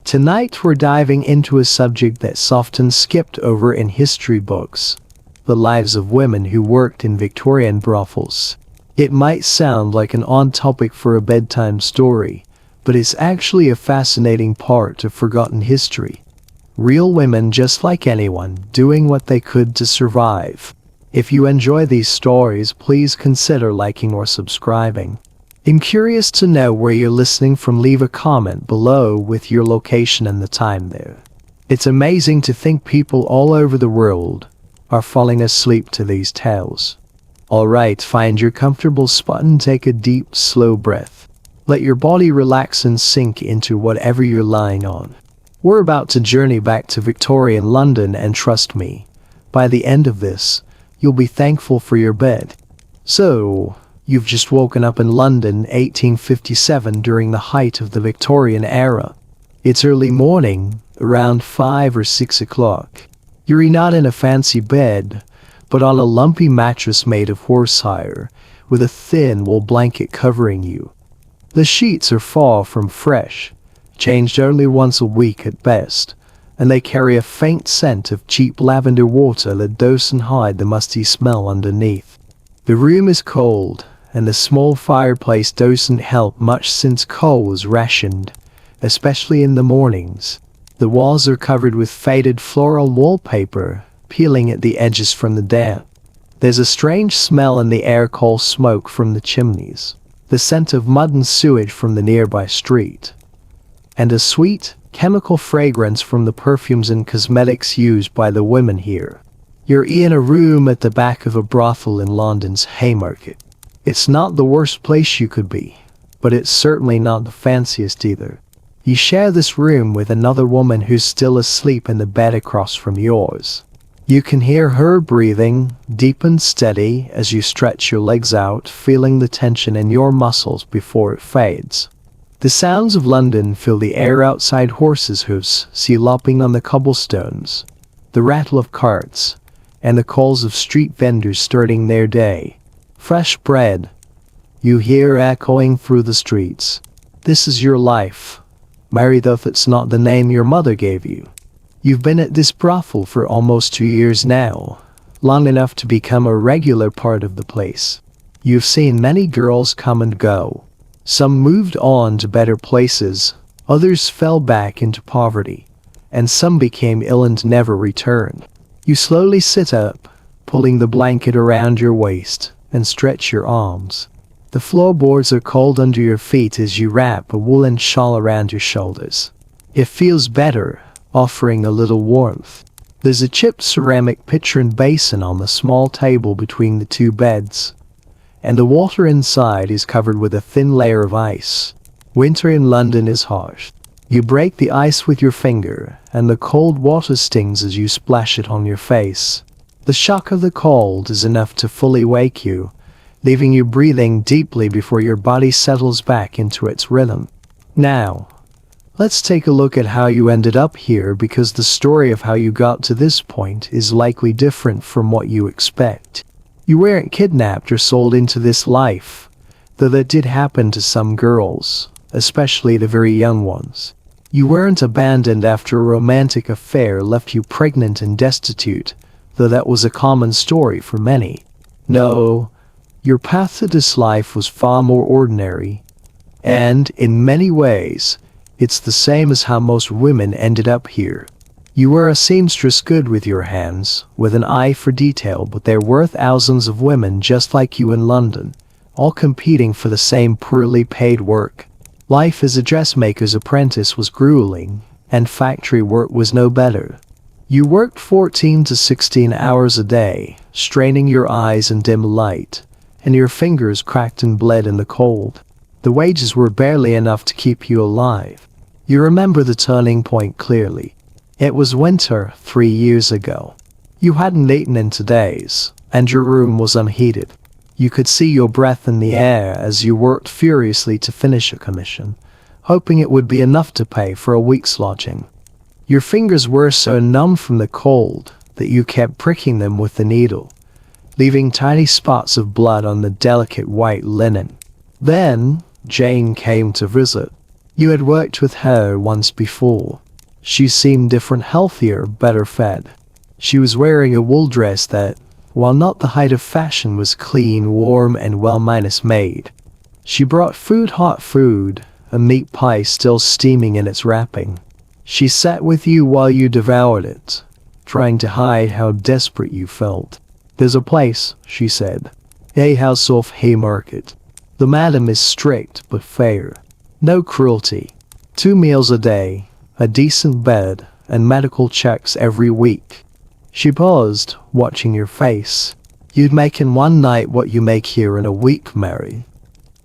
Tonight we're diving into a subject that's often skipped over in history books: the lives of women who worked in Victorian brothels. It might sound like an odd topic for a bedtime story, but it's actually a fascinating part of forgotten history. Real women just like anyone, doing what they could to survive. If you enjoy these stories, please consider liking or subscribing. I'm curious to know where you're listening from. Leave a comment below with your location and the time there. It's amazing to think people all over the world are falling asleep to these tales. Alright, find your comfortable spot and take a deep, slow breath. Let your body relax and sink into whatever you're lying on. We're about to journey back to Victorian London, and trust me, by the end of this, you'll be thankful for your bed. So, you've just woken up in London 1857 during the height of the Victorian era. It's early morning, around 5 or 6 o'clock. You're not in a fancy bed, but on a lumpy mattress made of horsehair, with a thin wool blanket covering you. The sheets are far from fresh, changed only once a week at best, and they carry a faint scent of cheap lavender water that doesn't hide the musty smell underneath. The room is cold, and the small fireplace doesn't help much since coal was rationed, especially in the mornings. The walls are covered with faded floral wallpaper, peeling at the edges from the damp. There's a strange smell in the air: coal smoke from the chimneys, the scent of mud and sewage from the nearby street, and a sweet, chemical fragrance from the perfumes and cosmetics used by the women here. You're in a room at the back of a brothel in London's Haymarket. It's not the worst place you could be, but it's certainly not the fanciest either. You share this room with another woman who's still asleep in the bed across from yours. You can hear her breathing, deep and steady, as you stretch your legs out, feeling the tension in your muscles before it fades. The sounds of London fill the air outside: horses' hooves lopping on the cobblestones, the rattle of carts, and the calls of street vendors starting their day. Fresh bread, you hear echoing through the streets. This is your life. Marry, though it's not the name your mother gave you. You've been at this brothel for almost 2 years now, long enough to become a regular part of the place. You've seen many girls come and go. Some moved on to better places, others fell back into poverty, and some became ill and never returned. You slowly sit up, pulling the blanket around your waist, and stretch your arms. The floorboards are cold under your feet as you wrap a woolen shawl around your shoulders. It feels better, offering a little warmth. There's a chipped ceramic pitcher and basin on the small table between the two beds, and the water inside is covered with a thin layer of ice. Winter in London is harsh. You break the ice with your finger, and the cold water stings as you splash it on your face. The shock of the cold is enough to fully wake you, leaving you breathing deeply before your body settles back into its rhythm. Now, let's take a look at how you ended up here, because the story of how you got to this point is likely different from what you expect. You weren't kidnapped or sold into this life, though that did happen to some girls, especially the very young ones. You weren't abandoned after a romantic affair left you pregnant and destitute, though that was a common story for many. No, your path to this life was far more ordinary, and, in many ways, it's the same as how most women ended up here. You were a seamstress, good with your hands, with an eye for detail, but there were thousands of women just like you in London, all competing for the same poorly paid work. Life as a dressmaker's apprentice was grueling, and factory work was no better. You worked 14 to 16 hours a day, straining your eyes in dim light, and your fingers cracked and bled in the cold. The wages were barely enough to keep you alive. You remember the turning point clearly. It was winter 3 years ago. You hadn't eaten in 2 days, and your room was unheated. You could see your breath in the air as you worked furiously to finish a commission, hoping it would be enough to pay for a week's lodging. Your fingers were so numb from the cold that you kept pricking them with the needle, leaving tiny spots of blood on the delicate white linen. Then, Jane came to visit. You had worked with her once before. She seemed different, healthier, better fed. She was wearing a wool dress that, while not the height of fashion, was clean, warm, and well-made. She brought food, hot food, a meat pie still steaming in its wrapping. She sat with you while you devoured it, trying to hide how desperate you felt. "There's a place," she said. "A house off Haymarket. The madam is strict but fair. No cruelty. 2 meals a day, a decent bed, and medical checks every week." She paused, watching your face. "You'd make in one night what you make here in a week, Mary.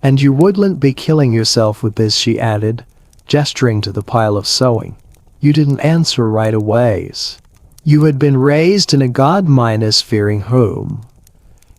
And you wouldn't be killing yourself with this," she added, gesturing to the pile of sewing. You didn't answer right away. You had been raised in a God-fearing home,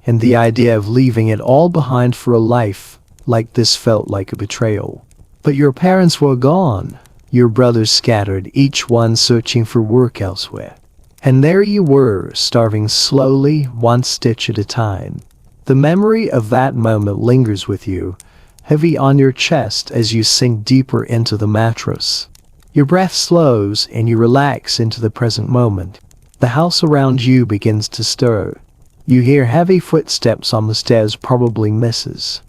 and the idea of leaving it all behind for a life like this felt like a betrayal. But your parents were gone, your brothers scattered, each one searching for work elsewhere. And there you were, starving slowly, one stitch at a time. The memory of that moment lingers with you, heavy on your chest as you sink deeper into the mattress. Your breath slows and you relax into the present moment. The house around you begins to stir. You hear heavy footsteps on the stairs, probably Mrs.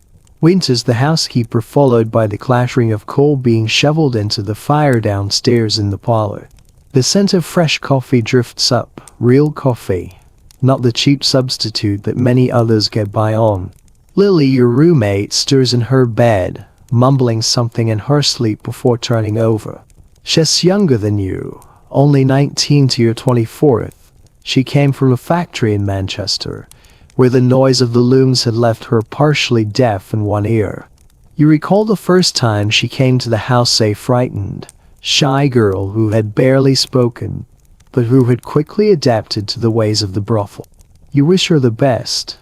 Winters, the housekeeper, followed by the clattering of coal being shoveled into the fire downstairs in the parlor. The scent of fresh coffee drifts up, real coffee, not the cheap substitute that many others get by on. Lily, your roommate, stirs in her bed, mumbling something in her sleep before turning over. She's younger than you, only 19 to your 24th. She came from a factory in Manchester, where the noise of the looms had left her partially deaf in one ear. You recall the first time she came to the house, a frightened, shy girl who had barely spoken, but who had quickly adapted to the ways of the brothel. You wish her the best,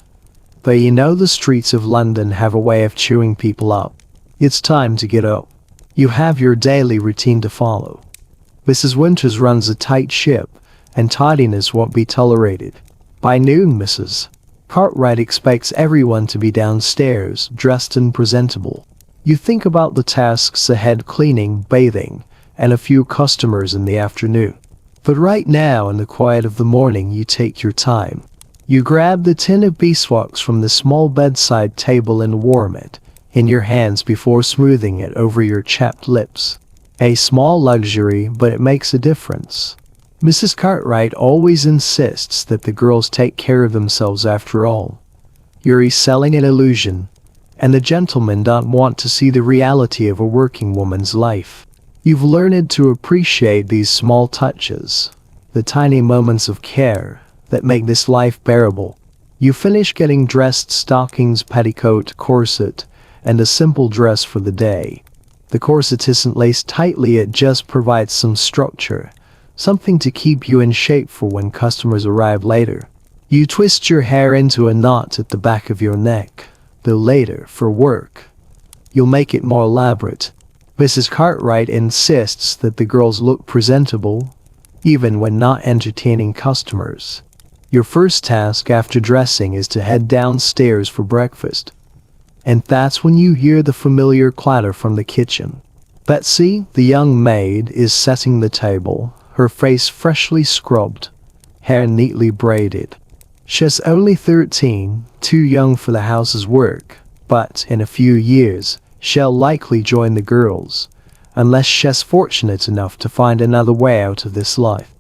but you know the streets of London have a way of chewing people up. It's time to get up. You have your daily routine to follow. Mrs. Winters runs a tight ship, and tidiness won't be tolerated. By noon, Mrs. Cartwright expects everyone to be downstairs, dressed and presentable. You think about the tasks ahead: cleaning, bathing, and a few customers in the afternoon. But right now, in the quiet of the morning, you take your time. You grab the tin of beeswax from the small bedside table and warm it in your hands before smoothing it over your chapped lips. A small luxury, but it makes a difference. Mrs. Cartwright always insists that the girls take care of themselves after all. You're selling an illusion, and the gentlemen don't want to see the reality of a working woman's life. You've learned to appreciate these small touches, the tiny moments of care that make this life bearable. You finish getting dressed: stockings, petticoat, corset, and a simple dress for the day. The corset isn't laced tightly, it just provides some structure, something to keep you in shape for when customers arrive later. You twist your hair into a knot at the back of your neck, though later, for work, you'll make it more elaborate. Mrs. Cartwright insists that the girls look presentable, even when not entertaining customers. Your first task after dressing is to head downstairs for breakfast. And that's when you hear the familiar clatter from the kitchen. Betsy, the young maid, is setting the table, her face freshly scrubbed, hair neatly braided. She's only 13, too young for the house's work, but in a few years, she'll likely join the girls, unless she's fortunate enough to find another way out of this life.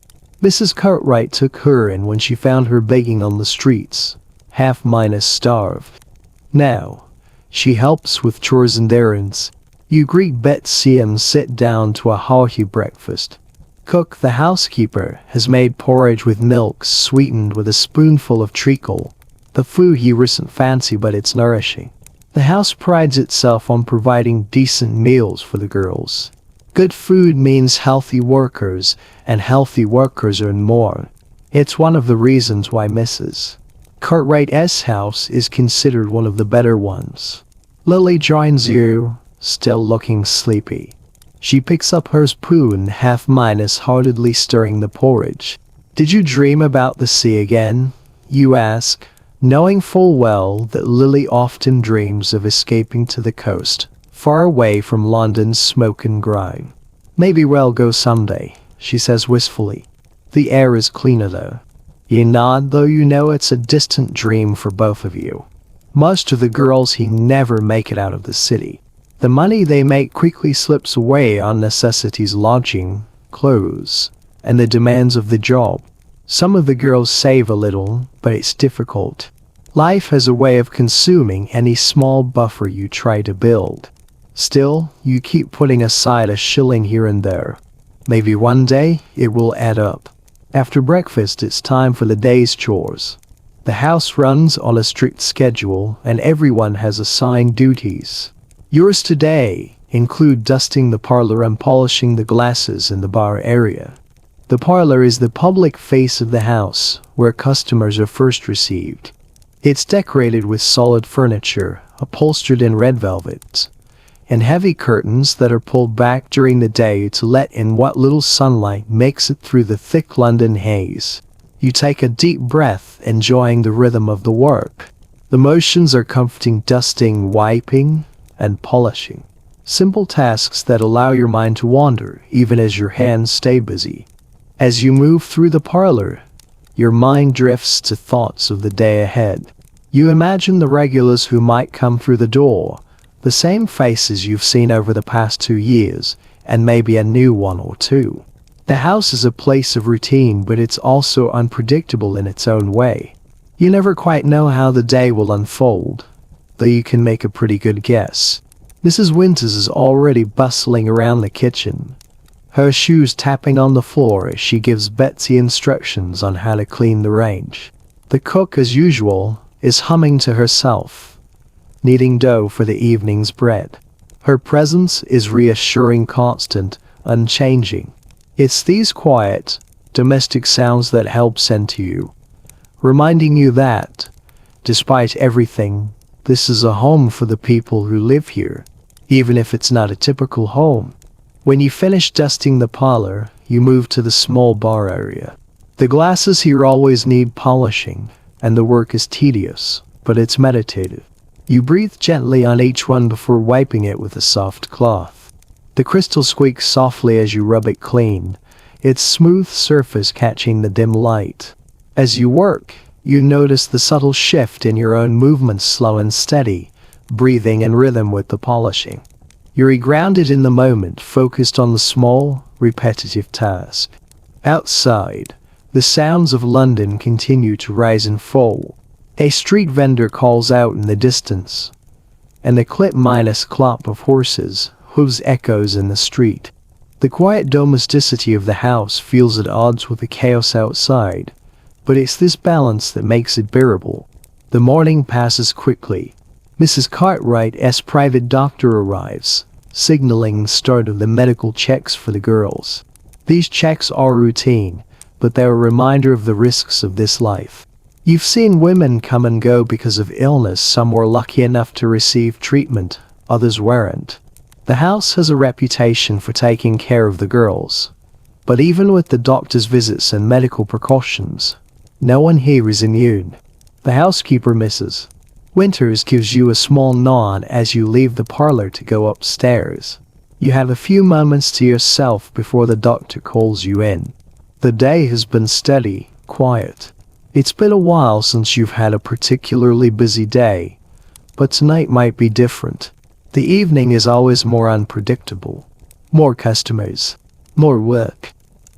Mrs. Cartwright took her in when she found her begging on the streets, half-starved. Now, she helps with chores and errands. You greet Betsy and sit down to a hearty breakfast. Cook, the housekeeper, has made porridge with milk sweetened with a spoonful of treacle. The food you isn't fancy, but it's nourishing. The house prides itself on providing decent meals for the girls. Good food means healthy workers, and healthy workers earn more. It's one of the reasons why Mrs. Cartwright's house is considered one of the better ones. Lily joins you, still looking sleepy. She picks up her spoon, half-heartedly stirring the porridge. "Did you dream about the sea again?" you ask, knowing full well that Lily often dreams of escaping to the coast, far away from London's smoke and grime. "Maybe we'll go someday," she says wistfully. "The air is cleaner though." You nod, though you know it's a distant dream for both of you. Most of the girls here never make it out of the city. The money they make quickly slips away on necessities, lodging, clothes, and the demands of the job. Some of the girls save a little, but it's difficult. Life has a way of consuming any small buffer you try to build. Still, you keep putting aside a shilling here and there. Maybe one day it will add up. After breakfast, it's time for the day's chores. The house runs on a strict schedule and everyone has assigned duties. Yours today include dusting the parlor and polishing the glasses in the bar area. The parlor is the public face of the house, where customers are first received. It's decorated with solid furniture, upholstered in red velvet, and heavy curtains that are pulled back during the day to let in what little sunlight makes it through the thick London haze. You take a deep breath, enjoying the rhythm of the work. The motions are comforting: dusting, wiping, and polishing. Simple tasks that allow your mind to wander, even as your hands stay busy. As you move through the parlor, your mind drifts to thoughts of the day ahead. You imagine the regulars who might come through the door, the same faces you've seen over the past 2 years, and maybe a new one or two. The house is a place of routine, but it's also unpredictable in its own way. You never quite know how the day will unfold, though you can make a pretty good guess. Mrs. Winters is already bustling around the kitchen, her shoes tapping on the floor as she gives Betsy instructions on how to clean the range. The cook, as usual, is humming to herself, kneading dough for the evening's bread. Her presence is reassuring, constant, unchanging. It's these quiet, domestic sounds that help center you, reminding you that, despite everything, this is a home for the people who live here, even if it's not a typical home. When you finish dusting the parlor, you move to the small bar area. The glasses here always need polishing, and the work is tedious, but it's meditative. You breathe gently on each one before wiping it with a soft cloth. The crystal squeaks softly as you rub it clean, its smooth surface catching the dim light. As you work, you notice the subtle shift in your own movements, slow and steady, breathing in rhythm with the polishing. You're grounded in the moment, focused on the small, repetitive task. Outside, the sounds of London continue to rise and fall. A street vendor calls out in the distance, and the clip-minus-clop of horses' hooves echoes in the street. The quiet domesticity of the house feels at odds with the chaos outside, but it's this balance that makes it bearable. The morning passes quickly. Mrs. Cartwright's private doctor arrives, signaling the start of the medical checks for the girls. These checks are routine, but they're a reminder of the risks of this life. You've seen women come and go because of illness. Some were lucky enough to receive treatment, others weren't. The house has a reputation for taking care of the girls, but even with the doctor's visits and medical precautions, no one here is immune. The housekeeper, Mrs. Winters, gives you a small nod as you leave the parlor to go upstairs. You have a few moments to yourself before the doctor calls you in. The day has been steady, quiet. It's been a while since you've had a particularly busy day, but tonight might be different. The evening is always more unpredictable. More customers, more work.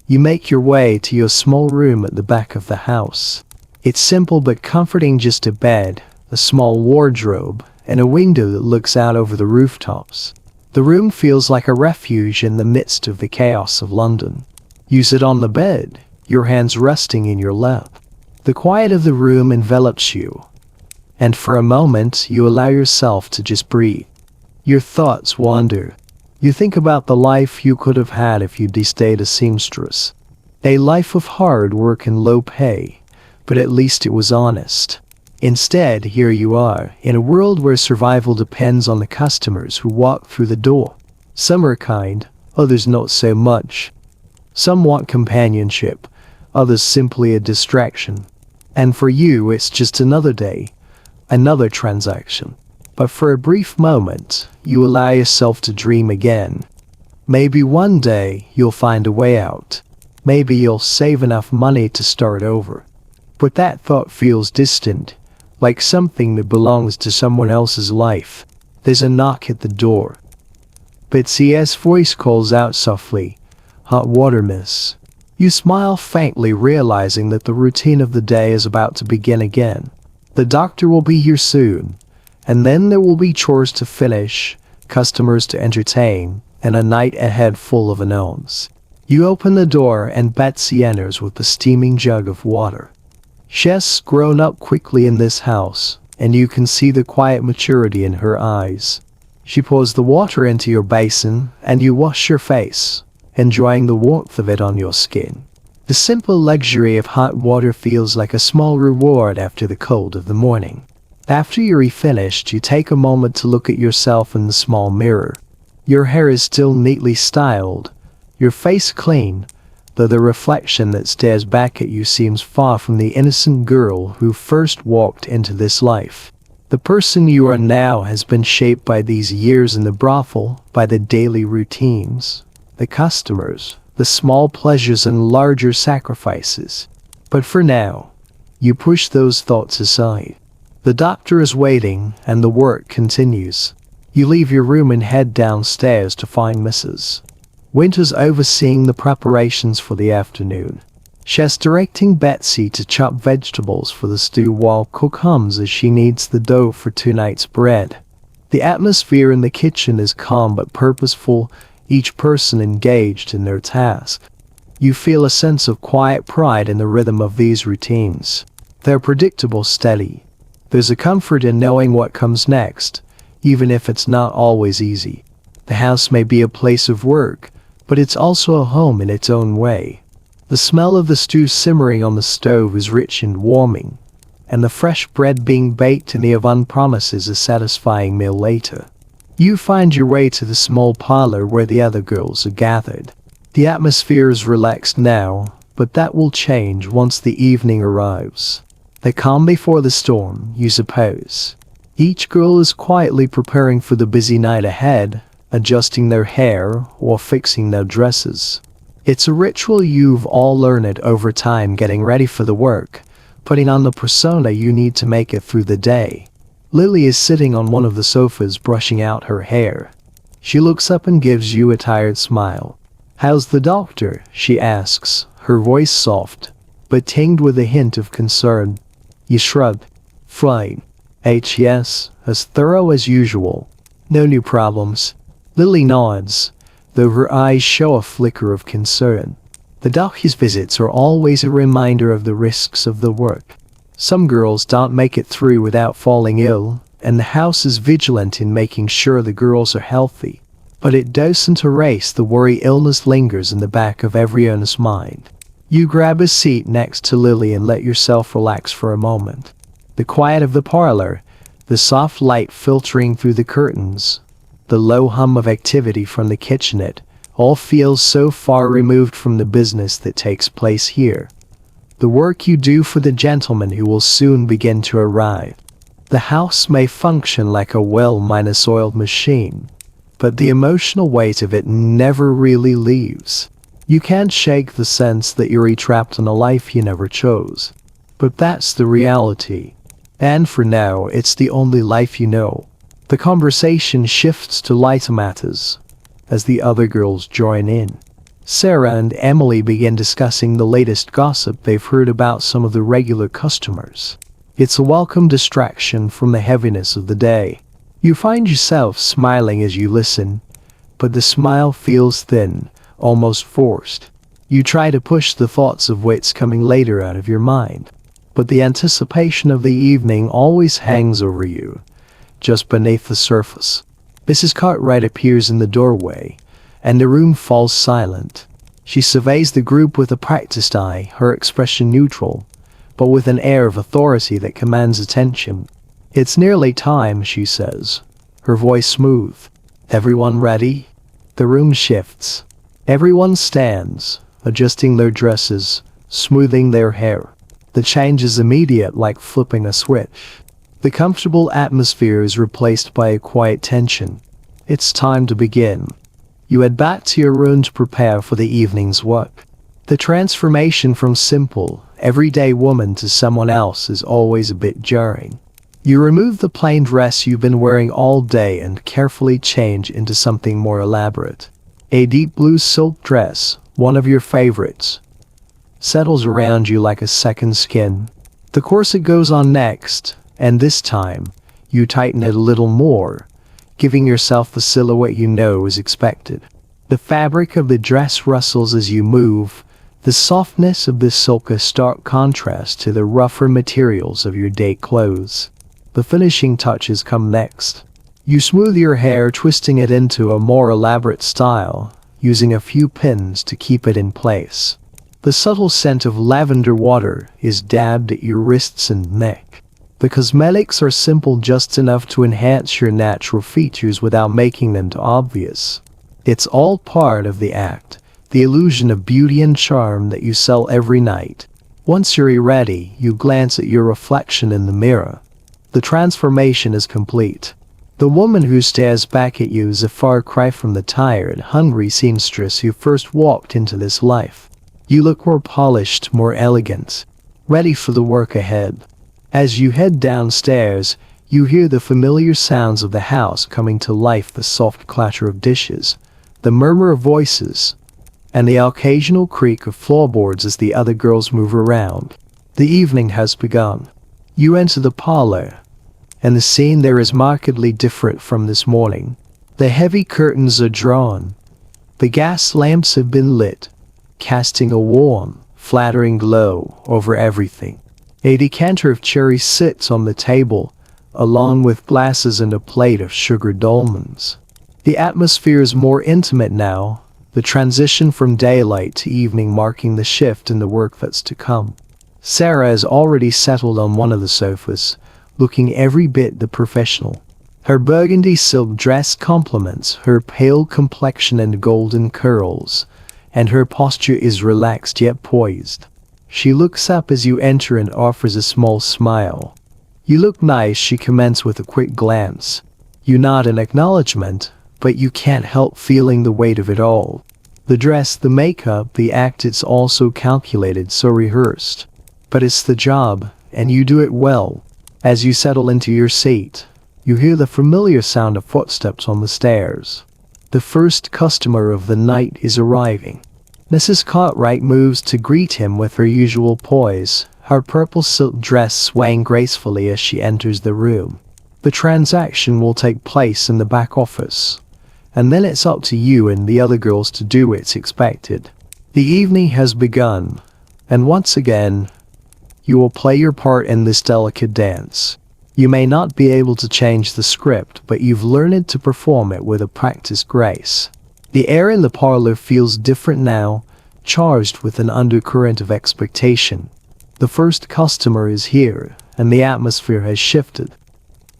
You make your way to your small room at the back of the house. It's simple but comforting: just a bed, a small wardrobe, and a window that looks out over the rooftops. The room feels like a refuge in the midst of the chaos of London. You sit on the bed, your hands resting in your lap. The quiet of the room envelops you, and for a moment you allow yourself to just breathe. Your thoughts wander. You think about the life you could have had if you'd stayed a seamstress. A life of hard work and low pay, but at least it was honest. Instead, here you are, in a world where survival depends on the customers who walk through the door. Some are kind, others not so much. Some want companionship, others simply a distraction. And for you, it's just another day, another transaction. But for a brief moment, you allow yourself to dream again. Maybe one day you'll find a way out. Maybe you'll save enough money to start over. But that thought feels distant, like something that belongs to someone else's life. There's a knock at the door. Betsy's voice calls out softly, "Hot water, miss." You smile faintly, realizing that the routine of the day is about to begin again. The doctor will be here soon, and then there will be chores to finish, customers to entertain, and a night ahead full of unknowns. You open the door and Betsy enters with a steaming jug of water. She's grown up quickly in this house, and you can see the quiet maturity in her eyes. She pours the water into your basin, and you wash your face, enjoying the warmth of it on your skin. The simple luxury of hot water feels like a small reward after the cold of the morning. After you're finished, you take a moment to look at yourself in the small mirror. Your hair is still neatly styled, your face clean, though the reflection that stares back at you seems far from the innocent girl who first walked into this life. The person you are now has been shaped by these years in the brothel, by the daily routines, the customers, the small pleasures and larger sacrifices. But for now, you push those thoughts aside. The doctor is waiting, and the work continues. You leave your room and head downstairs to find Mrs. Winters overseeing the preparations for the afternoon. She's directing Betsy to chop vegetables for the stew while cook hums as she kneads the dough for tonight's bread. The atmosphere in the kitchen is calm but purposeful, each person engaged in their task. You feel a sense of quiet pride in the rhythm of these routines. They're predictable, steady. There's a comfort in knowing what comes next, even if it's not always easy. The house may be a place of work, but it's also a home in its own way. The smell of the stew simmering on the stove is rich and warming, and the fresh bread being baked in the oven promises a satisfying meal later. You find your way to the small parlor where the other girls are gathered. The atmosphere is relaxed now, but that will change once the evening arrives. The calm before the storm, you suppose. Each girl is quietly preparing for the busy night ahead, adjusting their hair or fixing their dresses. It's a ritual you've all learned over time, getting ready for the work, putting on the persona you need to make it through the day. Lily is sitting on one of the sofas brushing out her hair. She looks up and gives you a tired smile. "How's the doctor?" she asks, her voice soft, but tinged with a hint of concern. You shrug. "Fine. Yes, as thorough as usual. No new problems." Lily nods, though her eyes show a flicker of concern. The doctor's visits are always a reminder of the risks of the work. Some girls don't make it through without falling ill, and the house is vigilant in making sure the girls are healthy. But it doesn't erase the worry illness lingers in the back of every earnest mind. You grab a seat next to Lily and let yourself relax for a moment. The quiet of the parlor, the soft light filtering through the curtains, the low hum of activity from the kitchenette, all feels so far removed from the business that takes place here. The work you do for the gentleman who will soon begin to arrive. The house may function like a well-oiled machine, but the emotional weight of it never really leaves. You can't shake the sense that you're trapped in a life you never chose. But that's the reality. And for now, it's the only life you know. The conversation shifts to lighter matters as the other girls join in. Sarah and Emily begin discussing the latest gossip they've heard about some of the regular customers. It's a welcome distraction from the heaviness of the day. You find yourself smiling as you listen, but the smile feels thin, almost forced. You try to push the thoughts of what's coming later out of your mind, but the anticipation of the evening always hangs over you, just beneath the surface. Mrs. Cartwright appears in the doorway, and the room falls silent. She surveys the group with a practiced eye, her expression neutral, but with an air of authority that commands attention. "It's nearly time," she says, her voice smooth. "Everyone ready?" The room shifts. Everyone stands, adjusting their dresses, smoothing their hair. The change is immediate, like flipping a switch. The comfortable atmosphere is replaced by a quiet tension. It's time to begin. You head back to your room to prepare for the evening's work. The transformation from simple, everyday woman to someone else is always a bit jarring. You remove the plain dress you've been wearing all day and carefully change into something more elaborate. A deep blue silk dress, one of your favorites, settles around you like a second skin. The corset goes on next, and this time, you tighten it a little more, giving yourself the silhouette you know is expected. The fabric of the dress rustles as you move, the softness of the silk a stark contrast to the rougher materials of your day clothes. The finishing touches come next. You smooth your hair, twisting it into a more elaborate style, using a few pins to keep it in place. The subtle scent of lavender water is dabbed at your wrists and neck. The cosmetics are simple, just enough to enhance your natural features without making them too obvious. It's all part of the act, the illusion of beauty and charm that you sell every night. Once you're ready, you glance at your reflection in the mirror. The transformation is complete. The woman who stares back at you is a far cry from the tired, hungry seamstress who first walked into this life. You look more polished, more elegant, ready for the work ahead. As you head downstairs, you hear the familiar sounds of the house coming to life, the soft clatter of dishes, the murmur of voices, and the occasional creak of floorboards as the other girls move around. The evening has begun. You enter the parlor, and the scene there is markedly different from this morning. The heavy curtains are drawn. The gas lamps have been lit, casting a warm, flattering glow over everything. A decanter of cherries sits on the table, along with glasses and a plate of sugared almonds. The atmosphere is more intimate now, the transition from daylight to evening marking the shift in the work that's to come. Sarah is already settled on one of the sofas, looking every bit the professional. Her burgundy silk dress complements her pale complexion and golden curls, and her posture is relaxed yet poised. She looks up as you enter and offers a small smile. "You look nice," she comments with a quick glance. You nod in acknowledgement, but you can't help feeling the weight of it all. The dress, the makeup, the act, it's all so calculated, so rehearsed. But it's the job, and you do it well. As you settle into your seat, you hear the familiar sound of footsteps on the stairs. The first customer of the night is arriving. Mrs. Cartwright moves to greet him with her usual poise, her purple silk dress swaying gracefully as she enters the room. The transaction will take place in the back office, and then it's up to you and the other girls to do what's expected. The evening has begun, and once again, you will play your part in this delicate dance. You may not be able to change the script, but you've learned to perform it with a practiced grace. The air in the parlor feels different now, charged with an undercurrent of expectation. The first customer is here, and the atmosphere has shifted.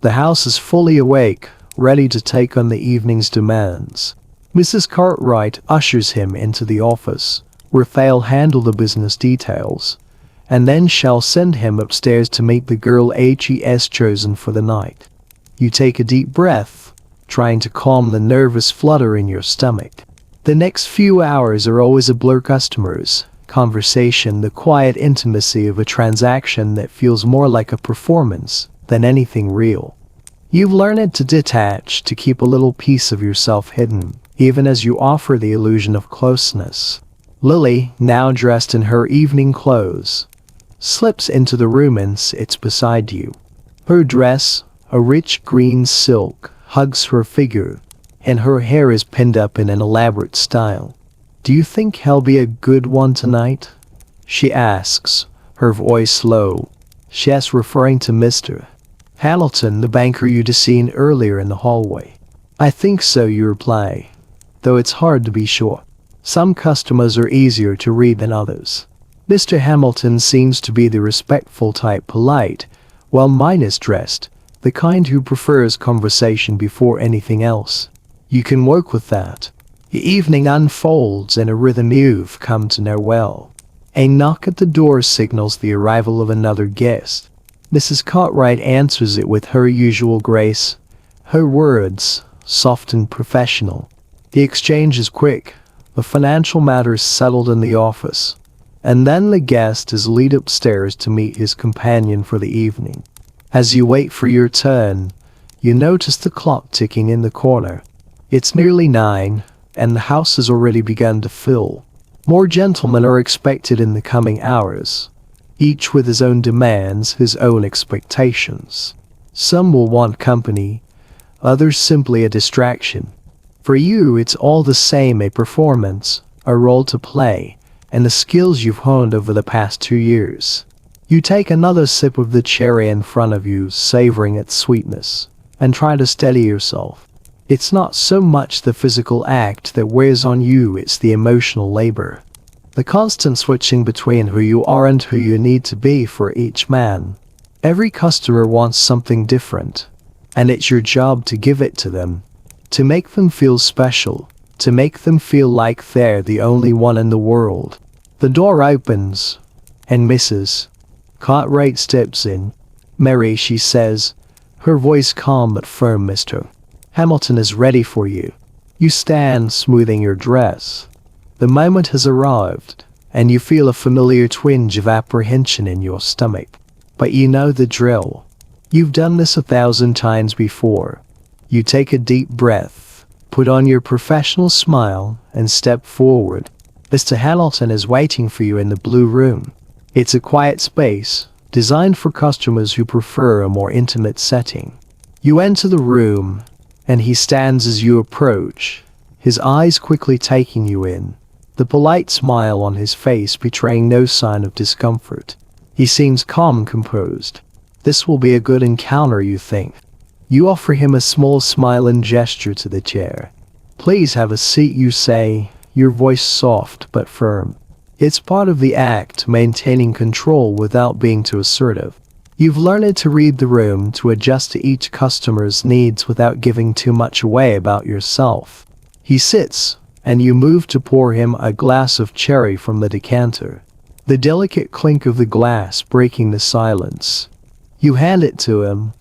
The house is fully awake, ready to take on the evening's demands. Mrs. Cartwright ushers him into the office, where they'll handle the business details, and then shall send him upstairs to meet the girl he's chosen for the night. You take a deep breath, trying to calm the nervous flutter in your stomach. The next few hours are always a blur: customers, conversation, the quiet intimacy of a transaction that feels more like a performance than anything real. You've learned to detach, to keep a little piece of yourself hidden, even as you offer the illusion of closeness. Lily, now dressed in her evening clothes, slips into the room and sits beside you. Her dress, a rich green silk, hugs her figure, and her hair is pinned up in an elaborate style. "Do you think he'll be a good one tonight?" she asks, her voice low. She's referring to Mr. Hamilton, the banker you'd seen earlier in the hallway. "I think so," you reply, though it's hard to be sure. Some customers are easier to read than others. Mr. Hamilton seems to be the respectful type, polite, while mine is dressed, the kind who prefers conversation before anything else. You can work with that. The evening unfolds in a rhythm you've come to know well. A knock at the door signals the arrival of another guest. Mrs. Cartwright answers it with her usual grace, her words soft and professional. The exchange is quick, the financial matters settled in the office, and then the guest is led upstairs to meet his companion for the evening. As you wait for your turn, you notice the clock ticking in the corner. It's nearly 9, and the house has already begun to fill. More gentlemen are expected in the coming hours, each with his own demands, his own expectations. Some will want company, others simply a distraction. For you, it's all the same, a performance, a role to play, and the skills you've honed over the past 2 years. You take another sip of the cherry in front of you, savoring its sweetness, and try to steady yourself. It's not so much the physical act that wears on you, it's the emotional labor. The constant switching between who you are and who you need to be for each man. Every customer wants something different, and it's your job to give it to them, to make them feel special, to make them feel like they're the only one in the world. The door opens, and Mrs. Cartwright steps in. "Mary," she says, her voice calm but firm. "Mr. Hamilton is ready for you." You stand, smoothing your dress. The moment has arrived, and you feel a familiar twinge of apprehension in your stomach. But you know the drill. You've done this 1,000 times before. You take a deep breath, put on your professional smile, and step forward. Mr. Hamilton is waiting for you in the blue room. It's a quiet space, designed for customers who prefer a more intimate setting. You enter the room, and he stands as you approach, his eyes quickly taking you in, the polite smile on his face betraying no sign of discomfort. He seems calm and composed. This will be a good encounter, you think. You offer him a small smile and gesture to the chair. "Please have a seat," you say, your voice soft but firm. It's part of the act, maintaining control without being too assertive. You've learned to read the room, to adjust to each customer's needs without giving too much away about yourself. He sits, and you move to pour him a glass of cherry from the decanter, the delicate clink of the glass breaking the silence. You hand it to him,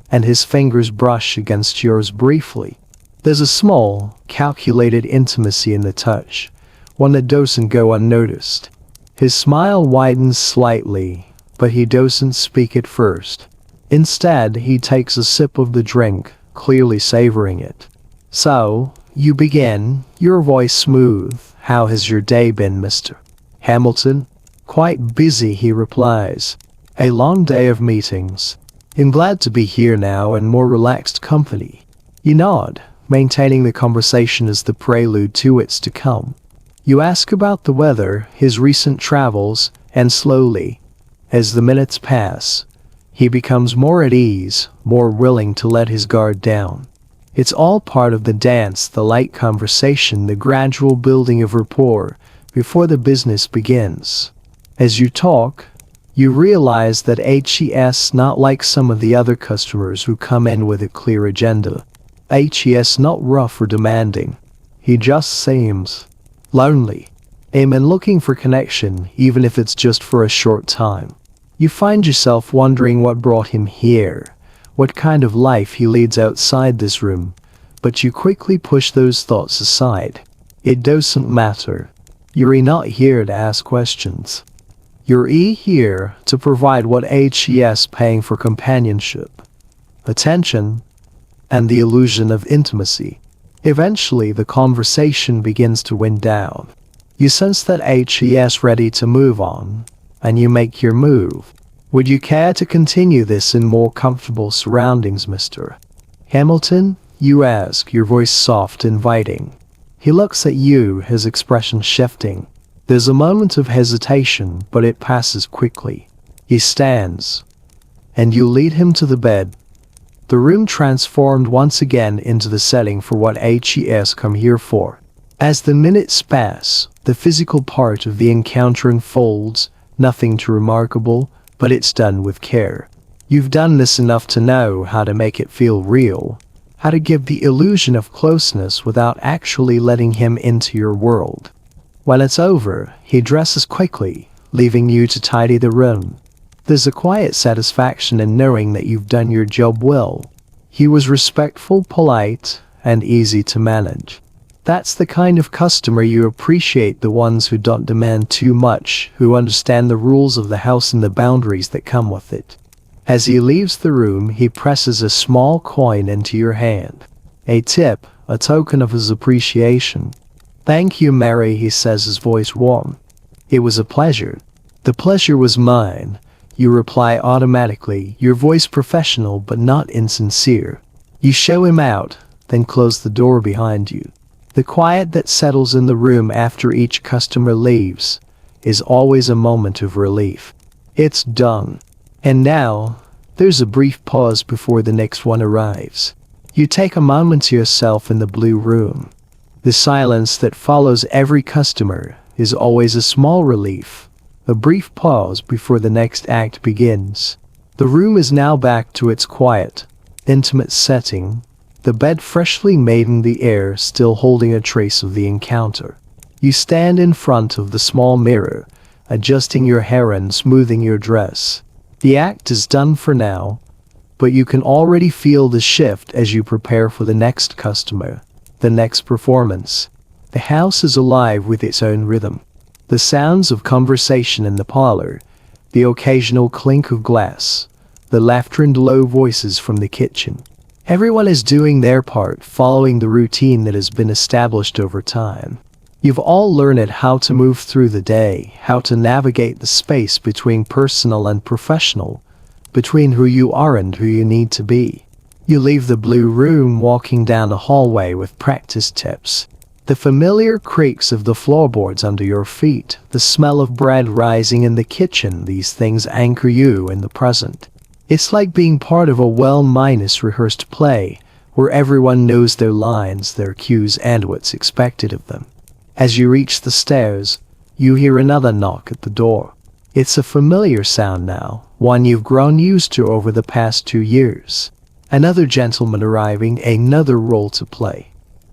and his fingers brush against yours briefly. There's a small, calculated intimacy in the touch, one that doesn't go unnoticed. His smile widens slightly, but he doesn't speak at first. Instead, he takes a sip of the drink, clearly savoring it. "So, you begin, your voice smooth. How has your day been, Mr. Hamilton?" "Quite busy," he replies. "A long day of meetings. I'm glad to be here now in more relaxed company." You nod, maintaining the conversation as the prelude to what's to come. You ask about the weather, his recent travels, and slowly, as the minutes pass, he becomes more at ease, more willing to let his guard down. It's all part of the dance, the light conversation, the gradual building of rapport before the business begins. As you talk, you realize that HES not like some of the other customers who come in with a clear agenda. HES not rough or demanding. He just seems lonely. And looking for connection, even if it's just for a short time. You find yourself wondering what brought him here, what kind of life he leads outside this room, but you quickly push those thoughts aside. It doesn't matter. You're not here to ask questions. You're here to provide what HES paying for: companionship, attention, and the illusion of intimacy. Eventually, the conversation begins to wind down. You sense that HES ready to move on, and you make your move. "Would you care to continue this in more comfortable surroundings, Mr. Hamilton?" you ask, your voice soft, inviting. He looks at you, his expression shifting. There's a moment of hesitation, but it passes quickly. He stands, and you lead him to the bed. The room transformed once again into the setting for what HES come here for. As the minutes pass, the physical part of the encounter unfolds, nothing too remarkable, but it's done with care. You've done this enough to know how to make it feel real, how to give the illusion of closeness without actually letting him into your world. When it's over, he dresses quickly, leaving you to tidy the room. There's a quiet satisfaction in knowing that you've done your job well. He was respectful, polite, and easy to manage. That's the kind of customer you appreciate, the ones who don't demand too much, who understand the rules of the house and the boundaries that come with it. As he leaves the room, he presses a small coin into your hand. A tip, a token of his appreciation. "Thank you, Mary," he says, his voice warm. "It was a pleasure." "The pleasure was mine," you reply automatically, your voice professional but not insincere. You show him out, then close the door behind you. The quiet that settles in the room after each customer leaves is always a moment of relief. It's done. And now, there's a brief pause before the next one arrives. You take a moment to yourself in the blue room. The silence that follows every customer is always a small relief, a brief pause before the next act begins. The room is now back to its quiet, intimate setting, the bed freshly made in the air still holding a trace of the encounter. You stand in front of the small mirror, adjusting your hair and smoothing your dress. The act is done for now, but you can already feel the shift as you prepare for the next customer, the next performance. The house is alive with its own rhythm. The sounds of conversation in the parlor, the occasional clink of glass, the laughter and low voices from the kitchen. Everyone is doing their part, following the routine that has been established over time. You've all learned how to move through the day, how to navigate the space between personal and professional, between who you are and who you need to be. You leave the blue room walking down the hallway with practice tips. The familiar creaks of the floorboards under your feet, the smell of bread rising in the kitchen, these things anchor you in the present. It's like being part of a well-rehearsed play, where everyone knows their lines, their cues, and what's expected of them. As you reach the stairs, you hear another knock at the door. It's a familiar sound now, one you've grown used to over the past 2 years. Another gentleman arriving, another role to play.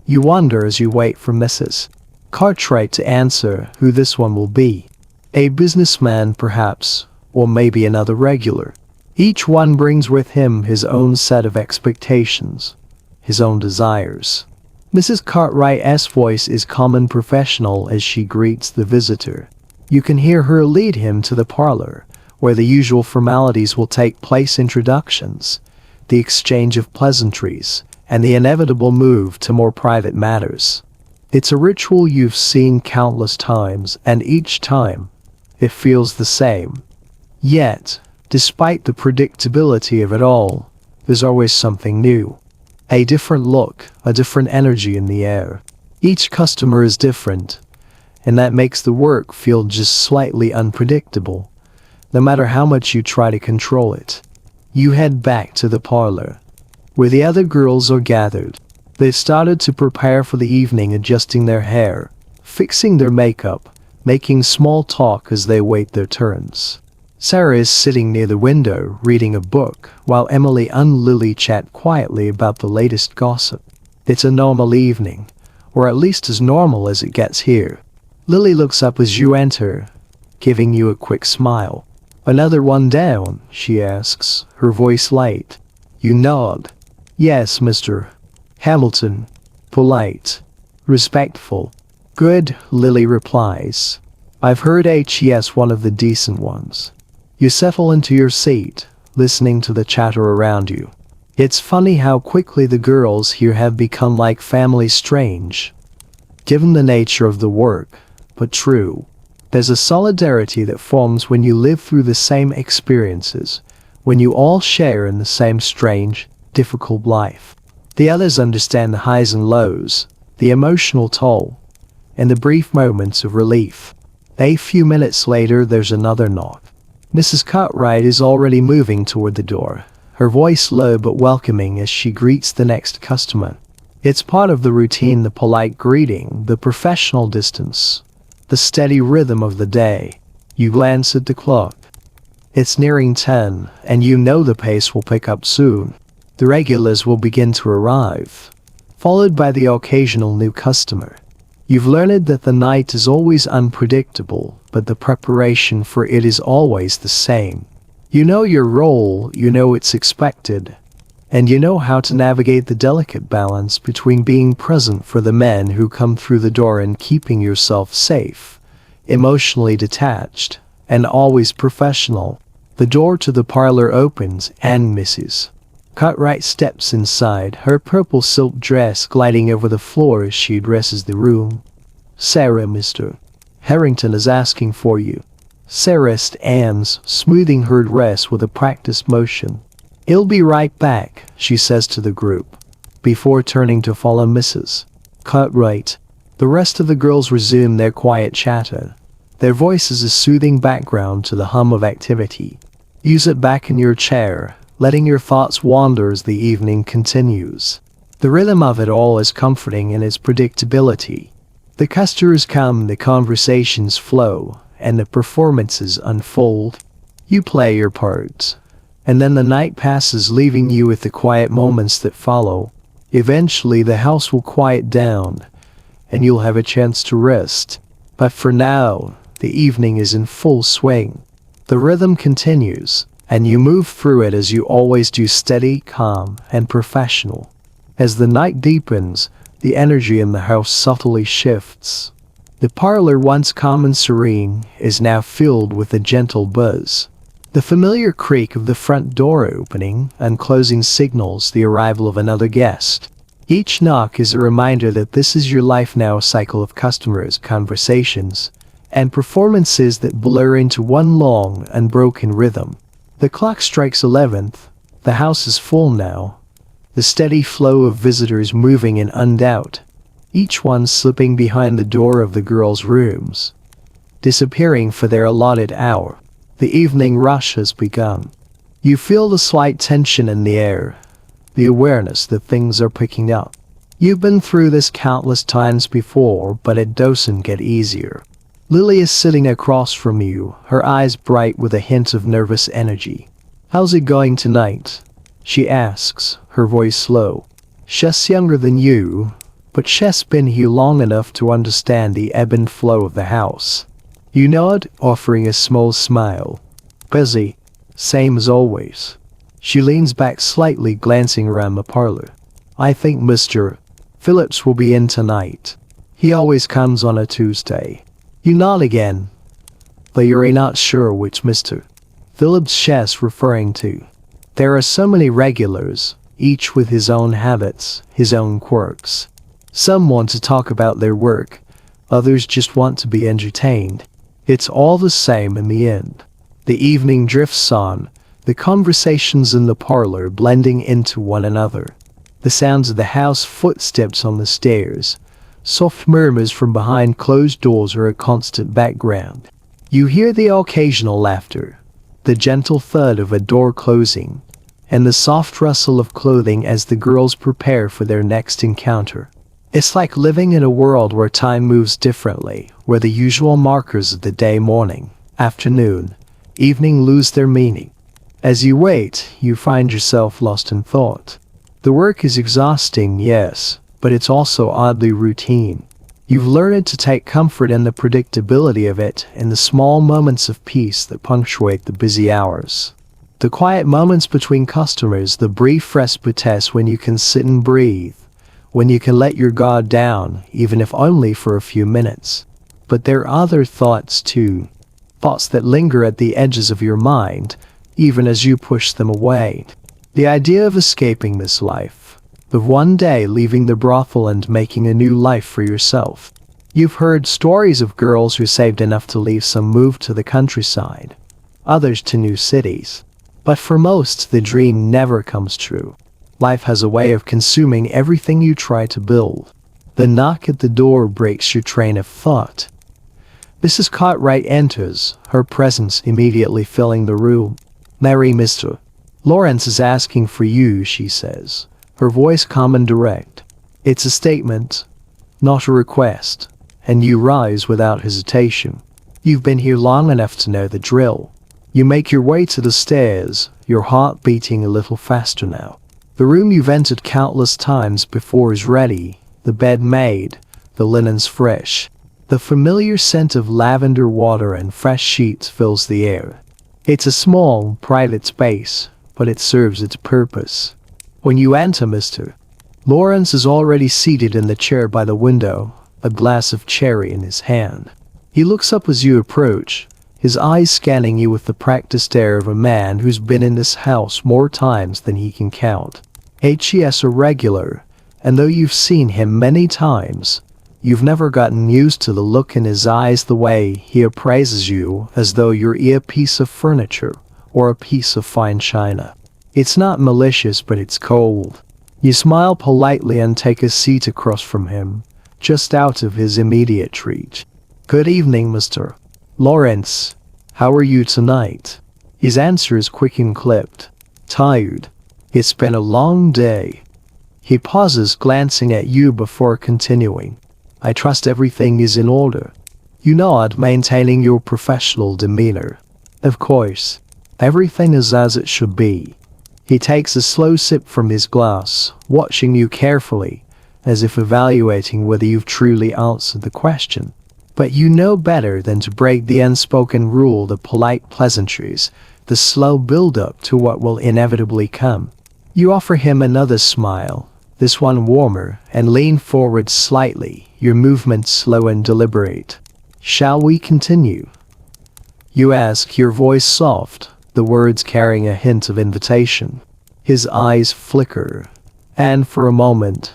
You wonder as you wait for Mrs. Cartwright to answer who this one will be. A businessman perhaps, or maybe another regular. Each one brings with him his own set of expectations, his own desires. Mrs. Cartwright's voice is calm and professional as she greets the visitor. You can hear her lead him to the parlor, where the usual formalities will take place: introductions, the exchange of pleasantries, and the inevitable move to more private matters. It's a ritual you've seen countless times, and each time, it feels the same. Yet, despite the predictability of it all, there's always something new. A different look, a different energy in the air. Each customer is different, and that makes the work feel just slightly unpredictable, no matter how much you try to control it. You head back to the parlor, where the other girls are gathered. They've started to prepare for the evening, adjusting their hair, fixing their makeup, making small talk as they wait their turns. Sarah is sitting near the window, reading a book, while Emily and Lily chat quietly about the latest gossip. It's a normal evening, or at least as normal as it gets here. Lily looks up as you enter, giving you a quick smile. "Another one down?" she asks, her voice light. You nod. "Yes, Mr. Hamilton." Polite. Respectful. "Good," Lily replies. "I've heard he's one of the decent ones." You settle into your seat, listening to the chatter around you. It's funny how quickly the girls here have become like family, strange, given the nature of the work, but true. There's a solidarity that forms when you live through the same experiences, when you all share in the same strange, difficult life. The others understand the highs and lows, the emotional toll, and the brief moments of relief. A few minutes later, there's another knock. Mrs. Cartwright is already moving toward the door, her voice low but welcoming as she greets the next customer. It's part of the routine, the polite greeting, the professional distance, the steady rhythm of the day. You glance at the clock. It's nearing 10, and you know the pace will pick up soon. The regulars will begin to arrive, followed by the occasional new customer. You've learned that the night is always unpredictable, but the preparation for it is always the same. You know your role, you know it's expected, and you know how to navigate the delicate balance between being present for the men who come through the door and keeping yourself safe, emotionally detached, and always professional. The door to the parlor opens and Mrs. Cartwright steps inside, her purple silk dress gliding over the floor as she addresses the room. "Sarah, Mr. Harrington is asking for you." Sarah stands, smoothing her dress with a practiced motion. "He'll be right back," she says to the group, before turning to follow Mrs. Cartwright. The rest of the girls resume their quiet chatter, their voices a soothing background to the hum of activity. You sit back in your chair, letting your thoughts wander as the evening continues. The rhythm of it all is comforting in its predictability. The customers come, the conversations flow, and the performances unfold. You play your parts, and then the night passes, leaving you with the quiet moments that follow. Eventually the house will quiet down, and you'll have a chance to rest. But for now, the evening is in full swing. The rhythm continues, and you move through it as you always do, steady, calm, and professional. As the night deepens, the energy in the house subtly shifts. The parlor, once calm and serene, is now filled with a gentle buzz. The familiar creak of the front door opening and closing signals the arrival of another guest. Each knock is a reminder that this is your life now, a cycle of customers, conversations, and performances that blur into one long, unbroken rhythm. The clock strikes 11th. The house is full now, the steady flow of visitors moving in undoubt, each one slipping behind the door of the girls' rooms, disappearing for their allotted hour. The evening rush has begun. You feel the slight tension in the air, the awareness that things are picking up. You've been through this countless times before, but it doesn't get easier. Lily is sitting across from you, her eyes bright with a hint of nervous energy. "How's it going tonight?" she asks, her voice low. "She's younger than you, but she's been here long enough to understand the ebb and flow of the house." You nod, offering a small smile. "Busy. Same as always." She leans back slightly, glancing around the parlor. "I think Mr. Phillips will be in tonight. He always comes on a Tuesday." You nod again, though you're not sure which Mr. Phillips she's referring to. There are so many regulars, each with his own habits, his own quirks. Some want to talk about their work, others just want to be entertained. It's all the same in the end. The evening drifts on, the conversations in the parlor blending into one another. The sounds of the house, footsteps on the stairs, soft murmurs from behind closed doors are a constant background. You hear the occasional laughter, the gentle thud of a door closing, and the soft rustle of clothing as the girls prepare for their next encounter. It's like living in a world where time moves differently, where the usual markers of the day, morning, afternoon, evening lose their meaning. As you wait, you find yourself lost in thought. The work is exhausting, yes, but it's also oddly routine. You've learned to take comfort in the predictability of it, in the small moments of peace that punctuate the busy hours. The quiet moments between customers, the brief respites when you can sit and breathe, when you can let your guard down, even if only for a few minutes. But there are other thoughts too, thoughts that linger at the edges of your mind, even as you push them away. The idea of escaping this life, of one day leaving the brothel and making a new life for yourself. You've heard stories of girls who saved enough to leave, some moved to the countryside, others to new cities. But for most, the dream never comes true. Life has a way of consuming everything you try to build. The knock at the door breaks your train of thought. Mrs. Cartwright enters, her presence immediately filling the room. "Mary, Mr. Lawrence is asking for you," she says, her voice calm and direct. It's a statement, not a request, and you rise without hesitation. You've been here long enough to know the drill. You make your way to the stairs, your heart beating a little faster now. The room you've entered countless times before is ready, the bed made, the linens fresh. The familiar scent of lavender water and fresh sheets fills the air. It's a small, private space, but it serves its purpose. When you enter, Mr. Lawrence is already seated in the chair by the window, a glass of cherry in his hand. He looks up as you approach, his eyes scanning you with the practiced air of a man who's been in this house more times than he can count. He's a regular, and though you've seen him many times, you've never gotten used to the look in his eyes, the way he appraises you as though you're a piece of furniture or a piece of fine china. It's not malicious, but it's cold. You smile politely and take a seat across from him, just out of his immediate reach. "Good evening, Mr. Lawrence. How are you tonight?" His answer is quick and clipped. "Tired. It's been a long day." He pauses, glancing at you before continuing. "I trust everything is in order." You nod, maintaining your professional demeanor. "Of course. Everything is as it should be." He takes a slow sip from his glass, watching you carefully, as if evaluating whether you've truly answered the question. But you know better than to break the unspoken rule, the polite pleasantries, the slow build-up to what will inevitably come. You offer him another smile, this one warmer, and lean forward slightly, your movements slow and deliberate. "Shall we continue?" You ask, your voice soft, the words carrying a hint of invitation. His eyes flicker, and for a moment,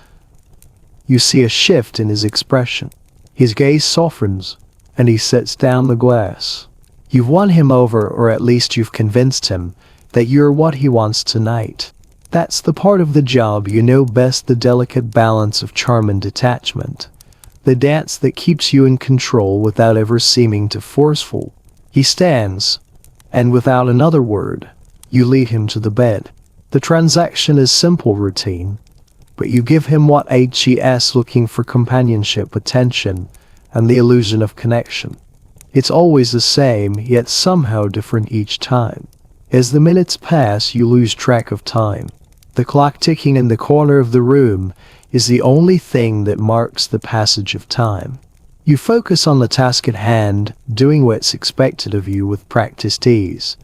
you see a shift in his expression. His gaze softens, and he sets down the glass. You've won him over, or at least you've convinced him that you're what he wants tonight. That's the part of the job you know best, the delicate balance of charm and detachment. The dance that keeps you in control without ever seeming too forceful. He stands, and without another word, you lead him to the bed. The transaction is simple, routine, but you give him what he's looking for: companionship, attention, and the illusion of connection. It's always the same, yet somehow different each time. As the minutes pass, you lose track of time. The clock ticking in the corner of the room is the only thing that marks the passage of time. You focus on the task at hand, doing what's expected of you with practiced ease,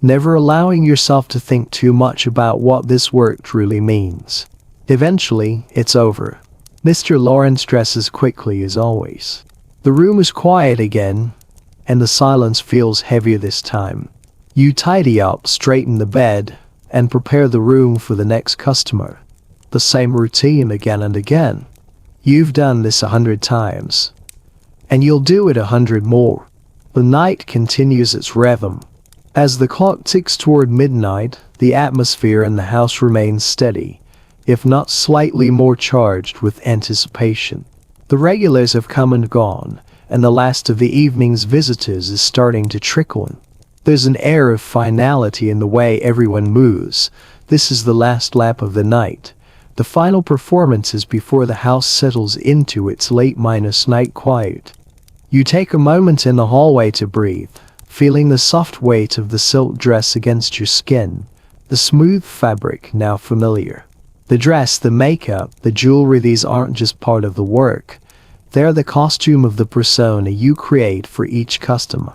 never allowing yourself to think too much about what this work truly means. Eventually, it's over. Mr. Lawrence dresses quickly as always. The room is quiet again, and the silence feels heavier this time. You tidy up, straighten the bed, and prepare the room for the next customer. The same routine again and again. You've done this 100 times, and you'll do it 100 more. The night continues its rhythm. As the clock ticks toward midnight, the atmosphere in the house remains steady, if not slightly more charged with anticipation. The regulars have come and gone, and the last of the evening's visitors is starting to trickle in. There's an air of finality in the way everyone moves. This is the last lap of the night, the final performances before the house settles into its late-night quiet. You take a moment in the hallway to breathe, feeling the soft weight of the silk dress against your skin, the smooth fabric now familiar. The dress, the makeup, the jewelry, these aren't just part of the work. They're the costume of the persona you create for each customer.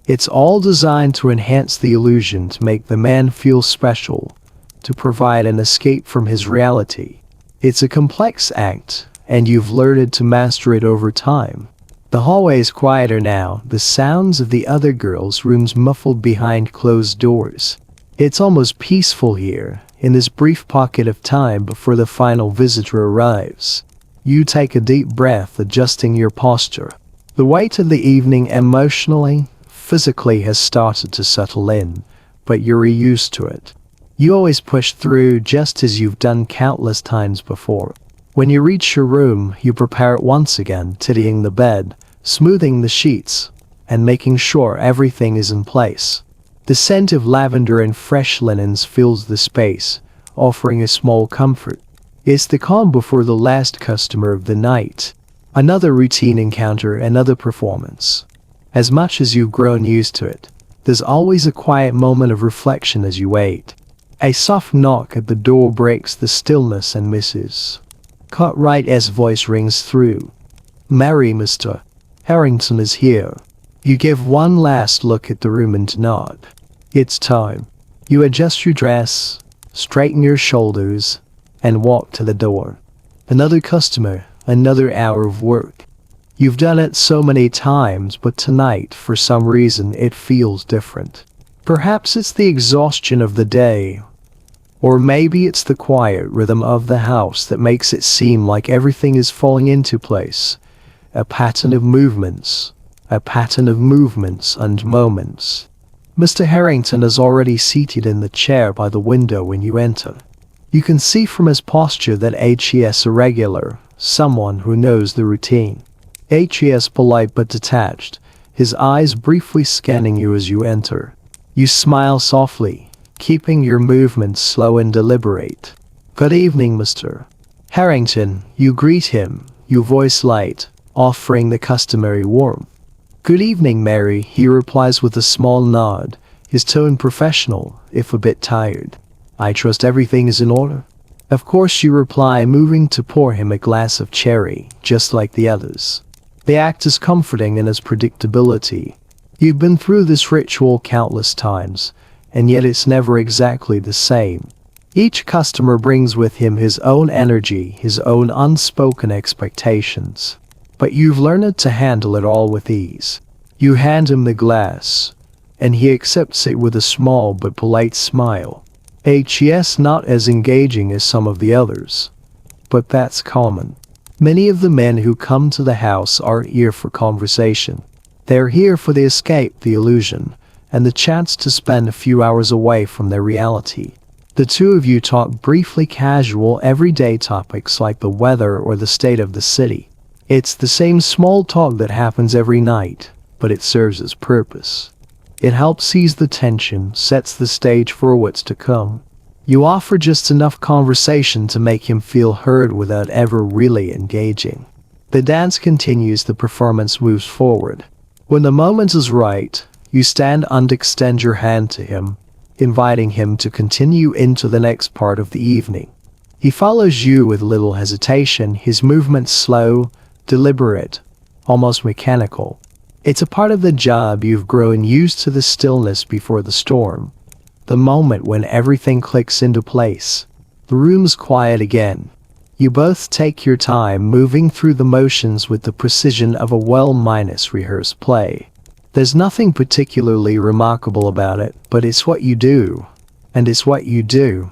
It's all designed to enhance the illusion, to make the man feel special, to provide an escape from his reality. It's a complex act, and you've learned to master it over time. The hallway is quieter now, the sounds of the other girls' rooms muffled behind closed doors. It's almost peaceful here, in this brief pocket of time before the final visitor arrives. You take a deep breath, adjusting your posture. The weight of the evening emotionally, physically has started to settle in, but you're used to it. You always push through, just as you've done countless times before. When you reach your room, you prepare it once again, tidying the bed, smoothing the sheets, and making sure everything is in place. The scent of lavender and fresh linens fills the space, offering a small comfort. It's the calm before the last customer of the night. Another routine encounter, another performance. As much as you've grown used to it, there's always a quiet moment of reflection as you wait. A soft knock at the door breaks the stillness, and Mrs. Cartwright's voice rings through. "Mary, Mr. Harrington is here." You give one last look at the room and nod. It's time. You adjust your dress, straighten your shoulders, and walk to the door. Another customer, another hour of work. You've done it so many times, but tonight, for some reason, it feels different. Perhaps it's the exhaustion of the day, or maybe it's the quiet rhythm of the house that makes it seem like everything is falling into place. A pattern of movements and moments. Mr. Harrington is already seated in the chair by the window when you enter. You can see from his posture that he is a regular, someone who knows the routine. He is polite but detached, his eyes briefly scanning you as you enter. You smile softly, keeping your movements slow and deliberate. "Good evening, Mr. Harrington," you greet him, your voice light, offering the customary warmth. "Good evening, Mary," he replies with a small nod, his tone professional, if a bit tired. "I trust everything is in order?" "Of course," you reply, moving to pour him a glass of cherry, just like the others. The act is comforting in its predictability. You've been through this ritual countless times, and yet it's never exactly the same. Each customer brings with him his own energy, his own unspoken expectations. But you've learned to handle it all with ease. You hand him the glass, and he accepts it with a small but polite smile. He is not as engaging as some of the others, but that's common. Many of the men who come to the house aren't here for conversation. They're here for the escape, the illusion, and the chance to spend a few hours away from their reality. The two of you talk briefly casual everyday topics like the weather or the state of the city. It's the same small talk that happens every night, but it serves its purpose. It helps ease the tension, sets the stage for what's to come. You offer just enough conversation to make him feel heard without ever really engaging. The dance continues, the performance moves forward. When the moment is right, you stand and extend your hand to him, inviting him to continue into the next part of the evening. He follows you with little hesitation, his movements slow, deliberate, almost mechanical. It's a part of the job. You've grown used to the stillness before the storm. The moment when everything clicks into place. The room's quiet again. You both take your time, moving through the motions with the precision of a well-rehearsed play. There's nothing particularly remarkable about it, but it's what you do, and it's what you do,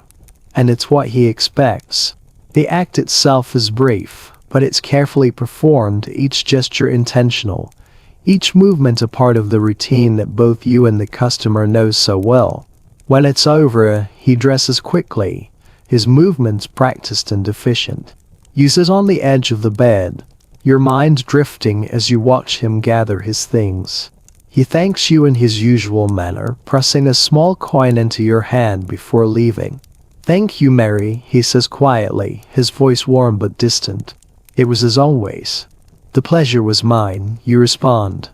and it's what he expects. The act itself is brief, but it's carefully performed, each gesture intentional, each movement a part of the routine that both you and the customer know so well. When it's over, he dresses quickly, his movements practiced and efficient. You sit on the edge of the bed, your mind drifting as you watch him gather his things. He thanks you in his usual manner, pressing a small coin into your hand before leaving. "Thank you, Mary," he says quietly, his voice warm but distant. "It was as always." "The pleasure was mine," you respond,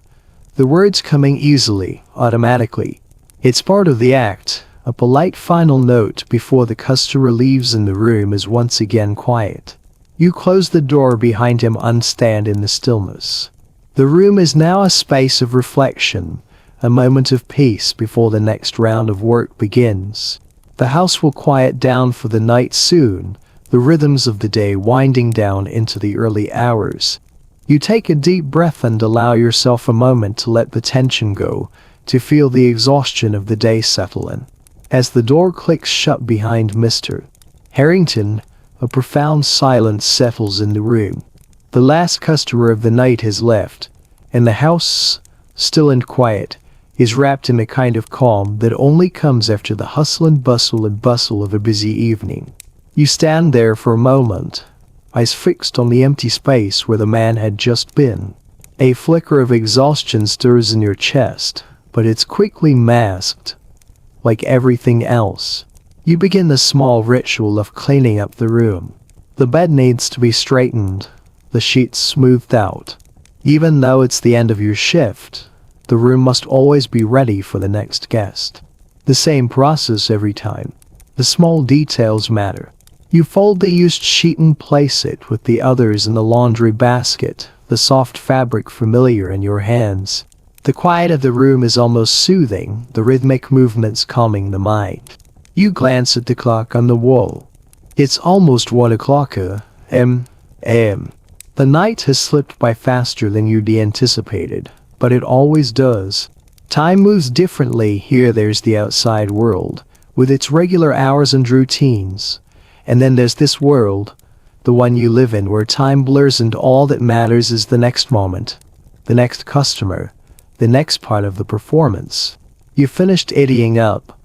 the words coming easily, automatically. It's part of the act. A polite final note before the customer leaves and the room is once again quiet. You close the door behind him and stand in the stillness. The room is now a space of reflection, a moment of peace before the next round of work begins. The house will quiet down for the night soon, the rhythms of the day winding down into the early hours. You take a deep breath and allow yourself a moment to let the tension go, to feel the exhaustion of the day settle in. As the door clicks shut behind Mr. Harrington, a profound silence settles in the room. The last customer of the night has left, and the house, still and quiet, is wrapped in a kind of calm that only comes after the hustle and bustle of a busy evening. You stand there for a moment, eyes fixed on the empty space where the man had just been. A flicker of exhaustion stirs in your chest, but it's quickly masked. Like everything else, you begin the small ritual of cleaning up the room. The bed needs to be straightened, the sheets smoothed out. Even though it's the end of your shift, the room must always be ready for the next guest. The same process every time. The small details matter. You fold the used sheet and place it with the others in the laundry basket, the soft fabric familiar in your hands. The quiet of the room is almost soothing, the rhythmic movements calming the mind. You glance at the clock on the wall. It's almost 1 o'clock a.m. The night has slipped by faster than you'd anticipated, but it always does. Time moves differently here. There's the outside world, with its regular hours and routines. And then there's this world, the one you live in, where time blurs and all that matters is the next moment, the next customer, the next part of the performance. You've finished eating up,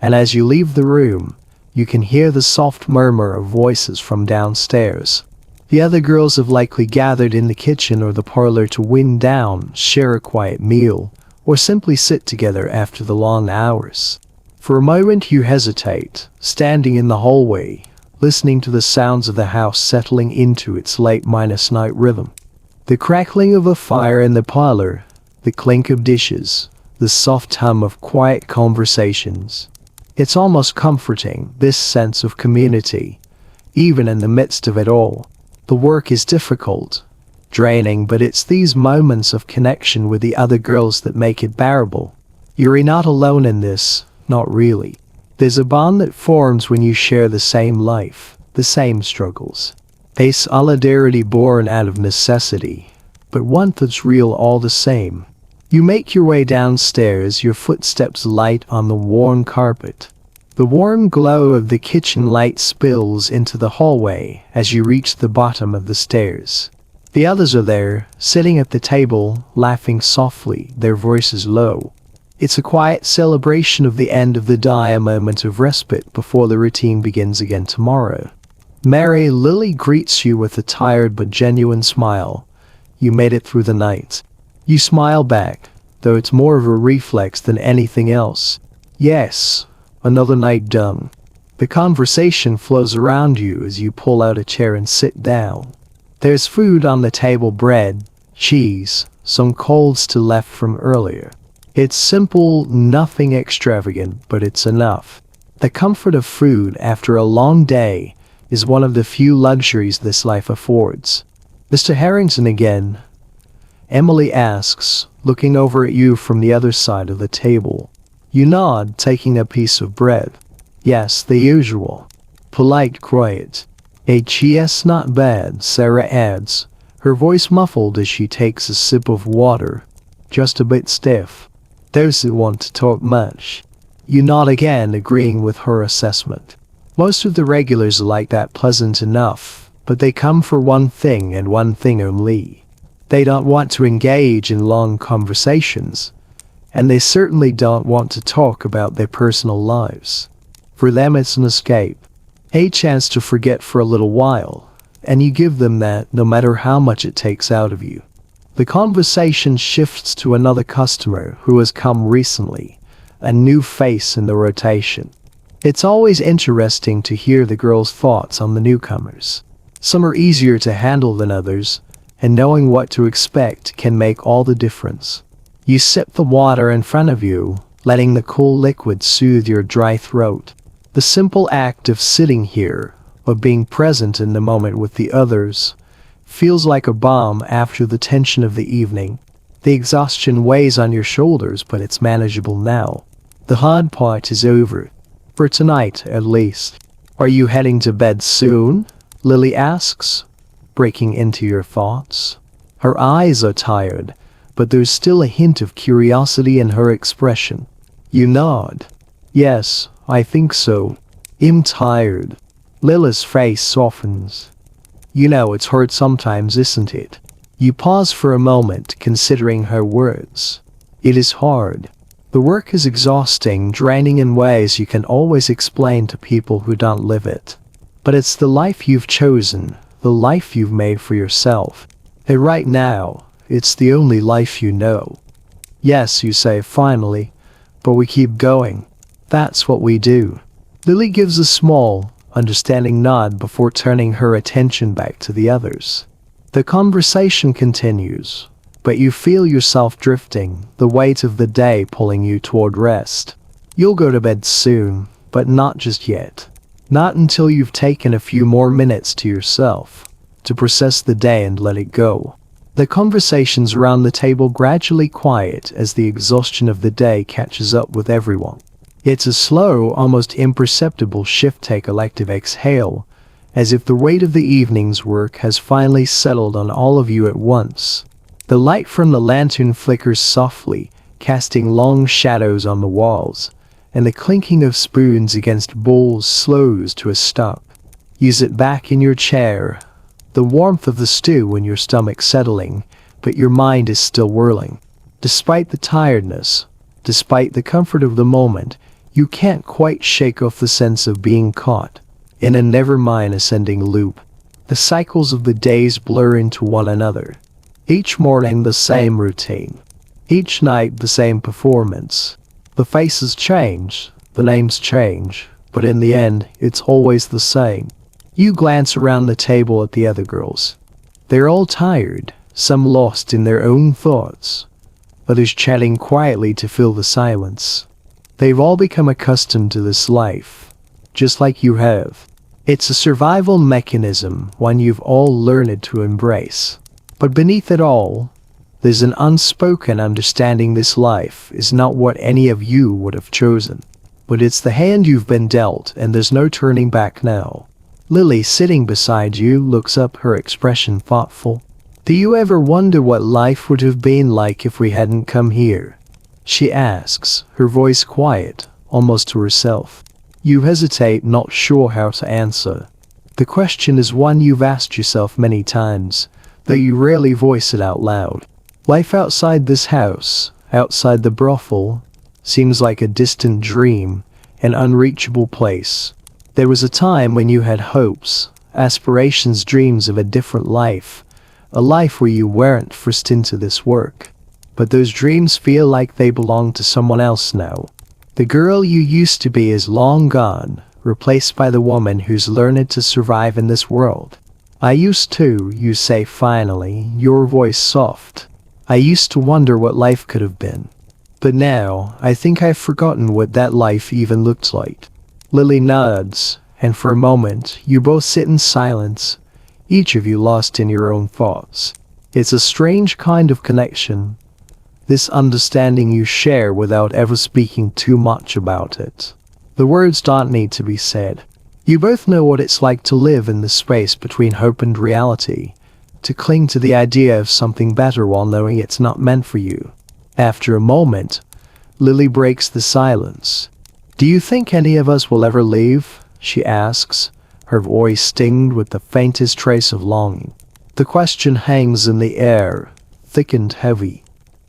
and as you leave the room, you can hear the soft murmur of voices from downstairs. The other girls have likely gathered in the kitchen or the parlor to wind down, share a quiet meal, or simply sit together after the long hours. For a moment you hesitate, standing in the hallway, listening to the sounds of the house settling into its late-night rhythm. The crackling of a fire in the parlor, the clink of dishes, the soft hum of quiet conversations. It's almost comforting, this sense of community, even in the midst of it all. The work is difficult, draining, but it's these moments of connection with the other girls that make it bearable. You're not alone in this, not really. There's a bond that forms when you share the same life, the same struggles. A solidarity born out of necessity, but one that's real all the same. You make your way downstairs, your footsteps light on the worn carpet. The warm glow of the kitchen light spills into the hallway as you reach the bottom of the stairs. The others are there, sitting at the table, laughing softly, their voices low. It's a quiet celebration of the end of the day, a moment of respite before the routine begins again tomorrow. Mary Lily greets you with a tired but genuine smile. You made it through the night. You smile back, though it's more of a reflex than anything else. Yes, another night done. The conversation flows around you as you pull out a chair and sit down. There's food on the table, bread, cheese, some colds still left from earlier. It's simple, nothing extravagant, but it's enough. The comfort of food after a long day is one of the few luxuries this life affords. Mr. Harrington again? Emily asks, looking over at you from the other side of the table. You nod, taking a piece of bread. Yes, the usual. Polite quiet. Yes, not bad, Sarah adds, her voice muffled as she takes a sip of water. Just a bit stiff. Doesn't want to talk much. You nod again, agreeing with her assessment. Most of the regulars are like that, pleasant enough, but they come for one thing and one thing only. They don't want to engage in long conversations, and they certainly don't want to talk about their personal lives. For them it's an escape, a chance to forget for a little while, and you give them that no matter how much it takes out of you. The conversation shifts to another customer who has come recently, a new face in the rotation. It's always interesting to hear the girls' thoughts on the newcomers. Some are easier to handle than others, and knowing what to expect can make all the difference. You sip the water in front of you, letting the cool liquid soothe your dry throat. The simple act of sitting here, of being present in the moment with the others, feels like a balm after the tension of the evening. The exhaustion weighs on your shoulders, but it's manageable now. The hard part is over. For tonight, at least. Are you heading to bed soon? Lily asks, breaking into your thoughts. Her eyes are tired, but there's still a hint of curiosity in her expression. You nod. Yes, I think so. I'm tired. Lily's face softens. You know it's hard sometimes, isn't it? You pause for a moment, considering her words. It is hard. The work is exhausting, draining in ways you can always explain to people who don't live it. But it's the life you've chosen, the life you've made for yourself. And right now, it's the only life you know. Yes, you say finally, but we keep going. That's what we do. Lily gives a small, understanding nod before turning her attention back to the others. The conversation continues, but you feel yourself drifting, the weight of the day pulling you toward rest. You'll go to bed soon, but not just yet. Not until you've taken a few more minutes to yourself, to process the day and let it go. The conversations around the table gradually quiet as the exhaustion of the day catches up with everyone. It's a slow, almost imperceptible shift. Take a collective exhale, as if the weight of the evening's work has finally settled on all of you at once. The light from the lantern flickers softly, casting long shadows on the walls, and the clinking of spoons against bowls slows to a stop. You sit back in your chair, the warmth of the stew in your stomach settling, but your mind is still whirling. Despite the tiredness, despite the comfort of the moment, you can't quite shake off the sense of being caught in a never-mind ascending loop. The cycles of the days blur into one another. Each morning the same routine. Each night the same performance. The faces change, the names change, but in the end, it's always the same. You glance around the table at the other girls. They're all tired, some lost in their own thoughts, others chatting quietly to fill the silence. They've all become accustomed to this life, just like you have. It's a survival mechanism, one you've all learned to embrace. But beneath it all, there's an unspoken understanding this life is not what any of you would have chosen. But it's the hand you've been dealt, and there's no turning back now. Lily, sitting beside you, looks up, her expression thoughtful. Do you ever wonder what life would have been like if we hadn't come here? She asks, her voice quiet, almost to herself. You hesitate, not sure how to answer. The question is one you've asked yourself many times, though you rarely voice it out loud. Life outside this house, outside the brothel, seems like a distant dream, an unreachable place. There was a time when you had hopes, aspirations, dreams of a different life, a life where you weren't forced into this work. But those dreams feel like they belong to someone else now. The girl you used to be is long gone, replaced by the woman who's learned to survive in this world. I used to, you say finally, your voice soft. I used to wonder what life could have been. But now, I think I've forgotten what that life even looked like. Lily nods, and for a moment, you both sit in silence, each of you lost in your own thoughts. It's a strange kind of connection, this understanding you share without ever speaking too much about it. The words don't need to be said. You both know what it's like to live in the space between hope and reality, to cling to the idea of something better while knowing it's not meant for you. After a moment, Lily breaks the silence. Do you think any of us will ever leave? She asks, her voice tinged with the faintest trace of longing. The question hangs in the air, thick and heavy.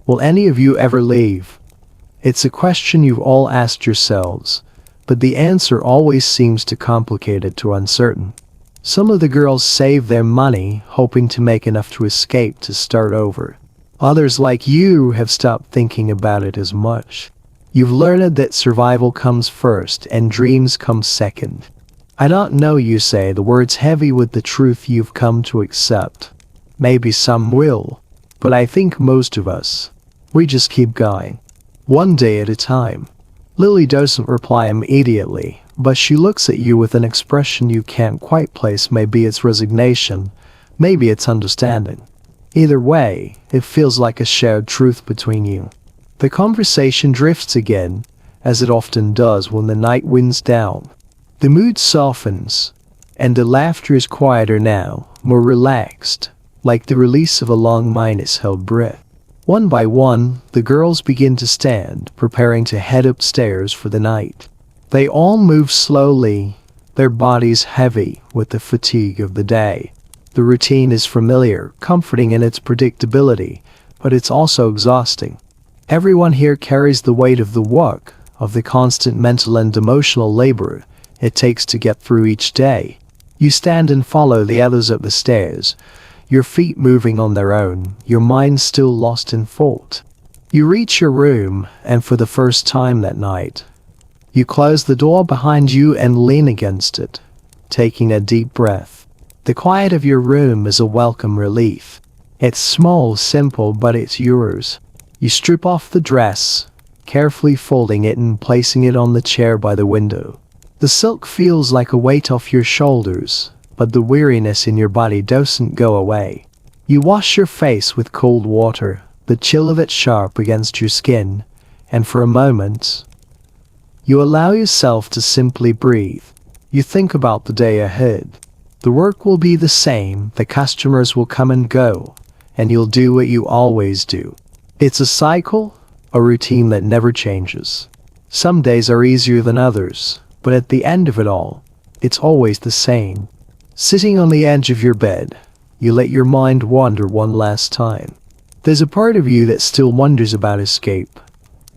Will any of you ever leave? It's a question you've all asked yourselves, but the answer always seems too complicated, too uncertain. Some of the girls save their money, hoping to make enough to escape, to start over. Others, like you, have stopped thinking about it as much. You've learned that survival comes first and dreams come second. I don't know, you say, the words heavy with the truth you've come to accept. Maybe some will, but I think most of us, we just keep going, one day at a time. Lily doesn't reply immediately, but she looks at you with an expression you can't quite place. Maybe it's resignation, maybe it's understanding. Either way, it feels like a shared truth between you. The conversation drifts again, as it often does when the night winds down. The mood softens, and the laughter is quieter now, more relaxed, like the release of a long held breath. One by one, the girls begin to stand, preparing to head upstairs for the night. They all move slowly, their bodies heavy with the fatigue of the day. The routine is familiar, comforting in its predictability, but it's also exhausting. Everyone here carries the weight of the work, of the constant mental and emotional labor it takes to get through each day. You stand and follow the others up the stairs, your feet moving on their own, your mind still lost in thought. You reach your room, and for the first time that night, you close the door behind you and lean against it, taking a deep breath. The quiet of your room is a welcome relief. It's small, simple, but it's yours. You strip off the dress, carefully folding it and placing it on the chair by the window. The silk feels like a weight off your shoulders, but the weariness in your body doesn't go away. You wash your face with cold water, the chill of it sharp against your skin, and for a moment, you allow yourself to simply breathe. You think about the day ahead. The work will be the same, the customers will come and go, and you'll do what you always do. It's a cycle, a routine that never changes. Some days are easier than others, but at the end of it all, it's always the same. Sitting on the edge of your bed, you let your mind wander one last time. There's a part of you that still wonders about escape,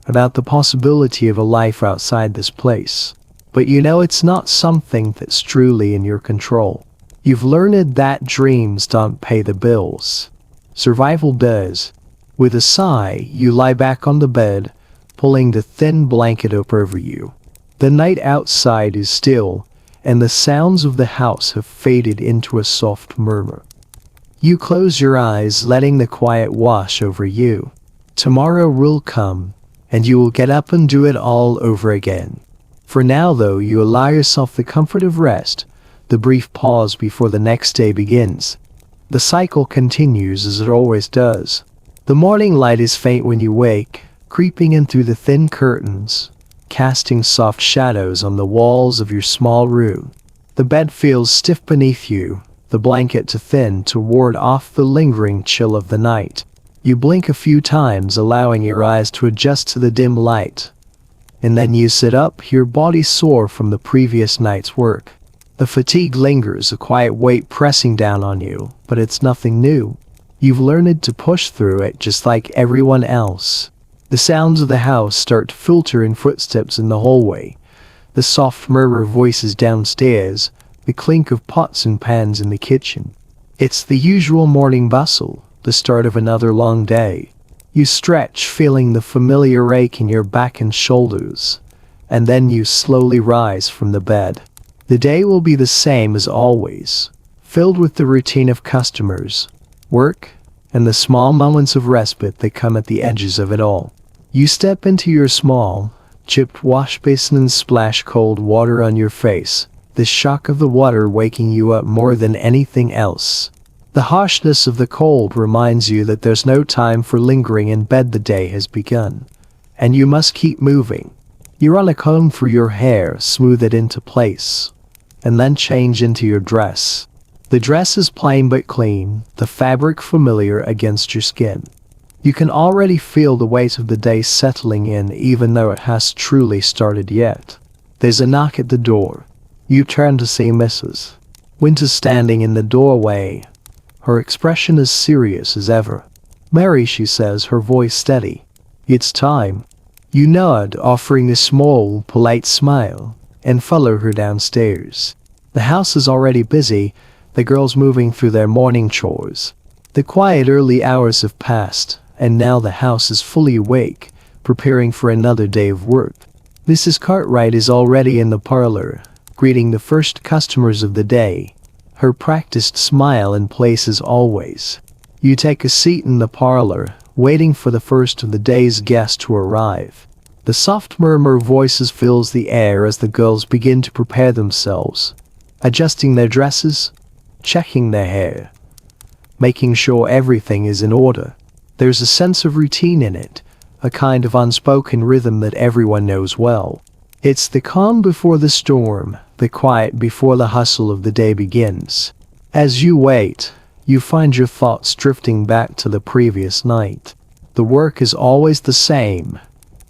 about the possibility of a life outside this place. But you know it's not something that's truly in your control. You've learned that dreams don't pay the bills. Survival does. With a sigh, you lie back on the bed, pulling the thin blanket up over you. The night outside is still, and the sounds of the house have faded into a soft murmur. You close your eyes, letting the quiet wash over you. Tomorrow will come, and you will get up and do it all over again. For now, though, you allow yourself the comfort of rest, the brief pause before the next day begins. The cycle continues as it always does. The morning light is faint when you wake, creeping in through the thin curtains, casting soft shadows on the walls of your small room. The bed feels stiff beneath you, the blanket too thin to ward off the lingering chill of the night. You blink a few times, allowing your eyes to adjust to the dim light. And then you sit up, your body sore from the previous night's work. The fatigue lingers, a quiet weight pressing down on you, but it's nothing new. You've learned to push through it just like everyone else. The sounds of the house start to filter in, footsteps in the hallway, the soft murmur of voices downstairs, the clink of pots and pans in the kitchen. It's the usual morning bustle, the start of another long day. You stretch, feeling the familiar ache in your back and shoulders, and then you slowly rise from the bed. The day will be the same as always, filled with the routine of customers, work, and the small moments of respite that come at the edges of it all. You step into your small, chipped wash basin and splash cold water on your face, the shock of the water waking you up more than anything else. The harshness of the cold reminds you that there's no time for lingering in bed. The day has begun, and you must keep moving. You run a comb through your hair, smooth it into place, and then change into your dress. The dress is plain but clean, the fabric familiar against your skin. You can already feel the weight of the day settling in, even though it has truly started yet. There's a knock at the door. You turn to see Mrs. Winter standing in the doorway, her expression as serious as ever. "Mary," she says, her voice steady. "It's time." You nod, offering a small, polite smile, and follow her downstairs. The house is already busy, the girls moving through their morning chores. The quiet early hours have passed, and now the house is fully awake, preparing for another day of work. Mrs. Cartwright is already in the parlor, greeting the first customers of the day, her practiced smile in place as always. You take a seat in the parlor, waiting for the first of the day's guests to arrive. The soft murmur of voices fills the air as the girls begin to prepare themselves, adjusting their dresses, checking their hair, making sure everything is in order. There's a sense of routine in it, a kind of unspoken rhythm that everyone knows well. It's the calm before the storm, the quiet before the hustle of the day begins. As you wait, you find your thoughts drifting back to the previous night. The work is always the same,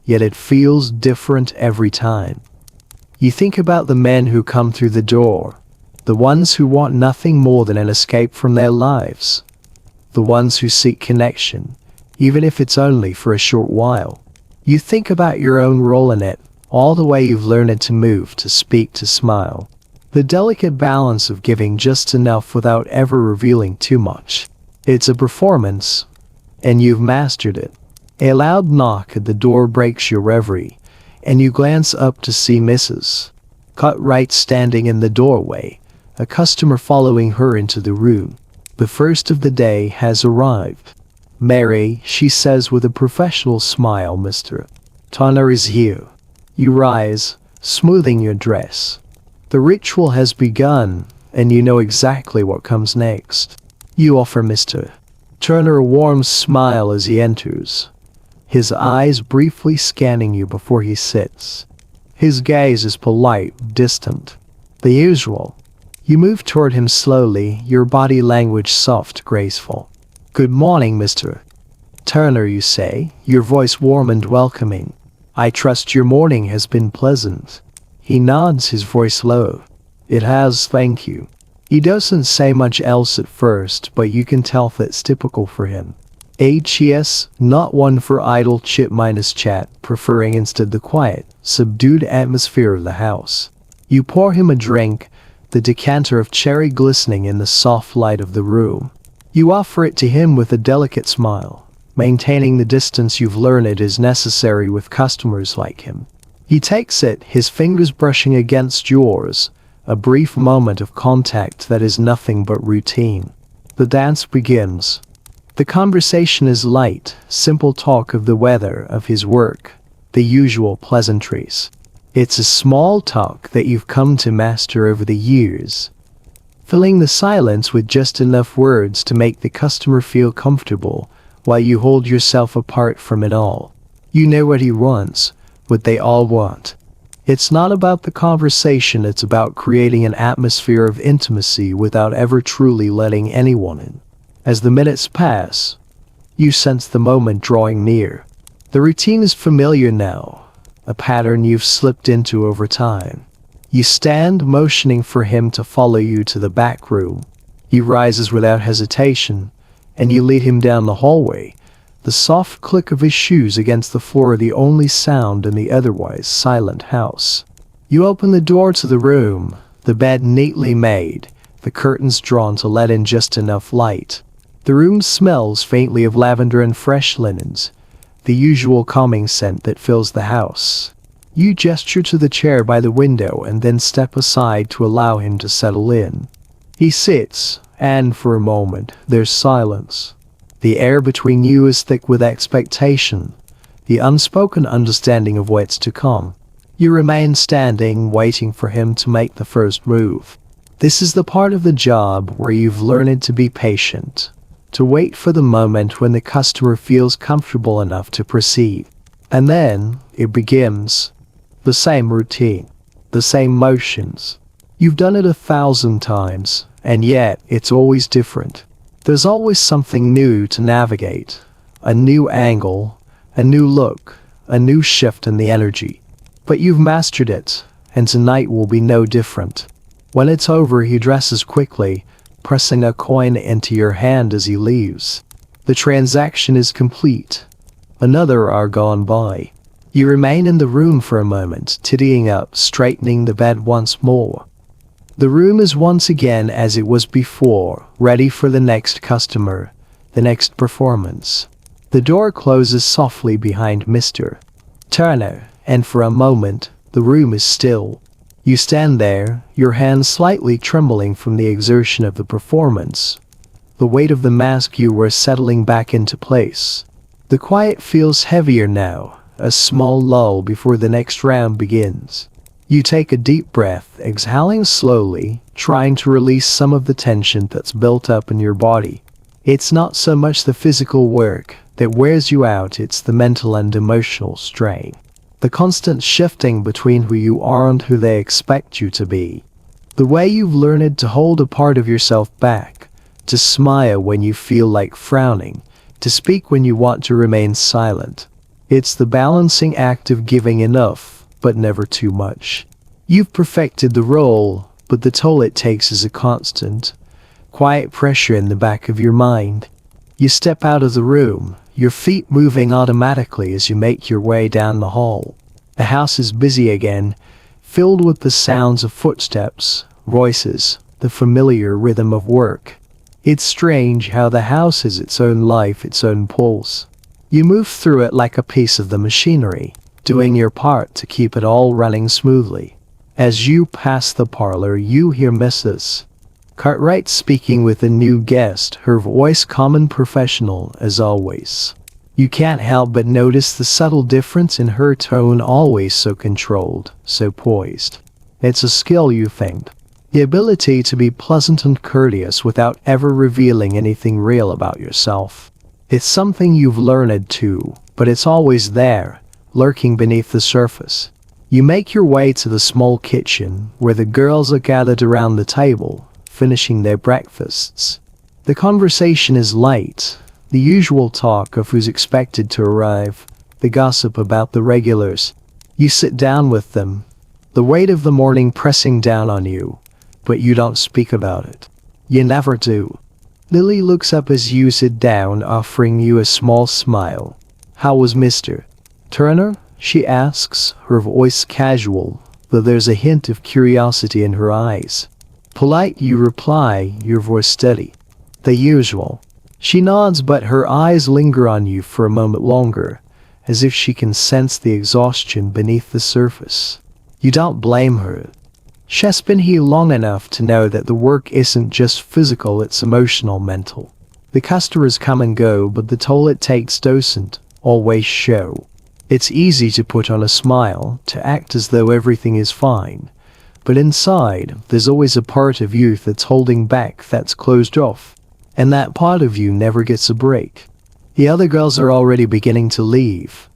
yet it feels different every time. You think about the men who come through the door, the ones who want nothing more than an escape from their lives, the ones who seek connection, even if it's only for a short while. You think about your own role in it, all the way you've learned to move, to speak, to smile. The delicate balance of giving just enough without ever revealing too much. It's a performance, and you've mastered it. A loud knock at the door breaks your reverie, and you glance up to see Mrs. Cartwright standing in the doorway, a customer following her into the room. The first of the day has arrived. "Mary," she says with a professional smile, "Mr. Turner is here." You rise, smoothing your dress. The ritual has begun, and you know exactly what comes next. You offer Mr. Turner a warm smile as he enters, his eyes briefly scanning you before he sits. His gaze is polite, distant. The usual. You move toward him slowly, your body language soft, graceful. "Good morning, Mr. Turner," you say, your voice warm and welcoming. "I trust your morning has been pleasant." He nods, his voice low. "It has, thank you." He doesn't say much else at first, but you can tell that's typical for him. Yes, not one for idle chit-chat, preferring instead the quiet, subdued atmosphere of the house. You pour him a drink, the decanter of cherry glistening in the soft light of the room. You offer it to him with a delicate smile, maintaining the distance you've learned it is necessary with customers like him. He takes it, his fingers brushing against yours, a brief moment of contact that is nothing but routine. The dance begins. The conversation is light, simple talk of the weather, of his work, the usual pleasantries. It's a small talk that you've come to master over the years, filling the silence with just enough words to make the customer feel comfortable while you hold yourself apart from it all. You know what he wants, what they all want. It's not about the conversation, it's about creating an atmosphere of intimacy without ever truly letting anyone in. As the minutes pass, you sense the moment drawing near. The routine is familiar now, a pattern you've slipped into over time. You stand motioning for him to follow you to the back room. He rises without hesitation, and you lead him down the hallway. The soft click of his shoes against the floor the only sound in the otherwise silent house. You open the door to the room, the bed neatly made, the curtains drawn to let in just enough light. The room smells faintly of lavender and fresh linens, the usual calming scent that fills the house. You gesture to the chair by the window and then step aside to allow him to settle in. He sits, and for a moment, there's silence. The air between you is thick with expectation, the unspoken understanding of what's to come. You remain standing, waiting for him to make the first move. This is the part of the job where you've learned to be patient, to wait for the moment when the customer feels comfortable enough to proceed. And then, it begins. The same routine, the same motions. You've done it 1,000 times, and yet it's always different. There's always something new to navigate, a new angle, a new look, a new shift in the energy. But you've mastered it, and tonight will be no different. When it's over, he dresses quickly, pressing a coin into your hand as he leaves. The transaction is complete. Another hour gone by. You remain in the room for a moment, tidying up, straightening the bed once more. The room is once again as it was before, ready for the next customer, the next performance. The door closes softly behind Mr. Turner, and for a moment, the room is still. You stand there, your hands slightly trembling from the exertion of the performance, the weight of the mask you wear settling back into place. The quiet feels heavier now, a small lull before the next round begins. You take a deep breath, exhaling slowly, trying to release some of the tension that's built up in your body. It's not so much the physical work that wears you out, it's the mental and emotional strain. The constant shifting between who you are and who they expect you to be. The way you've learned to hold a part of yourself back, to smile when you feel like frowning, to speak when you want to remain silent. It's the balancing act of giving enough, but never too much. You've perfected the role, but the toll it takes is a constant, quiet pressure in the back of your mind. You step out of the room, your feet moving automatically as you make your way down the hall. The house is busy again, filled with the sounds of footsteps, voices, the familiar rhythm of work. It's strange how the house has its own life, its own pulse. You move through it like a piece of the machinery, doing your part to keep it all running smoothly. As you pass the parlor, you hear Mrs. Cartwright speaking with a new guest, her voice calm and professional as always. You can't help but notice the subtle difference in her tone, always so controlled, so poised. It's a skill, you think. The ability to be pleasant and courteous without ever revealing anything real about yourself. It's something you've learned too, but it's always there, lurking beneath the surface. You make your way to the small kitchen, where the girls are gathered around the table, finishing their breakfasts. The conversation is light, the usual talk of who's expected to arrive, the gossip about the regulars. You sit down with them, the weight of the morning pressing down on you, but you don't speak about it. You never do. Lily looks up as you sit down, offering you a small smile. "How was Mr. Turner?" she asks, her voice casual, though there's a hint of curiosity in her eyes. "Polite," you reply, your voice steady. "The usual." She nods, but her eyes linger on you for a moment longer, as if she can sense the exhaustion beneath the surface. You don't blame her. She's been here long enough to know that the work isn't just physical, it's emotional, mental. The customers come and go, but the toll it takes doesn't always show. It's easy to put on a smile, to act as though everything is fine. But inside, there's always a part of you that's holding back, that's closed off. And that part of you never gets a break. The other girls are already beginning to leave,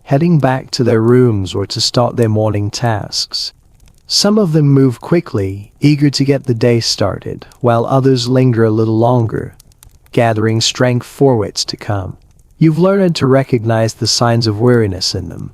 heading back to their rooms or to start their morning tasks. Some of them move quickly, eager to get the day started, while others linger a little longer, gathering strength for what's to come. You've learned to recognize the signs of weariness in them,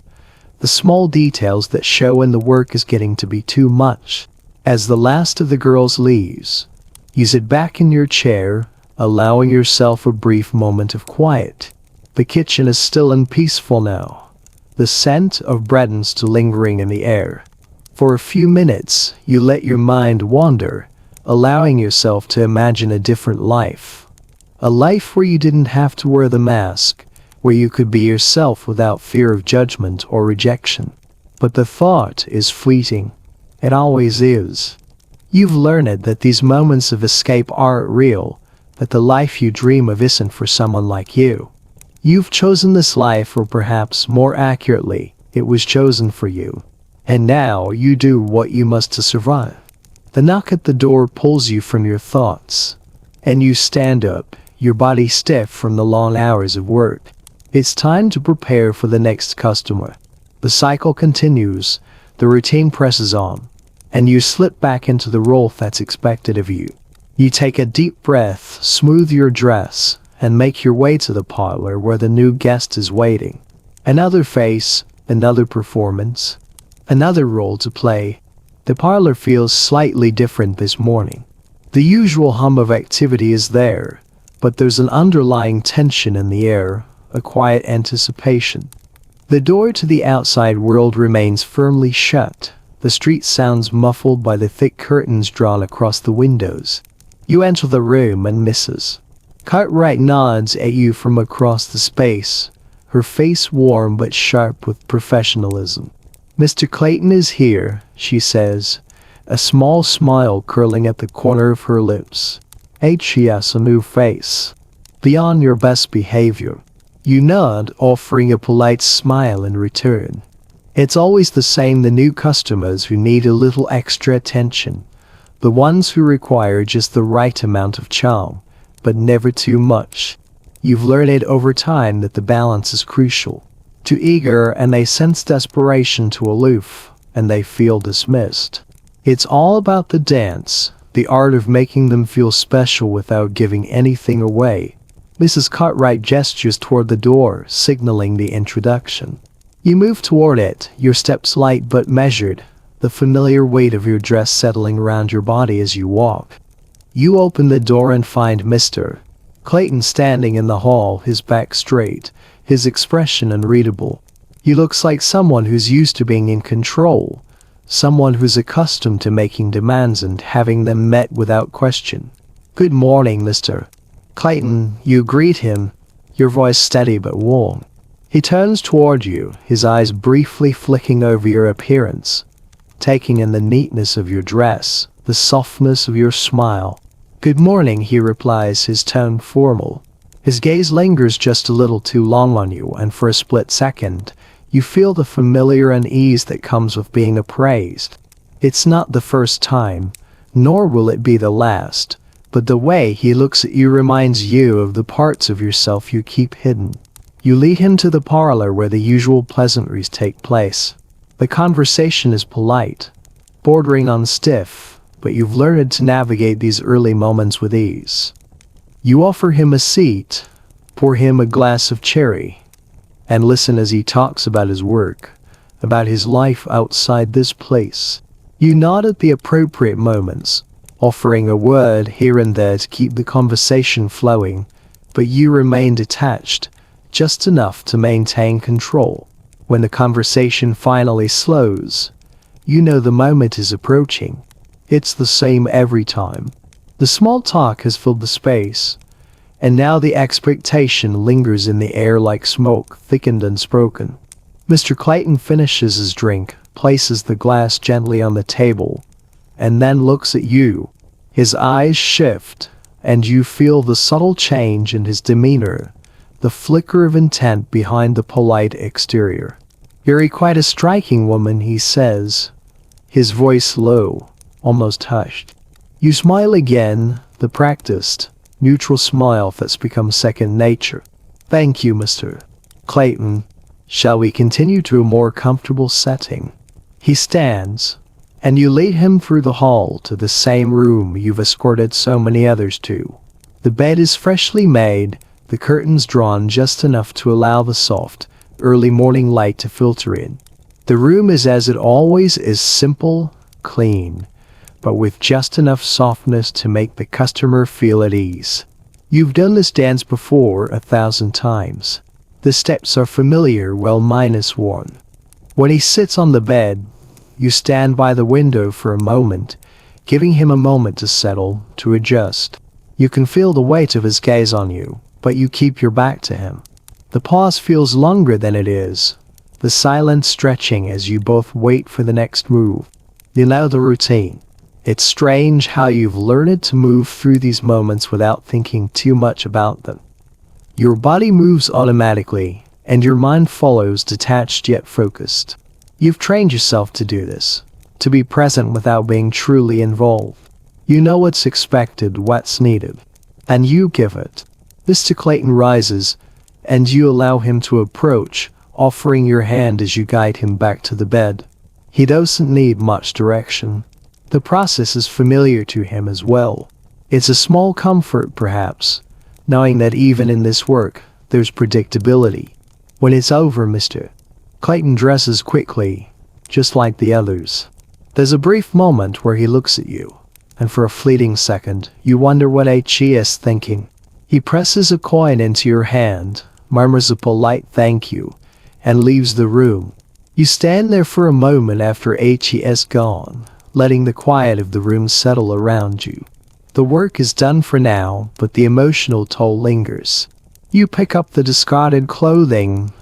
the small details that show when the work is getting to be too much. As the last of the girls leaves, you sit back in your chair, allowing yourself a brief moment of quiet. The kitchen is still and peaceful now, the scent of bread still lingering in the air. For a few minutes, you let your mind wander, allowing yourself to imagine a different life. A life where you didn't have to wear the mask, where you could be yourself without fear of judgment or rejection. But the thought is fleeting. It always is. You've learned that these moments of escape aren't real, that the life you dream of isn't for someone like you. You've chosen this life, or perhaps more accurately, it was chosen for you. And now you do what you must to survive. The knock at the door pulls you from your thoughts, and you stand up, your body stiff from the long hours of work. It's time to prepare for the next customer. The cycle continues, the routine presses on, and you slip back into the role that's expected of you. You take a deep breath, smooth your dress, and make your way to the parlor where the new guest is waiting. Another face, another performance, another role to play. The parlor feels slightly different this morning. The usual hum of activity is there, but there's an underlying tension in the air, a quiet anticipation. The door to the outside world remains firmly shut, the street sounds muffled by the thick curtains drawn across the windows. You enter the room and Mrs. Cartwright nods at you from across the space, her face warm but sharp with professionalism. "Mr. Clayton is here," she says, a small smile curling at the corner of her lips. She has a new face. Beyond your best behavior. You nod, offering a polite smile in return. It's always the same, the new customers who need a little extra attention. The ones who require just the right amount of charm, but never too much. You've learned over time that the balance is crucial. Too eager and they sense desperation, too aloof and they feel dismissed. It's all about the dance, the art of making them feel special without giving anything away. Mrs. Cartwright gestures toward the door, signaling the introduction. You move toward it, your steps light but measured, the familiar weight of your dress settling around your body as you walk. You open the door and find Mr. Clayton standing in the hall, his back straight, his expression unreadable. He looks like someone who's used to being in control, someone who's accustomed to making demands and having them met without question. "Good morning, Mr. Clayton," you greet him, your voice steady but warm. He turns toward you, his eyes briefly flicking over your appearance, taking in the neatness of your dress, the softness of your smile. "Good morning," he replies, his tone formal. His gaze lingers just a little too long on you, and for a split second, you feel the familiar unease that comes with being appraised. It's not the first time, nor will it be the last, but the way he looks at you reminds you of the parts of yourself you keep hidden. You lead him to the parlor where the usual pleasantries take place. The conversation is polite, bordering on stiff, but you've learned to navigate these early moments with ease. You offer him a seat, pour him a glass of cherry, and listen as he talks about his work, about his life outside this place. You nod at the appropriate moments, offering a word here and there to keep the conversation flowing, but you remain detached, just enough to maintain control. When the conversation finally slows, you know the moment is approaching. It's the same every time. The small talk has filled the space, and now the expectation lingers in the air like smoke, thickened and unspoken. Mr. Clayton finishes his drink, places the glass gently on the table, and then looks at you. His eyes shift, and you feel the subtle change in his demeanor, the flicker of intent behind the polite exterior. "You're quite a striking woman," he says, his voice low, almost hushed. You smile again, the practiced, neutral smile that's become second nature. "Thank you, Mr. Clayton. Shall we continue to a more comfortable setting?" He stands, and you lead him through the hall to the same room you've escorted so many others to. The bed is freshly made, the curtains drawn just enough to allow the soft, early morning light to filter in. The room is as it always is, simple, clean, but with just enough softness to make the customer feel at ease. You've done this dance before 1,000 times. The steps are familiar, well minus one. When he sits on the bed, you stand by the window for a moment, giving him a moment to settle, to adjust. You can feel the weight of his gaze on you, but you keep your back to him. The pause feels longer than it is, the silence stretching as you both wait for the next move. You know the routine. It's strange how you've learned to move through these moments without thinking too much about them. Your body moves automatically, and your mind follows, detached yet focused. You've trained yourself to do this, to be present without being truly involved. You know what's expected, what's needed, and you give it. Mr. Clayton rises, and you allow him to approach, offering your hand as you guide him back to the bed. He doesn't need much direction. The process is familiar to him as well. It's a small comfort, perhaps, knowing that even in this work, there's predictability. When it's over, Mr. Clayton dresses quickly, just like the others. There's a brief moment where he looks at you, and for a fleeting second, you wonder what he is thinking. He presses a coin into your hand, murmurs a polite thank you, and leaves the room. You stand there for a moment after he is gone, letting the quiet of the room settle around you. The work is done for now, but the emotional toll lingers. You pick up the discarded clothing,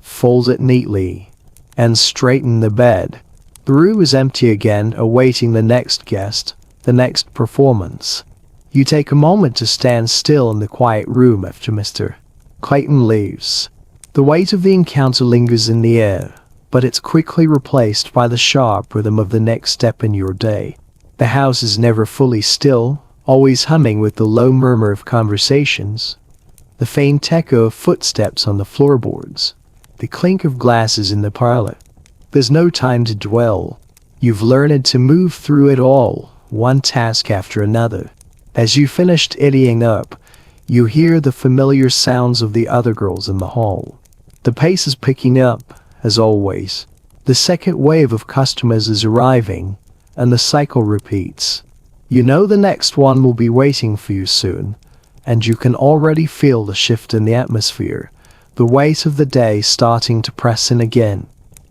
fold it neatly, and straighten the bed. The room is empty again, awaiting the next guest, the next performance. You take a moment to stand still in the quiet room after Mr. Clayton leaves. The weight of the encounter lingers in the air, but it's quickly replaced by the sharp rhythm of the next step in your day. The house is never fully still, always humming with the low murmur of conversations, the faint echo of footsteps on the floorboards, the clink of glasses in the parlor. There's no time to dwell. You've learned to move through it all, one task after another. As you finished iddying up, you hear the familiar sounds of the other girls in the hall. The pace is picking up, as always. The second wave of customers is arriving, and the cycle repeats. You know the next one will be waiting for you soon, and you can already feel the shift in the atmosphere, the weight of the day starting to press in again.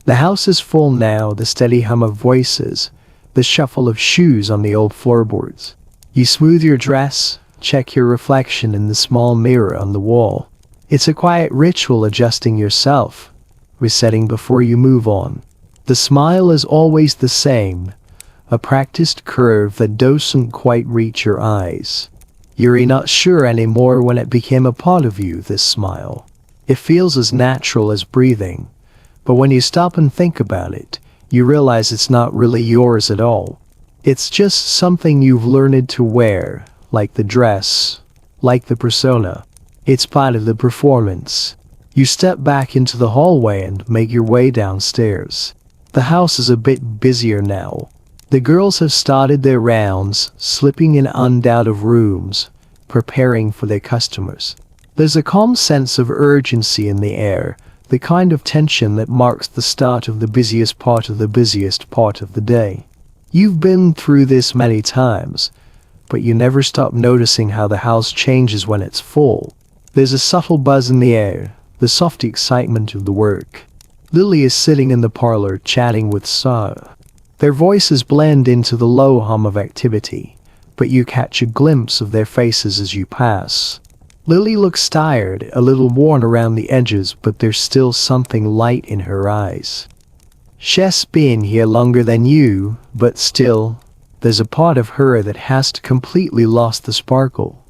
The house is full now, the steady hum of voices, the shuffle of shoes on the old floorboards. You smooth your dress, check your reflection in the small mirror on the wall. It's a quiet ritual, adjusting yourself, resetting before you move on. The smile is always the same, a practiced curve that doesn't quite reach your eyes. You're not sure anymore when it became a part of you, this smile. It feels as natural as breathing, but when you stop and think about it, you realize it's not really yours at all. It's just something you've learned to wear, like the dress, like the persona. It's part of the performance. You step back into the hallway and make your way downstairs. The house is a bit busier now. The girls have started their rounds, slipping in and out of rooms, preparing for their customers. There's a calm sense of urgency in the air, the kind of tension that marks the start of the busiest part of the day. You've been through this many times, but you never stop noticing how the house changes when it's full. There's a subtle buzz in the air, the soft excitement of the work. Lily is sitting in the parlor chatting with Sarah. Their voices blend into the low hum of activity, but you catch a glimpse of their faces as you pass. Lily looks tired, a little worn around the edges, but there's still something light in her eyes. She's been here longer than you, but still, there's a part of her that hasn't completely lost the sparkle.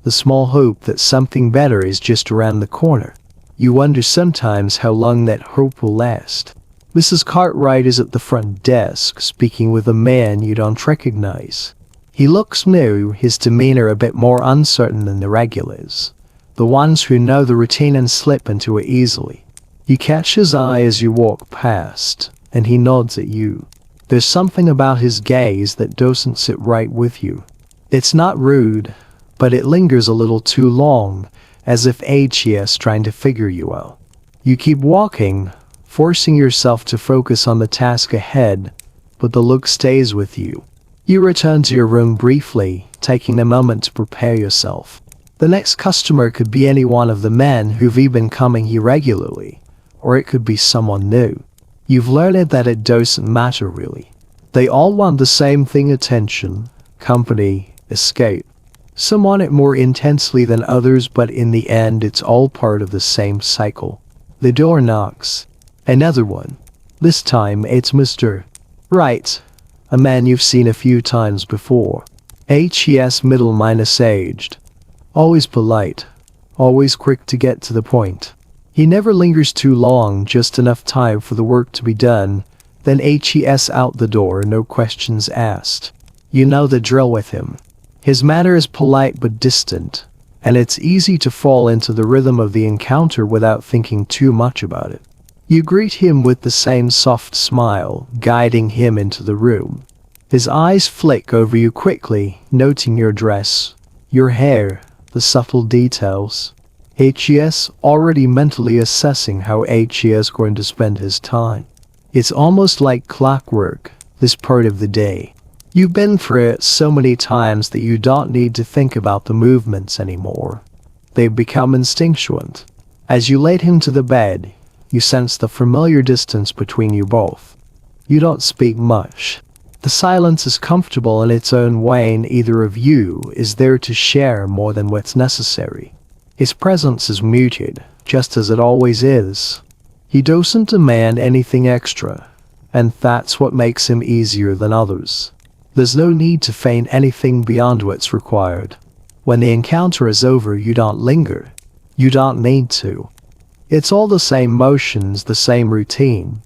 The small hope that something better is just around the corner. You wonder sometimes how long that hope will last. Mrs. Cartwright is at the front desk, speaking with a man you don't recognize. He looks new, his demeanor a bit more uncertain than the regulars, the ones who know the routine and slip into it easily. You catch his eye as you walk past, and he nods at you. There's something about his gaze that doesn't sit right with you. It's not rude, but it lingers a little too long, as if he's trying to figure you out. You keep walking, forcing yourself to focus on the task ahead, but the look stays with you. You return to your room briefly, taking a moment to prepare yourself. The next customer could be any one of the men who've been coming here regularly, or it could be someone new. You've learned that it doesn't matter really. They all want the same thing: attention, company, escape. Some want it more intensely than others, but in the end it's all part of the same cycle. The door knocks. Another one. This time it's Mr. Right, a man you've seen a few times before. He's middle-aged. Always polite. Always quick to get to the point. He never lingers too long, just enough time for the work to be done. Then he's out the door, no questions asked. You know the drill with him. His manner is polite but distant, and it's easy to fall into the rhythm of the encounter without thinking too much about it. You greet him with the same soft smile, guiding him into the room. His eyes flick over you quickly, noting your dress, your hair, the subtle details. He's already mentally assessing how he's going to spend his time. It's almost like clockwork, this part of the day. You've been through it so many times that you don't need to think about the movements anymore. They've become instinctual. As you laid him to the bed, you sense the familiar distance between you both. You don't speak much. The silence is comfortable in its own way, and either of you is there to share more than what's necessary. His presence is muted, just as it always is. He doesn't demand anything extra, and that's what makes him easier than others. There's no need to feign anything beyond what's required. When the encounter is over, you don't linger. You don't need to. It's all the same motions, the same routine.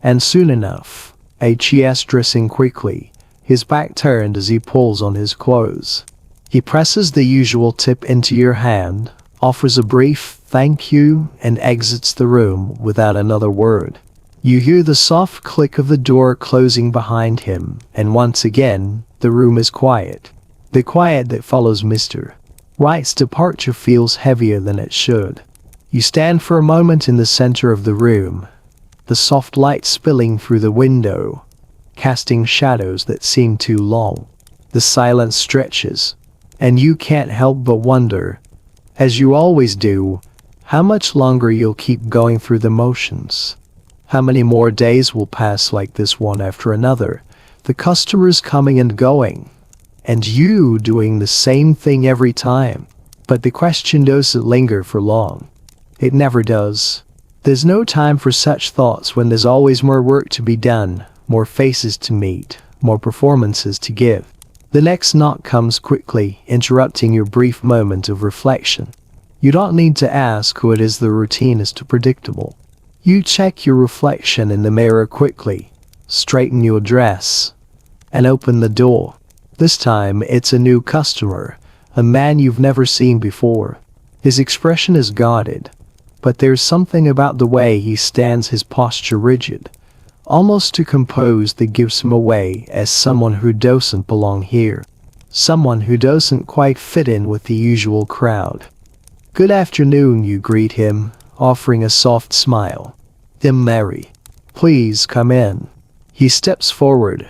And soon enough, he's dressing quickly, his back turned as he pulls on his clothes. He presses the usual tip into your hand, offers a brief thank you, and exits the room without another word. You hear the soft click of the door closing behind him, and once again, the room is quiet. The quiet that follows Mr. Wright's departure feels heavier than it should. You stand for a moment in the center of the room, the soft light spilling through the window, casting shadows that seem too long. The silence stretches, and you can't help but wonder, as you always do, how much longer you'll keep going through the motions. How many more days will pass like this, one after another, the customers coming and going, and you doing the same thing every time. But the question doesn't linger for long. It never does. There's no time for such thoughts when there's always more work to be done, more faces to meet, more performances to give. The next knock comes quickly, interrupting your brief moment of reflection. You don't need to ask who it is, the routine is too predictable. You check your reflection in the mirror quickly, straighten your dress, and open the door. This time it's a new customer, a man you've never seen before. His expression is guarded, but there's something about the way he stands, his posture rigid, almost too composed, that gives him away as someone who doesn't belong here. Someone who doesn't quite fit in with the usual crowd. "Good afternoon," you greet him, offering a soft smile. "Mary, please come in." He steps forward,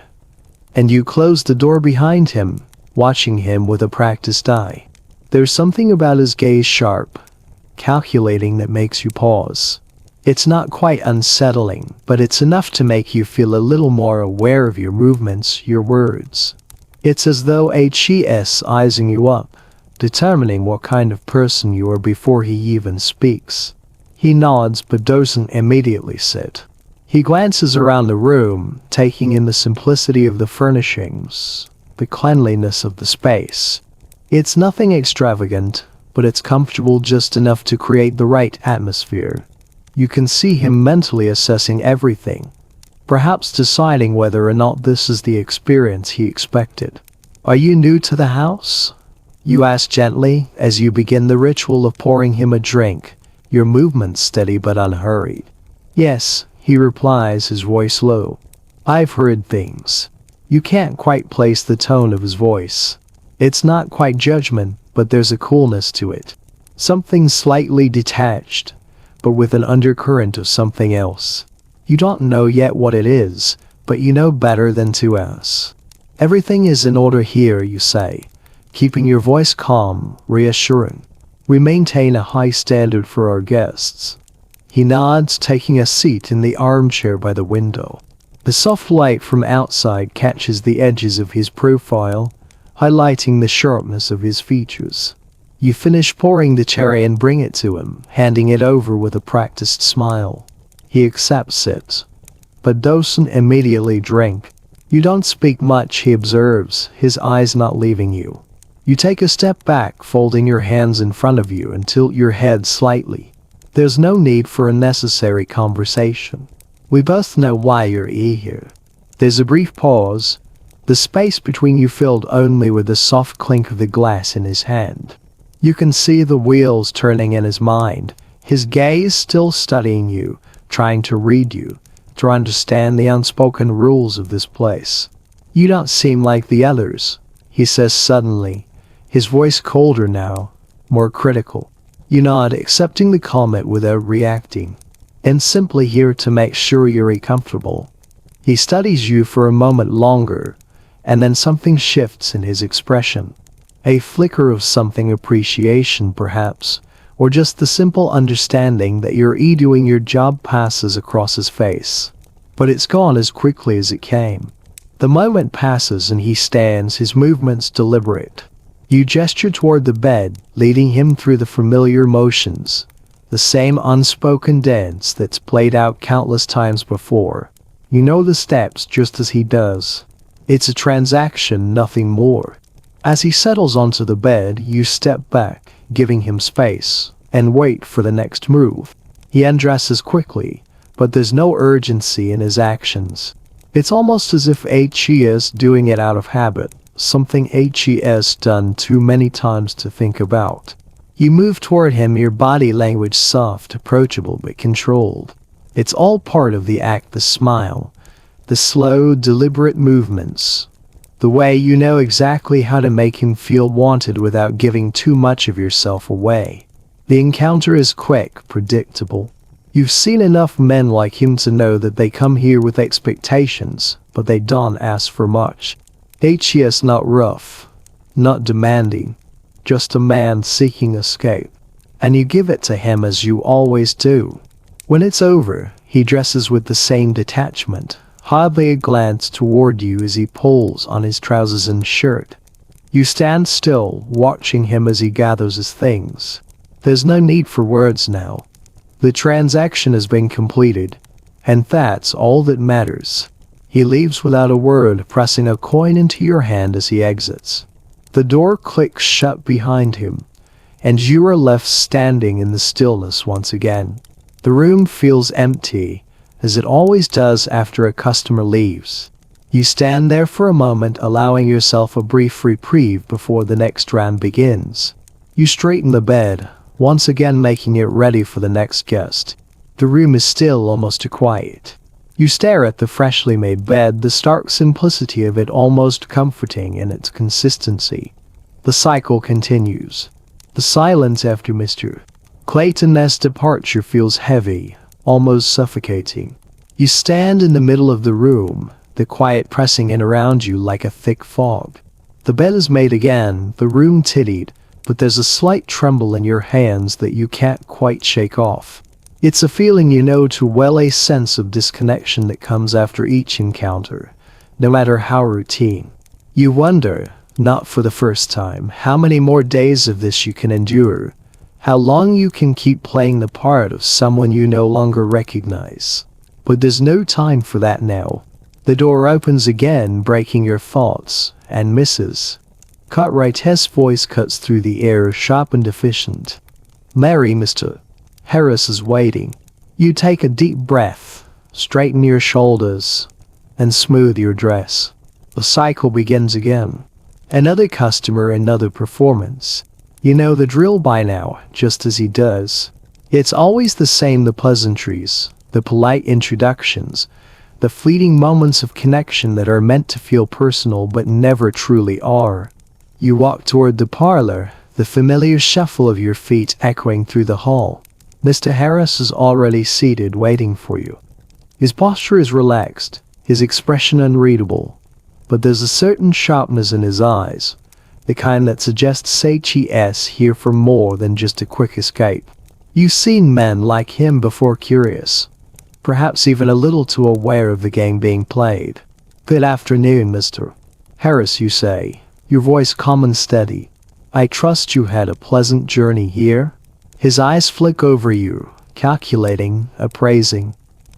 and you close the door behind him, watching him with a practiced eye. There's something about his gaze, sharp, calculating, that makes you pause. It's not quite unsettling, but it's enough to make you feel a little more aware of your movements, your words. It's as though he's sizing you up, determining what kind of person you are before he even speaks. He nods but doesn't immediately sit. He glances around the room, taking in the simplicity of the furnishings, the cleanliness of the space. It's nothing extravagant, but it's comfortable, just enough to create the right atmosphere. You can see him mentally assessing everything, perhaps deciding whether or not this is the experience he expected. "Are you new to the house?" you ask gently as you begin the ritual of pouring him a drink, your movements steady but unhurried. "Yes," he replies, his voice low. "I've heard things." You can't quite place the tone of his voice. It's not quite judgment, but there's a coolness to it. Something slightly detached, but with an undercurrent of something else. You don't know yet what it is, but you know better than to ask. "Everything is in order here," you say, keeping your voice calm, reassuring. "We maintain a high standard for our guests." He nods, taking a seat in the armchair by the window. The soft light from outside catches the edges of his profile, highlighting the sharpness of his features. You finish pouring the cherry and bring it to him, handing it over with a practiced smile. He accepts it, but doesn't immediately drink. You don't speak much, he observes, his eyes not leaving you. You take a step back, folding your hands in front of you and tilt your head slightly. There's no need for unnecessary conversation. We both know why you're here. There's a brief pause, the space between you filled only with the soft clink of the glass in his hand. You can see the wheels turning in his mind, his gaze still studying you, trying to read you, to understand the unspoken rules of this place. "You don't seem like the others," he says suddenly, his voice colder now, more critical. You nod, accepting the comment without reacting, and simply here to make sure you're comfortable. He studies you for a moment longer, and then something shifts in his expression. A flicker of something, appreciation perhaps, or just the simple understanding that you're doing your job passes across his face. But it's gone as quickly as it came. The moment passes and he stands, his movements deliberate. You gesture toward the bed, leading him through the familiar motions, the same unspoken dance that's played out countless times before. You know the steps just as he does. It's a transaction, nothing more. As he settles onto the bed, you step back, giving him space, and wait for the next move. He undresses quickly, but there's no urgency in his actions. It's almost as if he is doing it out of habit, something he has done too many times to think about. You move toward him, your body language soft, approachable but controlled. It's all part of the act, the smile, the slow, deliberate movements, the way you know exactly how to make him feel wanted without giving too much of yourself away. The encounter is quick, predictable. You've seen enough men like him to know that they come here with expectations, but they don't ask for much. He is not rough, not demanding, just a man seeking escape. And you give it to him as you always do. When it's over, he dresses with the same detachment, hardly a glance toward you as he pulls on his trousers and shirt. You stand still, watching him as he gathers his things. There's no need for words now. The transaction has been completed, and that's all that matters. He leaves without a word, pressing a coin into your hand as he exits. The door clicks shut behind him, and you are left standing in the stillness once again. The room feels empty, as it always does after a customer leaves. You stand there for a moment, allowing yourself a brief reprieve before the next round begins. You straighten the bed, once again making it ready for the next guest. The room is still almost too quiet. You stare at the freshly made bed, the stark simplicity of it almost comforting in its consistency. The cycle continues. The silence after Mr. Clayton's departure feels heavy, almost suffocating. You stand in the middle of the room, the quiet pressing in around you like a thick fog. The bed is made again, the room tidied, but there's a slight tremble in your hands that you can't quite shake off. It's a feeling you know too well, a sense of disconnection that comes after each encounter, no matter how routine. You wonder, not for the first time, how many more days of this you can endure, how long you can keep playing the part of someone you no longer recognize. But there's no time for that now. The door opens again, breaking your thoughts, and Mrs. Cartwright's voice cuts through the air, sharp and efficient. "Mary, Mr. Harris is waiting." You take a deep breath, straighten your shoulders, and smooth your dress. The cycle begins again. Another customer, another performance. You know the drill by now, just as he does. It's always the same, the pleasantries, the polite introductions, the fleeting moments of connection that are meant to feel personal but never truly are. You walk toward the parlor, the familiar shuffle of your feet echoing through the hall. Mr. Harris is already seated, waiting for you. His posture is relaxed, his expression unreadable, but there's a certain sharpness in his eyes, the kind that suggests he's here for more than just a quick escape. You've seen men like him before, curious, perhaps even a little too aware of the game being played. "Good afternoon, Mr. Harris," you say, your voice calm and steady. "I trust you had a pleasant journey here?" His eyes flick over you, calculating, appraising.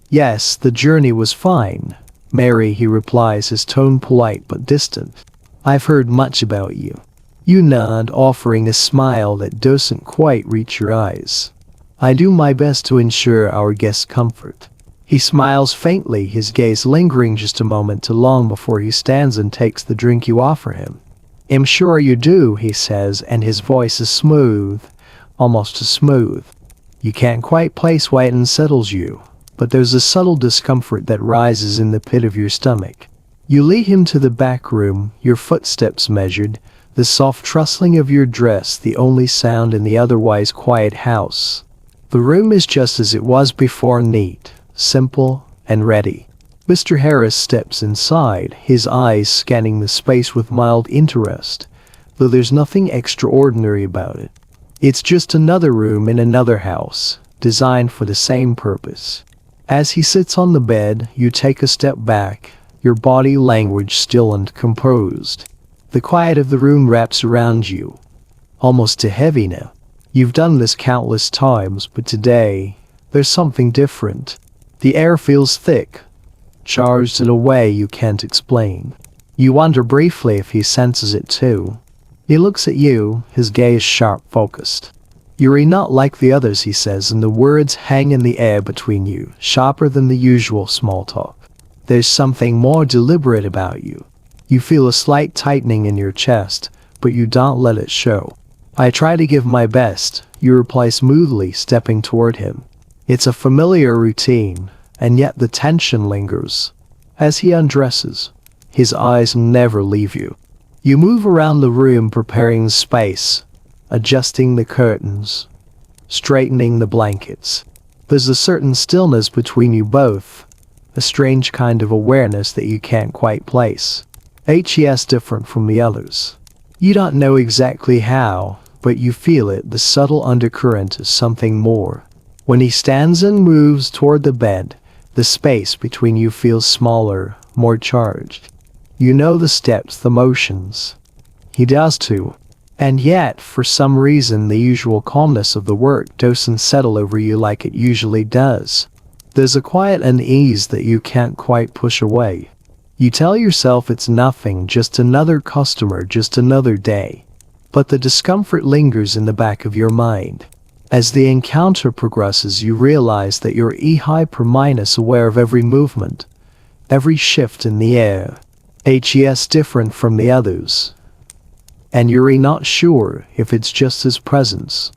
"Yes, the journey was fine, Mary," he replies, his tone polite but distant. "I've heard much about you." You nod, offering a smile that doesn't quite reach your eyes. "I do my best to ensure our guest's comfort." He smiles faintly, his gaze lingering just a moment too long before he stands and takes the drink you offer him. "I'm sure you do," he says, and his voice is smooth, almost too smooth. You can't quite place why it unsettles you, but there's a subtle discomfort that rises in the pit of your stomach. You lead him to the back room, your footsteps measured, the soft rustling of your dress the only sound in the otherwise quiet house. The room is just as it was before, neat, simple, and ready. Mr. Harris steps inside, his eyes scanning the space with mild interest, though there's nothing extraordinary about it. It's just another room in another house, designed for the same purpose. As he sits on the bed, you take a step back, your body language still and composed. The quiet of the room wraps around you, almost too heavy now. You've done this countless times, but today, there's something different. The air feels thick, charged in a way you can't explain. You wonder briefly if he senses it too. He looks at you, his gaze sharp, focused. "You're not like the others," he says, and the words hang in the air between you, sharper than the usual small talk. "There's something more deliberate about you." You feel a slight tightening in your chest, but you don't let it show. "I try to give my best," you reply smoothly, stepping toward him. It's a familiar routine, and yet the tension lingers. As he undresses, his eyes never leave you. You move around the room, preparing the space, adjusting the curtains, straightening the blankets. There's a certain stillness between you both, a strange kind of awareness that you can't quite place. He's different from the others. You don't know exactly how, but you feel it, the subtle undercurrent is something more. When he stands and moves toward the bed, the space between you feels smaller, more charged. You know the steps, the motions. He does too. And yet, for some reason, the usual calmness of the work doesn't settle over you like it usually does. There's a quiet unease that you can't quite push away. You tell yourself it's nothing, just another customer, just another day. But the discomfort lingers in the back of your mind. As the encounter progresses, you realize that you're hyper-aware of every movement, every shift in the air, HES different from the others. And you're not sure if it's just his presence,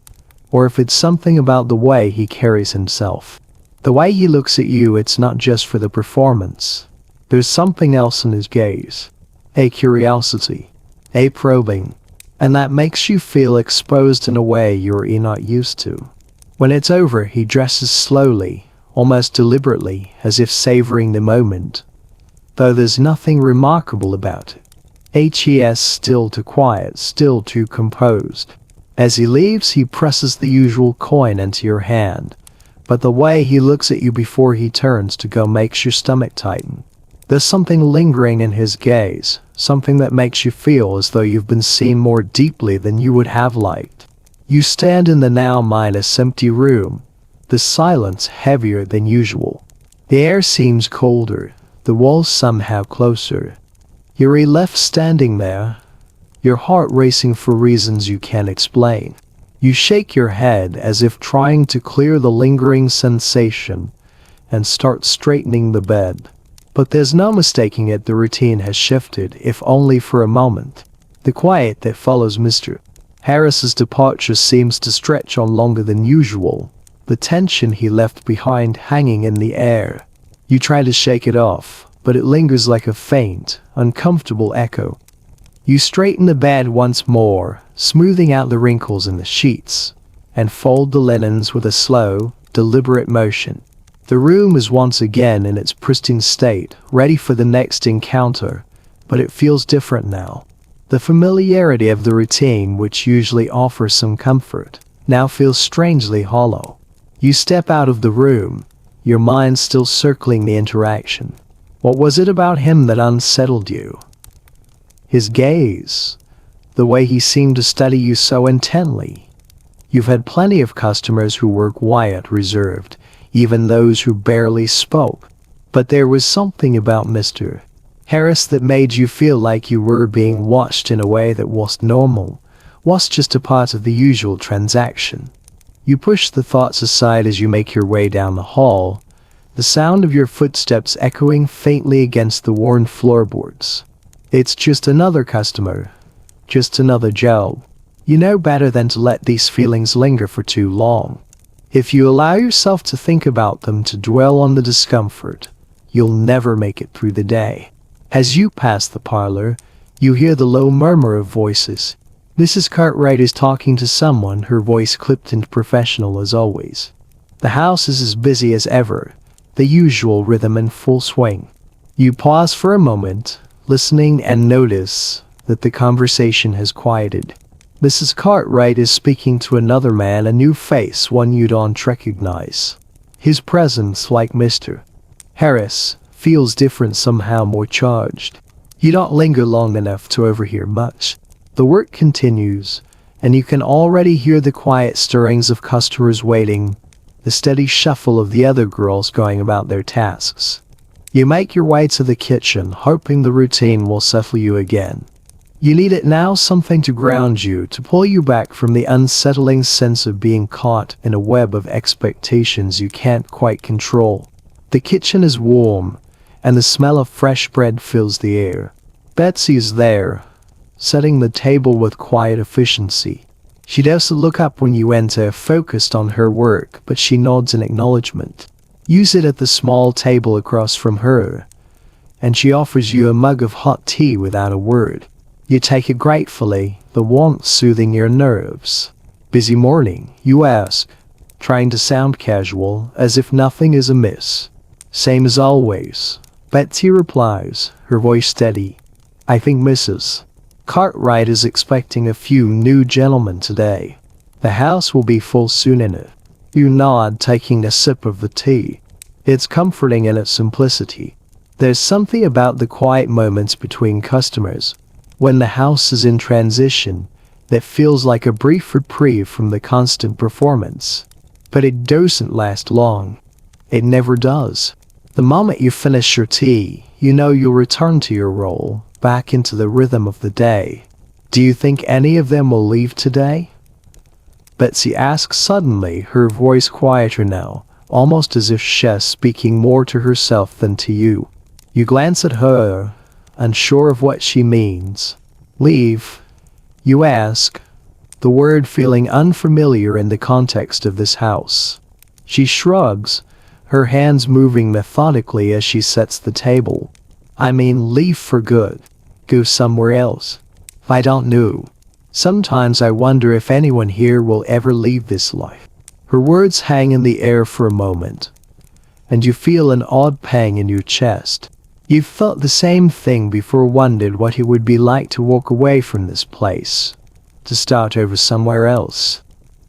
or if it's something about the way he carries himself. The way he looks at you, it's not just for the performance. There's something else in his gaze. A curiosity. A probing. And that makes you feel exposed in a way you're not used to. When it's over, he dresses slowly, almost deliberately, as if savoring the moment. Though there's nothing remarkable about it. HES still too quiet, still too composed. As he leaves, he presses the usual coin into your hand, but the way he looks at you before he turns to go makes your stomach tighten. There's something lingering in his gaze, something that makes you feel as though you've been seen more deeply than you would have liked. You stand in the now minus empty room, the silence heavier than usual. The air seems colder, the walls somehow closer. You're left standing there, your heart racing for reasons you can't explain. You shake your head as if trying to clear the lingering sensation and start straightening the bed. But there's no mistaking it, the routine has shifted, if only for a moment. The quiet that follows Mr. Harris's departure seems to stretch on longer than usual, the tension he left behind hanging in the air. You try to shake it off, but it lingers like a faint, uncomfortable echo. You straighten the bed once more, smoothing out the wrinkles in the sheets, and fold the linens with a slow, deliberate motion. The room is once again in its pristine state, ready for the next encounter, but it feels different now. The familiarity of the routine, which usually offers some comfort, now feels strangely hollow. You step out of the room, your mind still circling the interaction. What was it about him that unsettled you? His gaze, the way he seemed to study you so intently. You've had plenty of customers who were quiet, reserved, even those who barely spoke. But there was something about Mr. Harris that made you feel like you were being watched in a way that wasn't normal, was just a part of the usual transaction. You push the thoughts aside as you make your way down the hall, the sound of your footsteps echoing faintly against the worn floorboards. It's just another customer, just another job. You know better than to let these feelings linger for too long. If you allow yourself to think about them, to dwell on the discomfort, you'll never make it through the day. As you pass the parlor, you hear the low murmur of voices. Mrs. Cartwright is talking to someone, her voice clipped and professional as always. The house is as busy as ever, the usual rhythm in full swing. You pause for a moment, listening, and notice that the conversation has quieted. Mrs. Cartwright is speaking to another man, a new face, one you don't recognize. His presence, like Mr. Harris, feels different, somehow more charged. You don't linger long enough to overhear much. The work continues, and you can already hear the quiet stirrings of customers waiting, the steady shuffle of the other girls going about their tasks. You make your way to the kitchen, hoping the routine will settle you again. You need it now, something to ground you, to pull you back from the unsettling sense of being caught in a web of expectations you can't quite control. The kitchen is warm, and the smell of fresh bread fills the air. Betsy is there, setting the table with quiet efficiency. She doesn't look up when you enter, focused on her work, but she nods in acknowledgement. You sit at the small table across from her, and she offers you a mug of hot tea without a word. You take it gratefully, the warmth soothing your nerves. "Busy morning?" you ask, trying to sound casual, as if nothing is amiss. "Same as always," Betsy replies, her voice steady. "I think Mrs. Cartwright is expecting a few new gentlemen today. The house will be full soon enough." You nod, taking a sip of the tea. It's comforting in its simplicity. There's something about the quiet moments between customers, when the house is in transition, that feels like a brief reprieve from the constant performance. But it doesn't last long. It never does. The moment you finish your tea, you know you'll return to your role, back into the rhythm of the day. "Do you think any of them will leave today?" Betsy asks suddenly, her voice quieter now, almost as if she's speaking more to herself than to you. You glance at her, unsure of what she means. Leave, you ask, the word feeling unfamiliar in the context of this house. She shrugs, her hands moving methodically as she sets the table. I mean, leave for good. Go somewhere else. I don't know. Sometimes I wonder if anyone here will ever leave this life. Her words hang in the air for a moment, and you feel an odd pang in your chest. You've felt the same thing before, wondered what it would be like to walk away from this place, to start over somewhere else.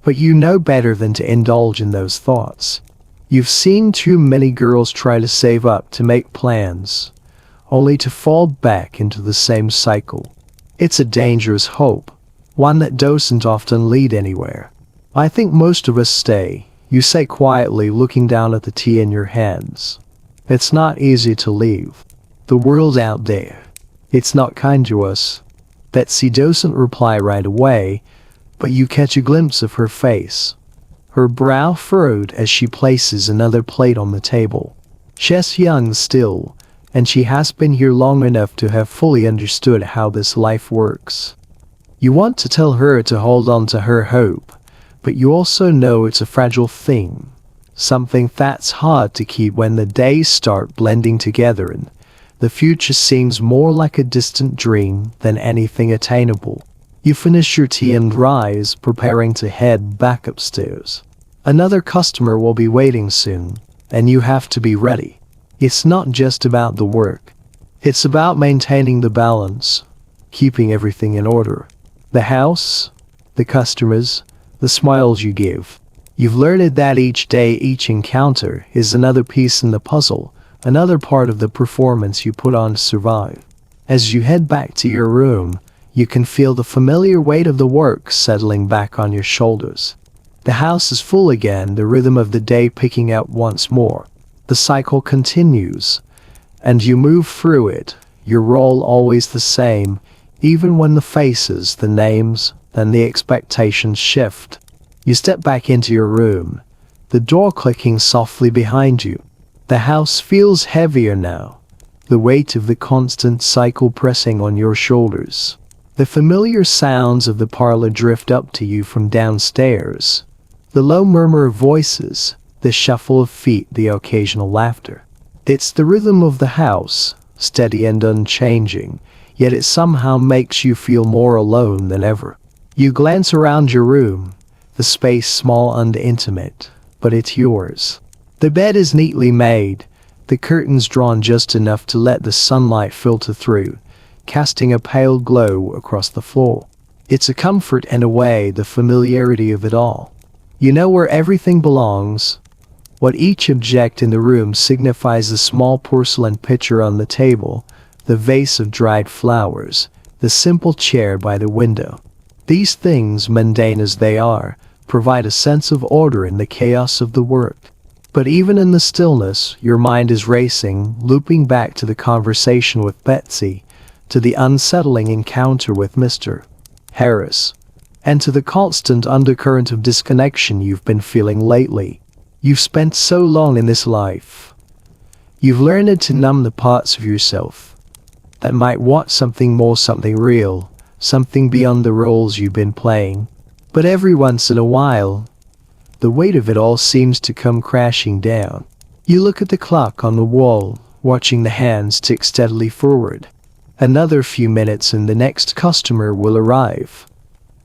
But you know better than to indulge in those thoughts. You've seen too many girls try to save up to make plans, only to fall back into the same cycle. It's a dangerous hope, one that doesn't often lead anywhere. I think most of us stay, you say quietly, looking down at the tea in your hands. It's not easy to leave. The world out there, it's not kind to us. Betsy doesn't reply right away, but you catch a glimpse of her face. Her brow furrowed as she places another plate on the table. She's young still, and she has been here long enough to have fully understood how this life works. You want to tell her to hold on to her hope, but you also know it's a fragile thing, something that's hard to keep when the days start blending together and the future seems more like a distant dream than anything attainable. You finish your tea and rise, preparing to head back upstairs. Another customer will be waiting soon, and you have to be ready. It's not just about the work. It's about maintaining the balance, keeping everything in order. The house, the customers, the smiles you give. You've learned that each day, each encounter is another piece in the puzzle, another part of the performance you put on to survive. As you head back to your room, you can feel the familiar weight of the work settling back on your shoulders. The house is full again, the rhythm of the day picking up once more. The cycle continues, and you move through it, your role always the same, even when the faces, the names, and the expectations shift. You step back into your room, the door clicking softly behind you. The house feels heavier now, the weight of the constant cycle pressing on your shoulders. The familiar sounds of the parlor drift up to you from downstairs. The low murmur of voices, the shuffle of feet, the occasional laughter. It's the rhythm of the house, steady and unchanging, yet it somehow makes you feel more alone than ever. You glance around your room, the space small and intimate, but it's yours. The bed is neatly made, the curtains drawn just enough to let the sunlight filter through, casting a pale glow across the floor. It's a comfort and a way, the familiarity of it all. You know where everything belongs, what each object in the room signifies: the small porcelain pitcher on the table, the vase of dried flowers, the simple chair by the window. These things, mundane as they are, provide a sense of order in the chaos of the work. But even in the stillness, your mind is racing, looping back to the conversation with Betsy, to the unsettling encounter with Mr. Harris, and to the constant undercurrent of disconnection you've been feeling lately. You've spent so long in this life. You've learned to numb the parts of yourself that might want something more, something real, something beyond the roles you've been playing. But every once in a while, the weight of it all seems to come crashing down. You look at the clock on the wall, watching the hands tick steadily forward. Another few minutes and the next customer will arrive,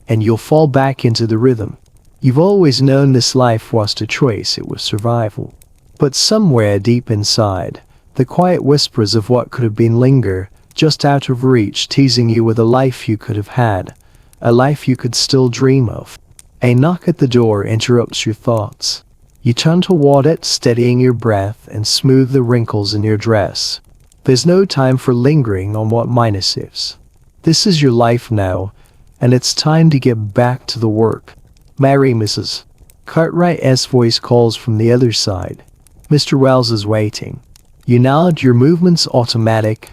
and you'll fall back into the rhythm. You've always known this life wasn't a choice, it was survival. But somewhere deep inside, the quiet whispers of what could have been linger, just out of reach, teasing you with a life you could have had, a life you could still dream of. A knock at the door interrupts your thoughts. You turn toward it, steadying your breath, and smooth the wrinkles in your dress. There's no time for lingering on what minus is. This is your life now, and it's time to get back to the work. Mary, Mrs. Cartwright's voice calls from the other side. Mr. Wells is waiting. You nod, your movements automatic,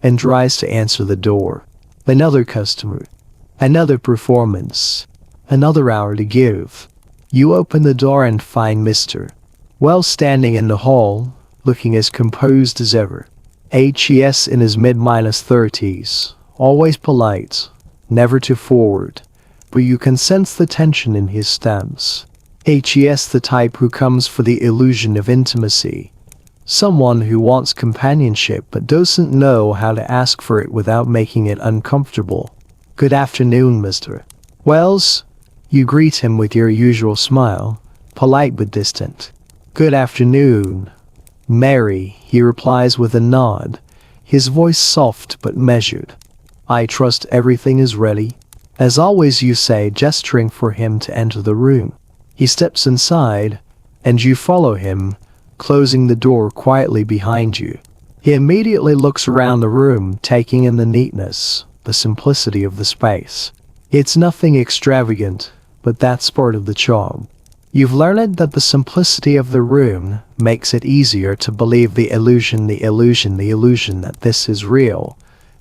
and rise to answer the door. Another customer. Another performance. Another hour to give. You open the door and find Mr. Wells standing in the hall, looking as composed as ever. HES in his mid-30s, always polite, never too forward, but you can sense the tension in his stance. HES the type who comes for the illusion of intimacy. Someone who wants companionship but doesn't know how to ask for it without making it uncomfortable. Good afternoon, Mr. Wells. You greet him with your usual smile, polite but distant. Good afternoon, Mary, he replies with a nod, his voice soft but measured. I trust everything is ready. As always, you say, gesturing for him to enter the room. He steps inside, and you follow him, closing the door quietly behind you. He immediately looks around the room, taking in the neatness, the simplicity of the space. It's nothing extravagant, but that's part of the charm. You've learned that the simplicity of the room makes it easier to believe the illusion that this is real,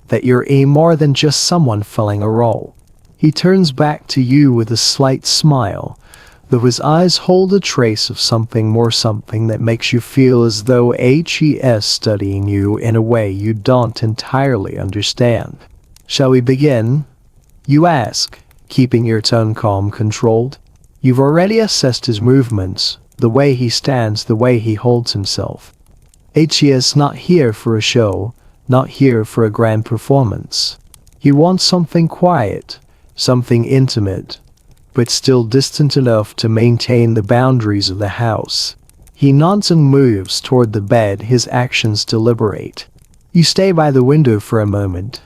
that you're more than just someone filling a role. He turns back to you with a slight smile, though his eyes hold a trace of something more, something that makes you feel as though HES studying you in a way you don't entirely understand. Shall we begin? You ask, keeping your tone calm, controlled. You've already assessed his movements, the way he stands, the way he holds himself. HES not here for a show, not here for a grand performance. He wants something quiet, something intimate, but still distant enough to maintain the boundaries of the house. He nods and moves toward the bed, his actions deliberate. You stay by the window for a moment,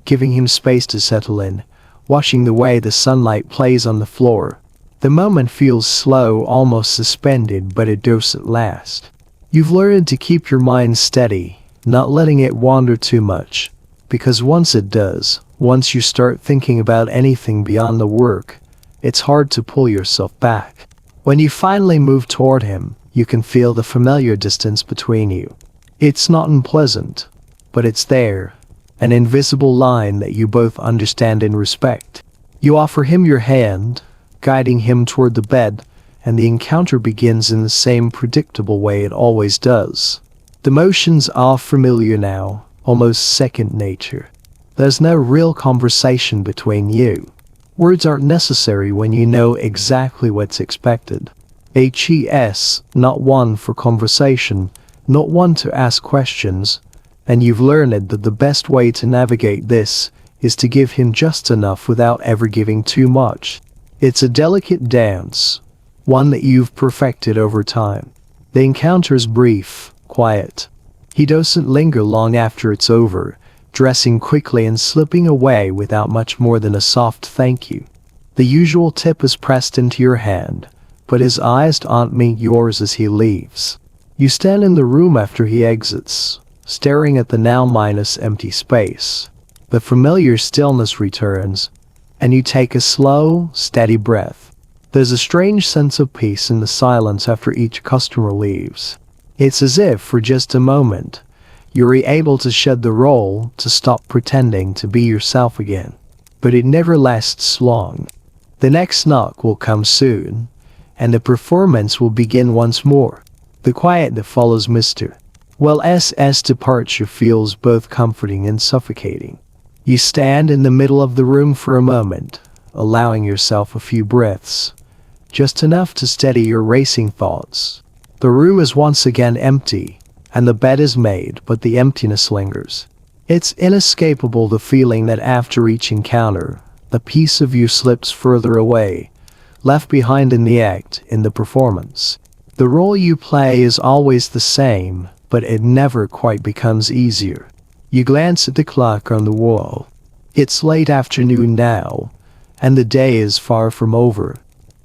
giving him space to settle in, watching the way the sunlight plays on the floor. The moment feels slow, almost suspended, but it doesn't last. You've learned to keep your mind steady, not letting it wander too much, because once it does, once you start thinking about anything beyond the work, it's hard to pull yourself back. When you finally move toward him, you can feel the familiar distance between you. It's not unpleasant, but it's there, an invisible line that you both understand and respect. You offer him your hand, guiding him toward the bed, and the encounter begins in the same predictable way it always does. The motions are familiar now, almost second nature. There's no real conversation between you. Words aren't necessary when you know exactly what's expected. HES, not one for conversation, not one to ask questions, and you've learned that the best way to navigate this is to give him just enough without ever giving too much. It's a delicate dance, one that you've perfected over time. The encounter's brief, quiet. He doesn't linger long after it's over, dressing quickly and slipping away without much more than a soft thank you. The usual tip is pressed into your hand, but his eyes don't meet yours as he leaves. You stand in the room after he exits, staring at the now empty space. The familiar stillness returns, and you take a slow, steady breath. There's a strange sense of peace in the silence after each customer leaves. It's as if, for just a moment, you're able to shed the role, to stop pretending to be yourself again. But it never lasts long. The next knock will come soon, and the performance will begin once more. The quiet that follows Mr. Wells' departure feels both comforting and suffocating. You stand in the middle of the room for a moment, allowing yourself a few breaths, just enough to steady your racing thoughts. The room is once again empty, and the bed is made, but the emptiness lingers. It's inescapable, the feeling that after each encounter, the piece of you slips further away, left behind in the act, in the performance. The role you play is always the same, but it never quite becomes easier. You glance at the clock on the wall. It's late afternoon now, and the day is far from over.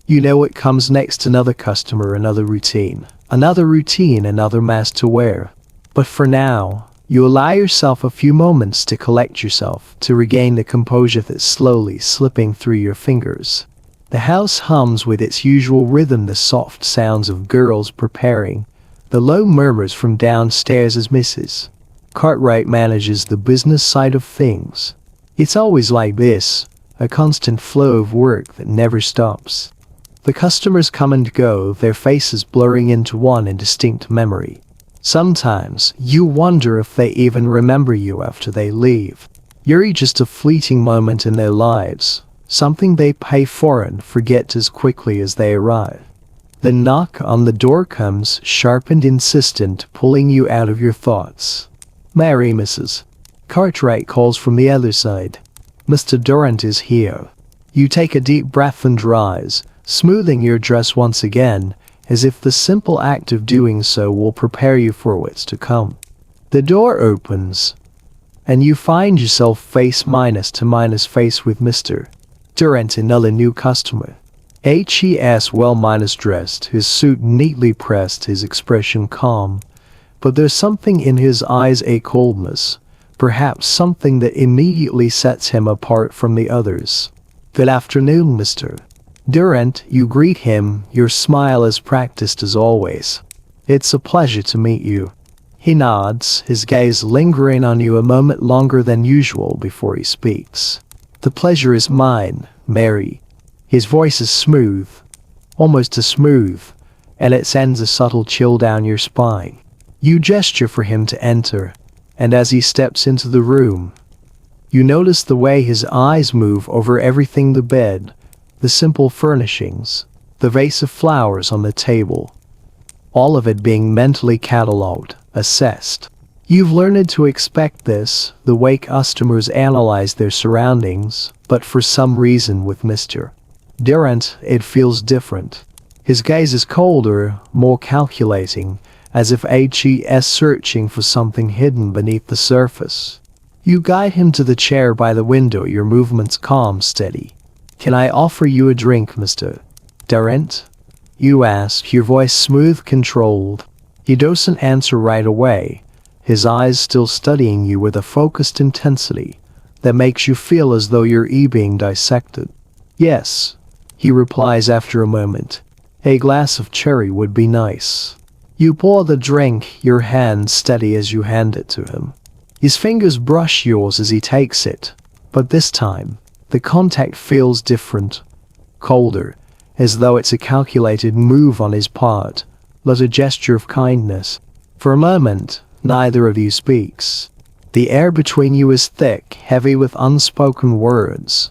You know what comes next: another customer, another routine, another mask to wear. But for now, you allow yourself a few moments to collect yourself, to regain the composure that's slowly slipping through your fingers. The house hums with its usual rhythm, the soft sounds of girls preparing, the low murmurs from downstairs as Mrs. Cartwright manages the business side of things. It's always like this, a constant flow of work that never stops. The customers come and go, their faces blurring into one indistinct memory. Sometimes you wonder if they even remember you after they leave. You're just a fleeting moment in their lives, something they pay for and forget as quickly as they arrive. The knock on the door comes, sharp and insistent, pulling you out of your thoughts. "Mary, Mrs. Cartwright," calls from the other side. "Mr. Durant is here." You take a deep breath and rise, smoothing your dress once again, as if the simple act of doing so will prepare you for what's to come. The door opens, and you find yourself face to face with Mr. Durant, another new customer. He is well dressed, his suit neatly pressed, his expression calm, but there's something in his eyes, a coldness, perhaps something that immediately sets him apart from the others. "Good afternoon, Mr. Durant," you greet him, your smile as practiced as always. "It's a pleasure to meet you." He nods, his gaze lingering on you a moment longer than usual before he speaks. "The pleasure is mine, Mary." His voice is smooth, almost too smooth, and it sends a subtle chill down your spine. You gesture for him to enter, and as he steps into the room, you notice the way his eyes move over everything: the bed, the simple furnishings, the vase of flowers on the table, all of it being mentally catalogued, assessed. You've learned to expect this, the way customers analyze their surroundings, but for some reason with Mr. Durant, it feels different. His gaze is colder, more calculating, as if he is searching for something hidden beneath the surface. You guide him to the chair by the window, your movements calm, steady. "Can I offer you a drink, Mr. Durant?" you ask, your voice smooth, controlled. He doesn't answer right away, his eyes still studying you with a focused intensity that makes you feel as though you're being dissected. "Yes," he replies after a moment. "A glass of cherry would be nice." You pour the drink, your hand steady as you hand it to him. His fingers brush yours as he takes it, but this time, the contact feels different, colder, as though it's a calculated move on his part, not a gesture of kindness. For a moment, neither of you speaks. The air between you is thick, heavy with unspoken words,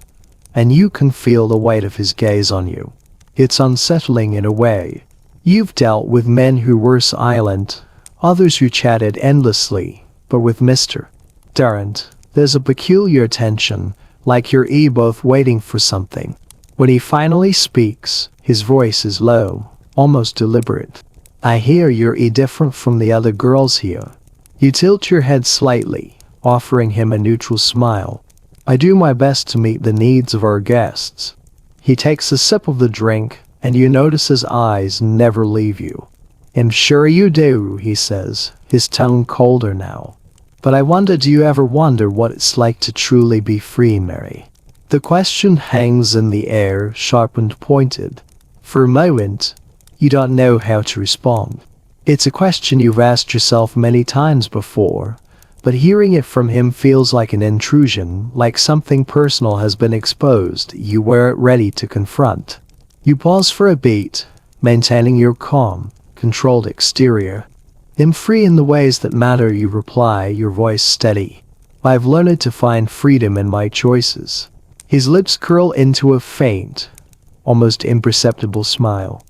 and you can feel the weight of his gaze on you. It's unsettling in a way. You've dealt with men who were silent, others who chatted endlessly, but with Mr. Durant, there's a peculiar tension, like you're both waiting for something. When he finally speaks, his voice is low, almost deliberate. "I hear you're different from the other girls here." You tilt your head slightly, offering him a neutral smile. "I do my best to meet the needs of our guests." He takes a sip of the drink, and you notice his eyes never leave you. "I'm sure you do," he says, his tone colder now. "But I wonder, do you ever wonder what it's like to truly be free, Mary?" The question hangs in the air, sharp and pointed. For a moment, you don't know how to respond. It's a question you've asked yourself many times before, but hearing it from him feels like an intrusion, like something personal has been exposed you weren't ready to confront. You pause for a beat, maintaining your calm, controlled exterior. "I'm free in the ways that matter," you reply, your voice steady. "I've learned to find freedom in my choices." His lips curl into a faint, almost imperceptible smile.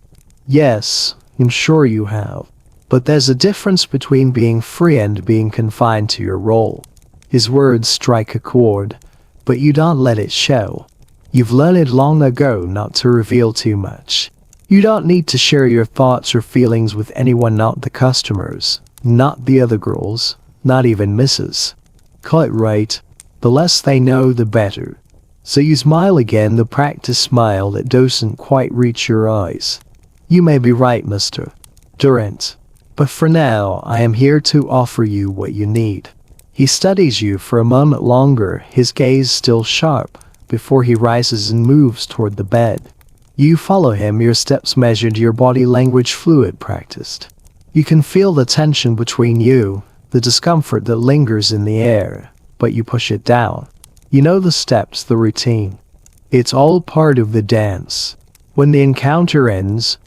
"Yes, I'm sure you have. But there's a difference between being free and being confined to your role." His words strike a chord, but you don't let it show. You've learned long ago not to reveal too much. You don't need to share your thoughts or feelings with anyone, not the customers, not the other girls, not even Mrs. Cartwright. The less they know, the better. So you smile again, the practiced smile that doesn't quite reach your eyes. "You may be right, Mr. Durant. But for now, I am here to offer you what you need." He studies you for a moment longer, his gaze still sharp, before he rises and moves toward the bed. You follow him, your steps measured, your body language fluid, practiced. You can feel the tension between you, the discomfort that lingers in the air, but you push it down. You know the steps, the routine. It's all part of the dance. When the encounter ends,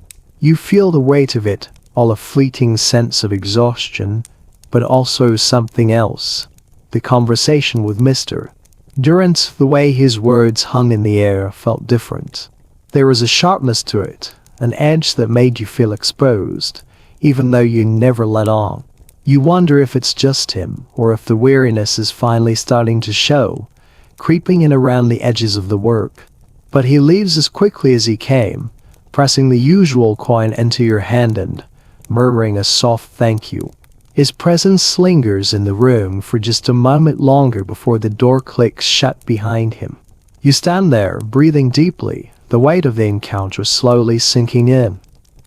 you feel the weight of it all a fleeting sense of exhaustion, but also something else. The conversation with Mr. Durrant, the way his words hung in the air, felt different. There was a sharpness to it, an edge that made you feel exposed, even though you never let on. You wonder if it's just him, or if the weariness is finally starting to show, creeping in around the edges of the work. But he leaves as quickly as he came, pressing the usual coin into your hand and murmuring a soft thank you. His presence lingers in the room for just a moment longer before the door clicks shut behind him. You stand there, breathing deeply, the weight of the encounter slowly sinking in.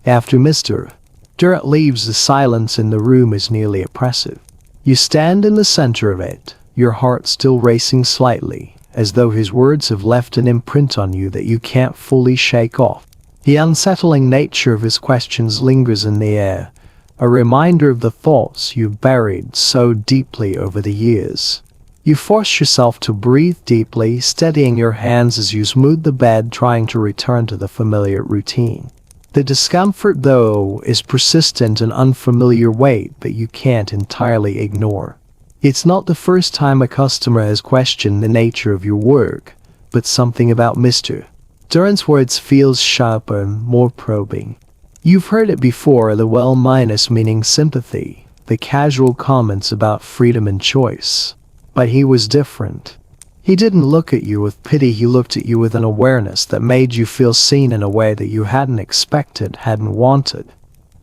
After Mr. Durrant leaves, the silence in the room is nearly oppressive. You stand in the center of it, your heart still racing slightly, as though his words have left an imprint on you that you can't fully shake off. The unsettling nature of his questions lingers in the air, a reminder of the thoughts you've buried so deeply over the years. You force yourself to breathe deeply, steadying your hands as you smooth the bed, trying to return to the familiar routine. The discomfort, though, is persistent, an unfamiliar weight that you can't entirely ignore. It's not the first time a customer has questioned the nature of your work, but something about Mr. Durrant's words feels sharper and more probing. You've heard it before, the well-meaning sympathy, the casual comments about freedom and choice. But he was different. He didn't look at you with pity, he looked at you with an awareness that made you feel seen in a way that you hadn't expected, hadn't wanted.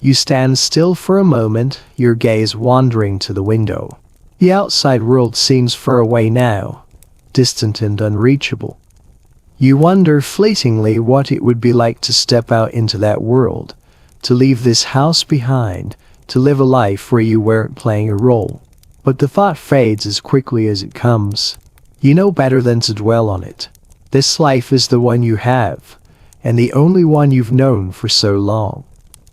You stand still for a moment, your gaze wandering to the window. The outside world seems far away now, distant and unreachable. You wonder fleetingly what it would be like to step out into that world, to leave this house behind, to live a life where you weren't playing a role. But the thought fades as quickly as it comes. You know better than to dwell on it. This life is the one you have, and the only one you've known for so long.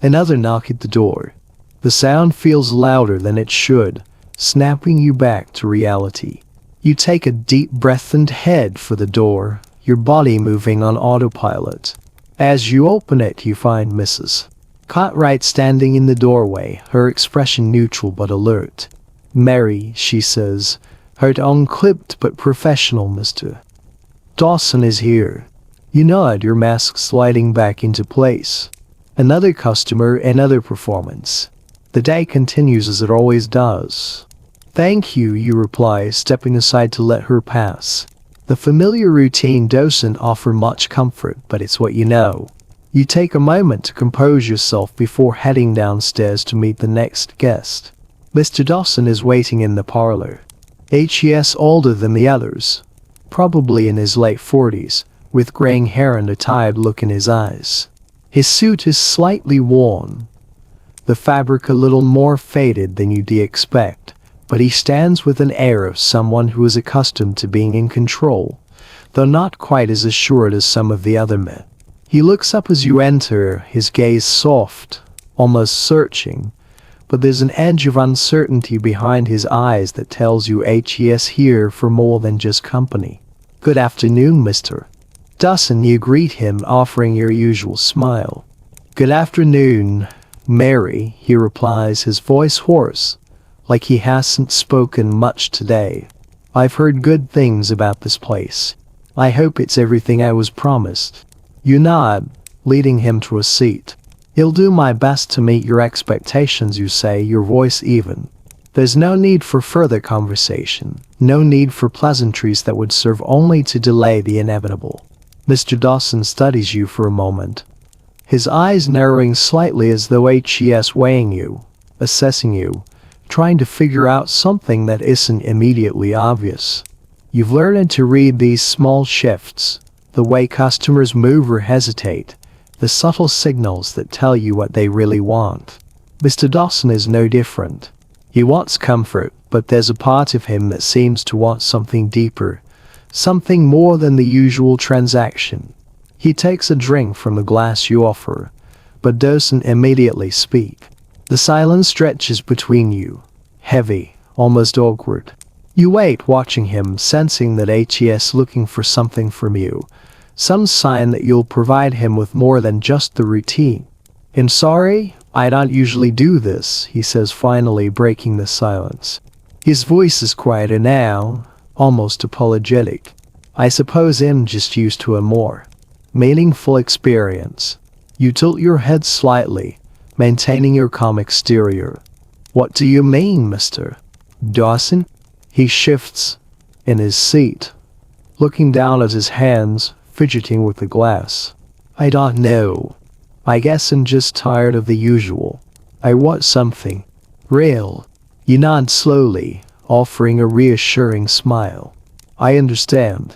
Another knock at the door. The sound feels louder than it should, snapping you back to reality. You take a deep breath and head for the door, your body moving on autopilot. As you open it, you find Mrs. Cartwright standing in the doorway, her expression neutral but alert. "Mary," she says, her tone clipped but professional. "Mr. Dawson is here." You nod, your mask sliding back into place. Another customer, another performance. The day continues as it always does. "Thank you," you reply, stepping aside to let her pass. The familiar routine doesn't offer much comfort, but it's what you know. You take a moment to compose yourself before heading downstairs to meet the next guest. Mr. Dawson is waiting in the parlor. He's older than the others, probably in his late 40s, with graying hair and a tired look in his eyes. His suit is slightly worn, the fabric a little more faded than you'd expect, but he stands with an air of someone who is accustomed to being in control, though not quite as assured as some of the other men. He looks up as you enter, his gaze soft, almost searching, but there's an edge of uncertainty behind his eyes that tells you he's here for more than just company. "Good afternoon, Mr. Dawson," you greet him, offering your usual smile. "Good afternoon, Mary," he replies, his voice hoarse, like he hasn't spoken much today. "I've heard good things about this place. I hope it's everything I was promised." You nod, leading him to a seat. "I'll do my best to meet your expectations," you say, your voice even. There's no need for further conversation, no need for pleasantries that would serve only to delay the inevitable. Mr. Dawson studies you for a moment, his eyes narrowing slightly as though he's weighing you, assessing you, trying to figure out something that isn't immediately obvious. You've learned to read these small shifts, the way customers move or hesitate, the subtle signals that tell you what they really want. Mr. Dawson is no different. He wants comfort, but there's a part of him that seems to want something deeper, something more than the usual transaction. He takes a drink from the glass you offer, but doesn't immediately speak. The silence stretches between you, heavy, almost awkward. You wait, watching him, sensing that he's looking for something from you, some sign that you'll provide him with more than just the routine. "I'm sorry, "I don't usually do this," he says, finally breaking the silence. His voice is quieter now, almost apologetic. "I suppose I'm just used to a more meaningful experience." You tilt your head slightly, maintaining your calm exterior. "What do you mean, Mr. Dawson?" He shifts in his seat, looking down at his hands, fidgeting with the glass. "I don't know. I guess I'm just tired of the usual. I want something real." You nod slowly, offering a reassuring smile. "I understand.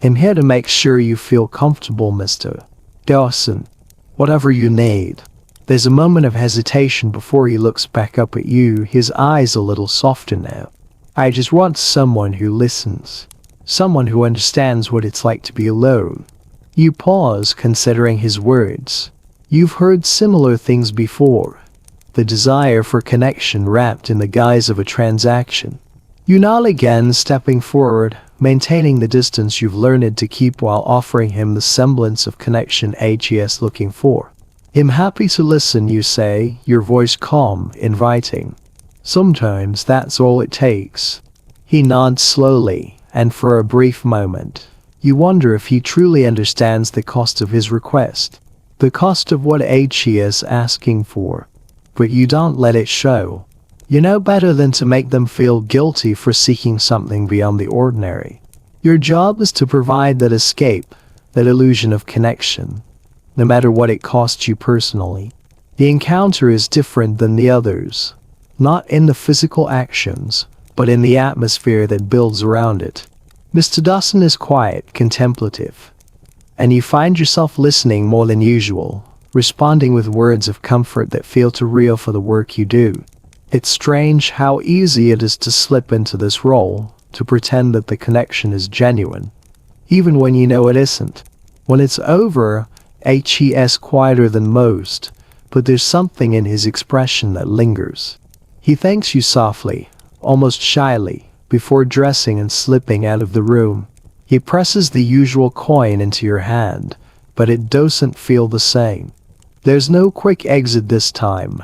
I'm here to make sure you feel comfortable, Mr. Dawson. Whatever you need." There's a moment of hesitation before he looks back up at you, his eyes a little softer now. "I just want someone who listens. Someone who understands what it's like to be alone." You pause, considering his words. You've heard similar things before. The desire for connection wrapped in the guise of a transaction. You nod again, stepping forward, maintaining the distance you've learned to keep while offering him the semblance of connection he's looking for. "I'm happy to listen," you say, your voice calm, inviting. "Sometimes that's all it takes." He nods slowly, and for a brief moment, you wonder if he truly understands the cost of his request. The cost of what he is asking for. But you don't let it show. You know better than to make them feel guilty for seeking something beyond the ordinary. Your job is to provide that escape, that illusion of connection, no matter what it costs you personally. The encounter is different than the others, not in the physical actions, but in the atmosphere that builds around it. Mr. Dawson is quiet, contemplative, and you find yourself listening more than usual, responding with words of comfort that feel too real for the work you do. It's strange how easy it is to slip into this role, to pretend that the connection is genuine, even when you know it isn't. When it's over, he's quieter than most, but there's something in his expression that lingers. He thanks you softly, almost shyly, before dressing and slipping out of the room. He presses the usual coin into your hand, but it doesn't feel the same. There's no quick exit this time,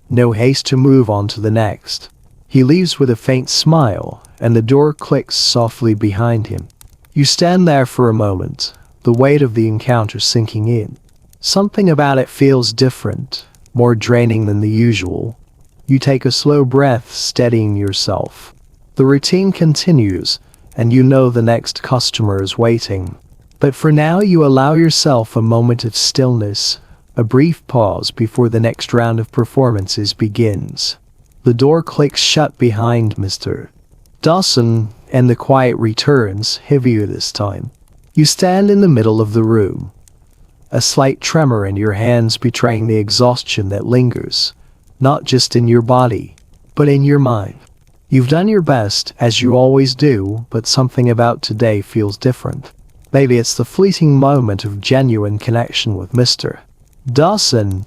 no haste to move on to the next. He leaves with a faint smile, and the door clicks softly behind him. You stand there for a moment, the weight of the encounter sinking in. Something about it feels different, more draining than the usual. You take a slow breath, steadying yourself. The routine continues, and you know the next customer is waiting. But for now you allow yourself a moment of stillness, a brief pause before the next round of performances begins. The door clicks shut behind Mr. Dawson, and the quiet returns, heavier this time. You stand in the middle of the room, a slight tremor in your hands betraying the exhaustion that lingers, not just in your body, but in your mind. You've done your best, as you always do, but something about today feels different. Maybe it's the fleeting moment of genuine connection with Mr. Dawson,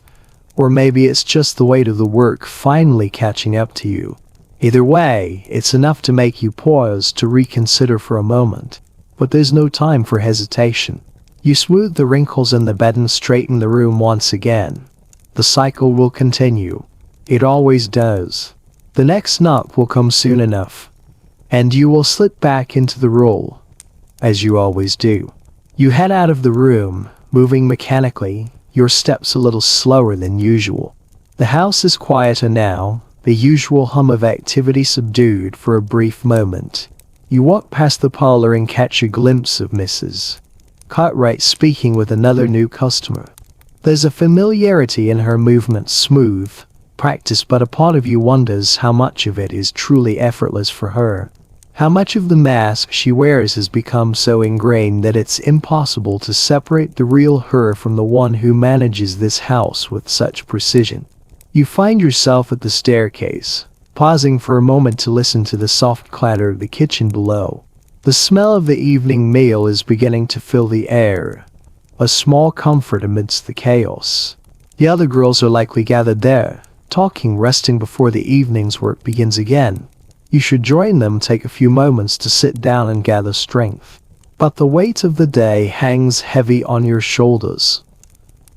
or maybe it's just the weight of the work finally catching up to you. Either way, it's enough to make you pause to reconsider for a moment. But there's no time for hesitation. You smooth the wrinkles in the bed and straighten the room once again. The cycle will continue. It always does. The next knock will come soon enough, and you will slip back into the role, as you always do. You head out of the room, moving mechanically, your steps a little slower than usual. The house is quieter now, the usual hum of activity subdued for a brief moment. You walk past the parlor and catch a glimpse of Mrs. Cartwright speaking with another new customer. There's a familiarity in her movements, smooth, practiced, but a part of you wonders how much of it is truly effortless for her. How much of the mask she wears has become so ingrained that it's impossible to separate the real her from the one who manages this house with such precision. You find yourself at the staircase, pausing for a moment to listen to the soft clatter of the kitchen below. The smell of the evening meal is beginning to fill the air, a small comfort amidst the chaos. The other girls are likely gathered there, talking, resting before the evening's work begins again. You should join them, take a few moments to sit down and gather strength. But the weight of the day hangs heavy on your shoulders,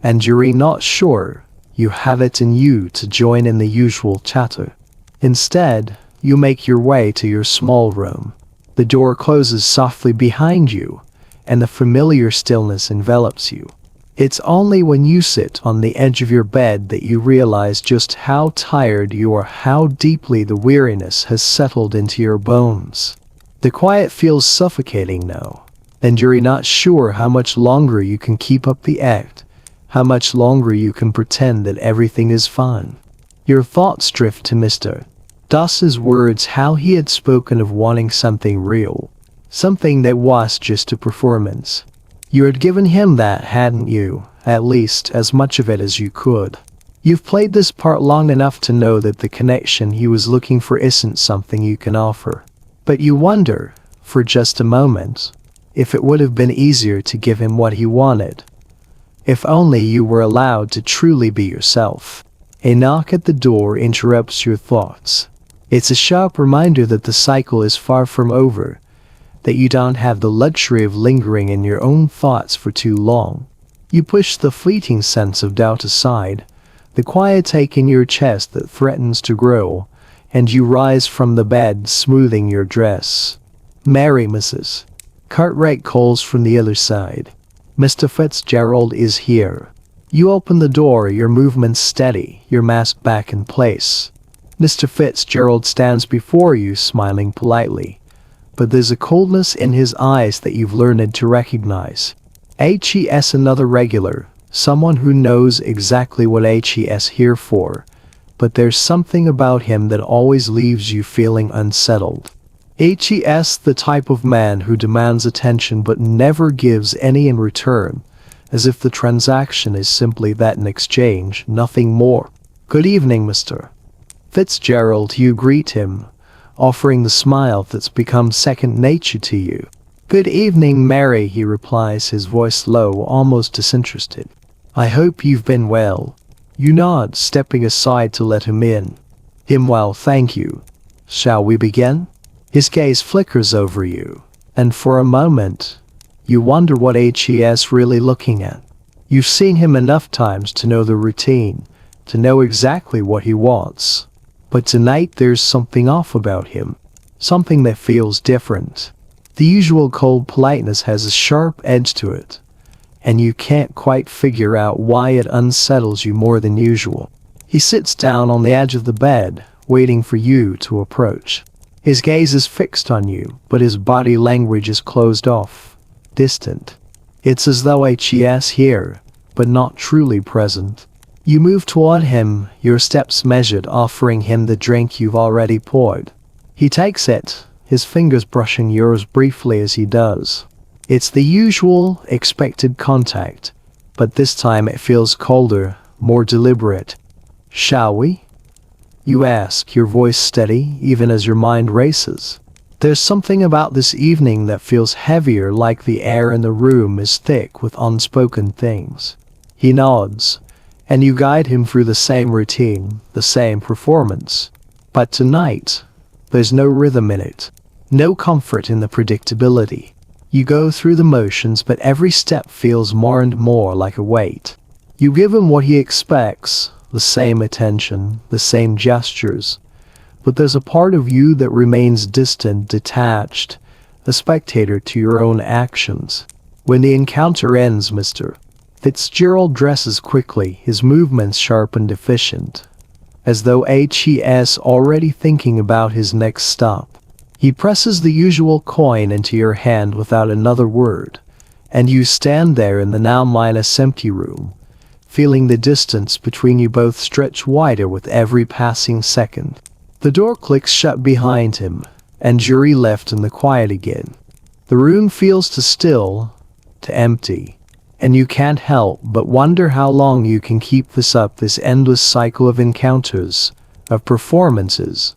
and you're not sure You have it in you to join in the usual chatter. Instead, you make your way to your small room. The door closes softly behind you, and the familiar stillness envelops you. It's only when you sit on the edge of your bed that you realize just how tired you are, how deeply the weariness has settled into your bones. The quiet feels suffocating now, and you're not sure how much longer you can keep up the act, how much longer you can pretend that everything is fine. Your thoughts drift to Mr. Doss's words, how he had spoken of wanting something real, something that was just a performance. You had given him that, hadn't you? At least as much of it as you could. You've played this part long enough to know that the connection he was looking for isn't something you can offer. But you wonder, for just a moment, if it would have been easier to give him what he wanted. If only you were allowed to truly be yourself. A knock at the door interrupts your thoughts. It's a sharp reminder that the cycle is far from over, that you don't have the luxury of lingering in your own thoughts for too long. You push the fleeting sense of doubt aside, the quiet ache in your chest that threatens to grow, and you rise from the bed, smoothing your dress. "Mary, Mrs. Cartwright calls from the other side. Mr. Fitzgerald is here." You open the door, your movements steady, your mask back in place. Mr. Fitzgerald stands before you, smiling politely, but there's a coldness in his eyes that you've learned to recognize. HES another regular, someone who knows exactly what HES here for, but there's something about him that always leaves you feeling unsettled. HES the type of man who demands attention but never gives any in return, as if the transaction is simply that, in exchange, nothing more. "Good evening, Mr. Fitzgerald," you greet him, offering the smile that's become second nature to you. "Good evening, Mary," he replies, his voice low, almost disinterested. "I hope you've been well." You nod, stepping aside to let him in. "Well, thank you. Shall we begin?" His gaze flickers over you, and for a moment, you wonder what HES really looking at. You've seen him enough times to know the routine, to know exactly what he wants. But tonight there's something off about him, something that feels different. The usual cold politeness has a sharp edge to it, and you can't quite figure out why it unsettles you more than usual. He sits down on the edge of the bed, waiting for you to approach. His gaze is fixed on you, but his body language is closed off, distant. It's as though HES here, but not truly present. You move toward him, your steps measured, offering him the drink you've already poured. He takes it, his fingers brushing yours briefly as he does. It's the usual, expected contact, but this time it feels colder, more deliberate. "Shall we?" you ask, your voice steady, even as your mind races. There's something about this evening that feels heavier, like the air in the room is thick with unspoken things. He nods, and you guide him through the same routine, the same performance. But tonight, there's no rhythm in it, no comfort in the predictability. You go through the motions, but every step feels more and more like a weight. You give him what he expects, the same attention, the same gestures, but there's a part of you that remains distant, detached, a spectator to your own actions. When the encounter ends, Mr. Fitzgerald dresses quickly, his movements sharp and efficient, as though HES already thinking about his next stop. He presses the usual coin into your hand without another word, and you stand there in the now minus empty room, feeling the distance between you both stretch wider with every passing second. The door clicks shut behind him, and you're left in the quiet again. The room feels too still, too empty, and you can't help but wonder how long you can keep this up, this endless cycle of encounters, of performances,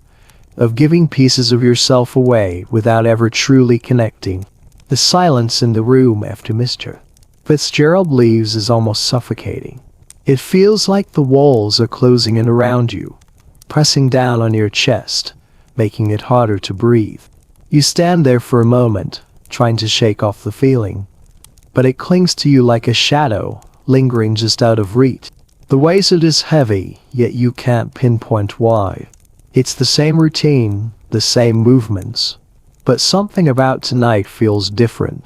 of giving pieces of yourself away without ever truly connecting. The silence in the room after Mr. Fitzgerald leaves is almost suffocating. It feels like the walls are closing in around you, pressing down on your chest, making it harder to breathe. You stand there for a moment, trying to shake off the feeling, but it clings to you like a shadow, lingering just out of reach. The weight is heavy, yet you can't pinpoint why. It's the same routine, the same movements. But something about tonight feels different.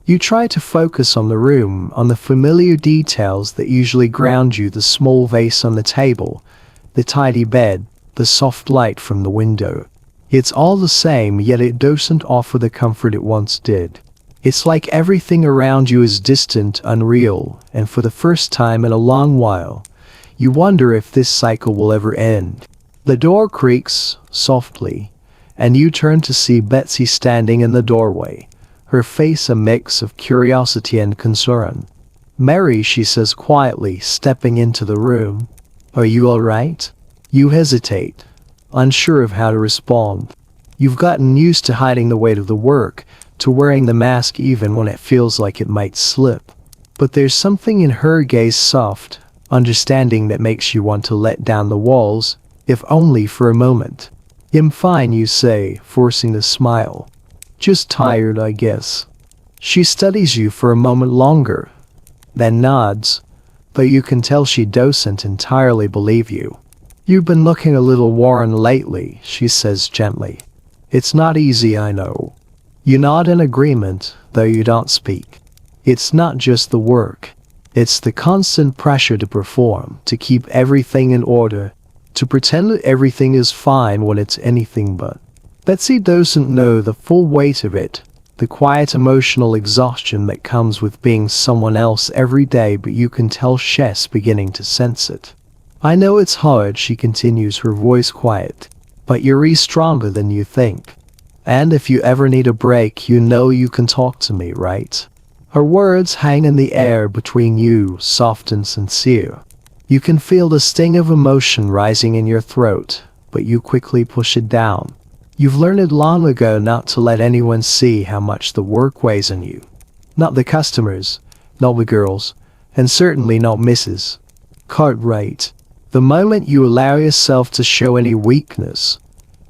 You try to focus on the room, on the familiar details that usually ground you: the small vase on the table, the tidy bed, the soft light from the window. It's all the same, yet it doesn't offer the comfort it once did. It's like everything around you is distant, unreal, and for the first time in a long while, you wonder if this cycle will ever end. The door creaks softly, and you turn to see Betsy standing in the doorway, her face a mix of curiosity and concern. "Mary," she says quietly, stepping into the room. "Are you all right?" You hesitate, unsure of how to respond. You've gotten used to hiding the weight of the work, to wearing the mask even when it feels like it might slip. But there's something in her gaze, soft, understanding, that makes you want to let down the walls, if only for a moment. "I'm fine," you say, forcing a smile. "Just tired, I guess." She studies you for a moment longer, then nods, but you can tell she doesn't entirely believe you. "You've been looking a little worn lately," she says gently. "It's not easy, I know." You nod in agreement, though you don't speak. It's not just the work. It's the constant pressure to perform, to keep everything in order, to pretend that everything is fine when it's anything but. Betsy doesn't know the full weight of it, the quiet emotional exhaustion that comes with being someone else every day, but you can tell she's beginning to sense it. "I know it's hard," she continues, her voice quiet, "but you're stronger than you think. And if you ever need a break, you know you can talk to me, right?" Her words hang in the air between you, soft and sincere. You can feel the sting of emotion rising in your throat, but you quickly push it down. You've learned long ago not to let anyone see how much the work weighs on you. Not the customers, not the girls, and certainly not Mrs. Cartwright. The moment you allow yourself to show any weakness,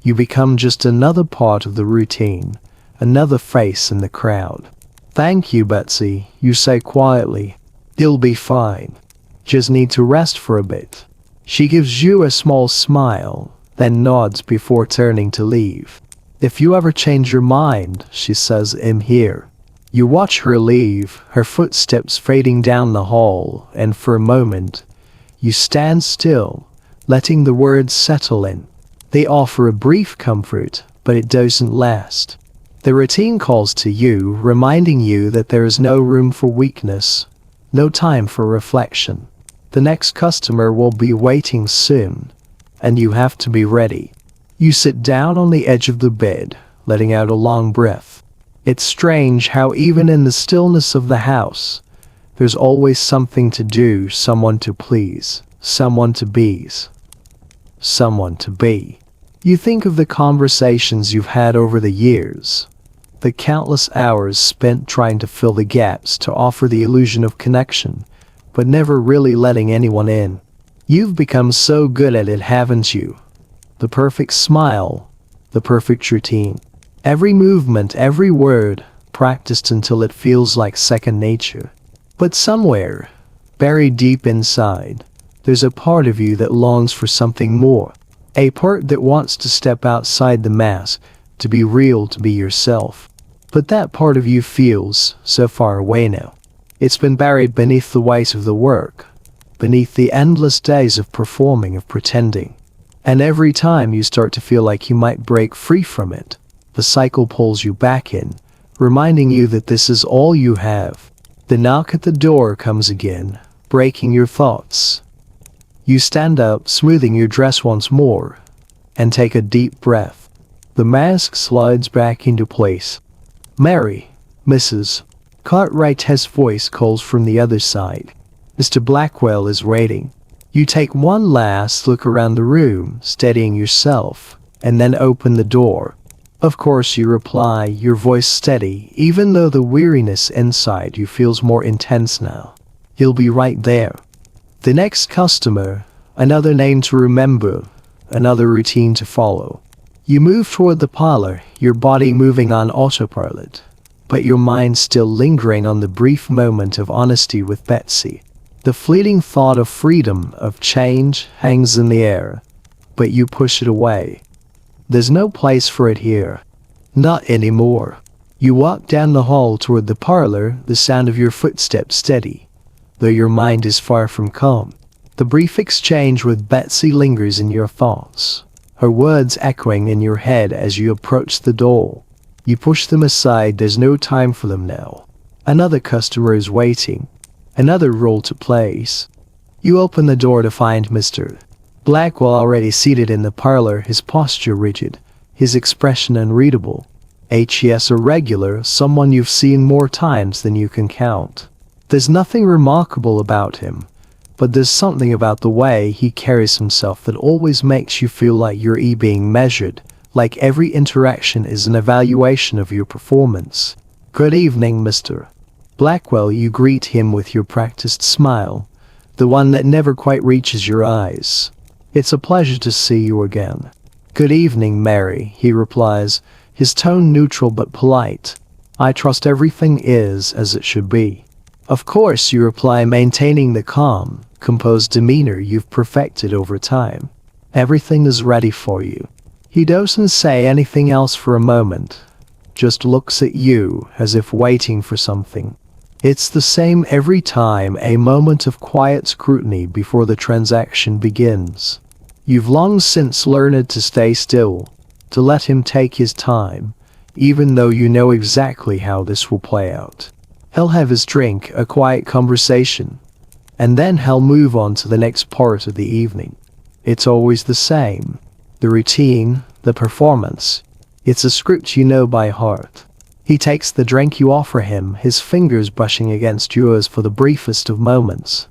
you become just another part of the routine, another face in the crowd. "Thank you, Betsy," you say quietly. "You'll be fine. Just need to rest for a bit." She gives you a small smile, then nods before turning to leave. "If you ever change your mind," she says, "I'm here." You watch her leave, her footsteps fading down the hall, and for a moment, you stand still, letting the words settle in. They offer a brief comfort, but it doesn't last. The routine calls to you, reminding you that there is no room for weakness, no time for reflection. The next customer will be waiting soon, and you have to be ready. You sit down on the edge of the bed, letting out a long breath. It's strange how even in the stillness of the house, there's always something to do, someone to please, someone to please, someone to be. You think of the conversations you've had over the years, the countless hours spent trying to fill the gaps, to offer the illusion of connection, but never really letting anyone in. You've become so good at it, haven't you? The perfect smile, the perfect routine. Every movement, every word, practiced until it feels like second nature. But somewhere, buried deep inside, there's a part of you that longs for something more. A part that wants to step outside the mask, to be real, to be yourself. But that part of you feels so far away now. It's been buried beneath the weight of the work, beneath the endless days of performing, of pretending. And every time you start to feel like you might break free from it, the cycle pulls you back in, reminding you that this is all you have. The knock at the door comes again, breaking your thoughts. You stand up, smoothing your dress once more, and take a deep breath. The mask slides back into place. "Mary," Mrs. Cartwright's voice calls from the other side. "Mr. Blackwell is waiting." You take one last look around the room, steadying yourself, and then open the door. "Of course," you reply, your voice steady, even though the weariness inside you feels more intense now. "He'll be right there." The next customer, another name to remember, another routine to follow. You move toward the parlor, your body moving on autopilot, but your mind still lingering on the brief moment of honesty with Betsy. The fleeting thought of freedom, of change, hangs in the air, but you push it away. There's no place for it here. Not anymore. You walk down the hall toward the parlor, the sound of your footsteps steady, though your mind is far from calm. The brief exchange with Betsy lingers in your thoughts, her words echoing in your head as you approach the door. You push them aside, there's no time for them now. Another customer is waiting, another role to place. You open the door to find Mr. Blackwell already seated in the parlor, his posture rigid, his expression unreadable. H.E.S. a regular, someone you've seen more times than you can count. There's nothing remarkable about him, but there's something about the way he carries himself that always makes you feel like you're being measured, like every interaction is an evaluation of your performance. Good evening, Mr. Blackwell, you greet him with your practiced smile, the one that never quite reaches your eyes. It's a pleasure to see you again. Good evening, Mary, he replies, his tone neutral but polite. I trust everything is as it should be. Of course, you reply, maintaining the calm, composed demeanor you've perfected over time. Everything is ready for you. He doesn't say anything else for a moment, just looks at you as if waiting for something. It's the same every time, a moment of quiet scrutiny before the transaction begins. You've long since learned to stay still, to let him take his time, even though you know exactly how this will play out. He'll have his drink, a quiet conversation, and then he'll move on to the next part of the evening. It's always the same. The routine, the performance. It's a script you know by heart. He takes the drink you offer him, his fingers brushing against yours for the briefest of moments.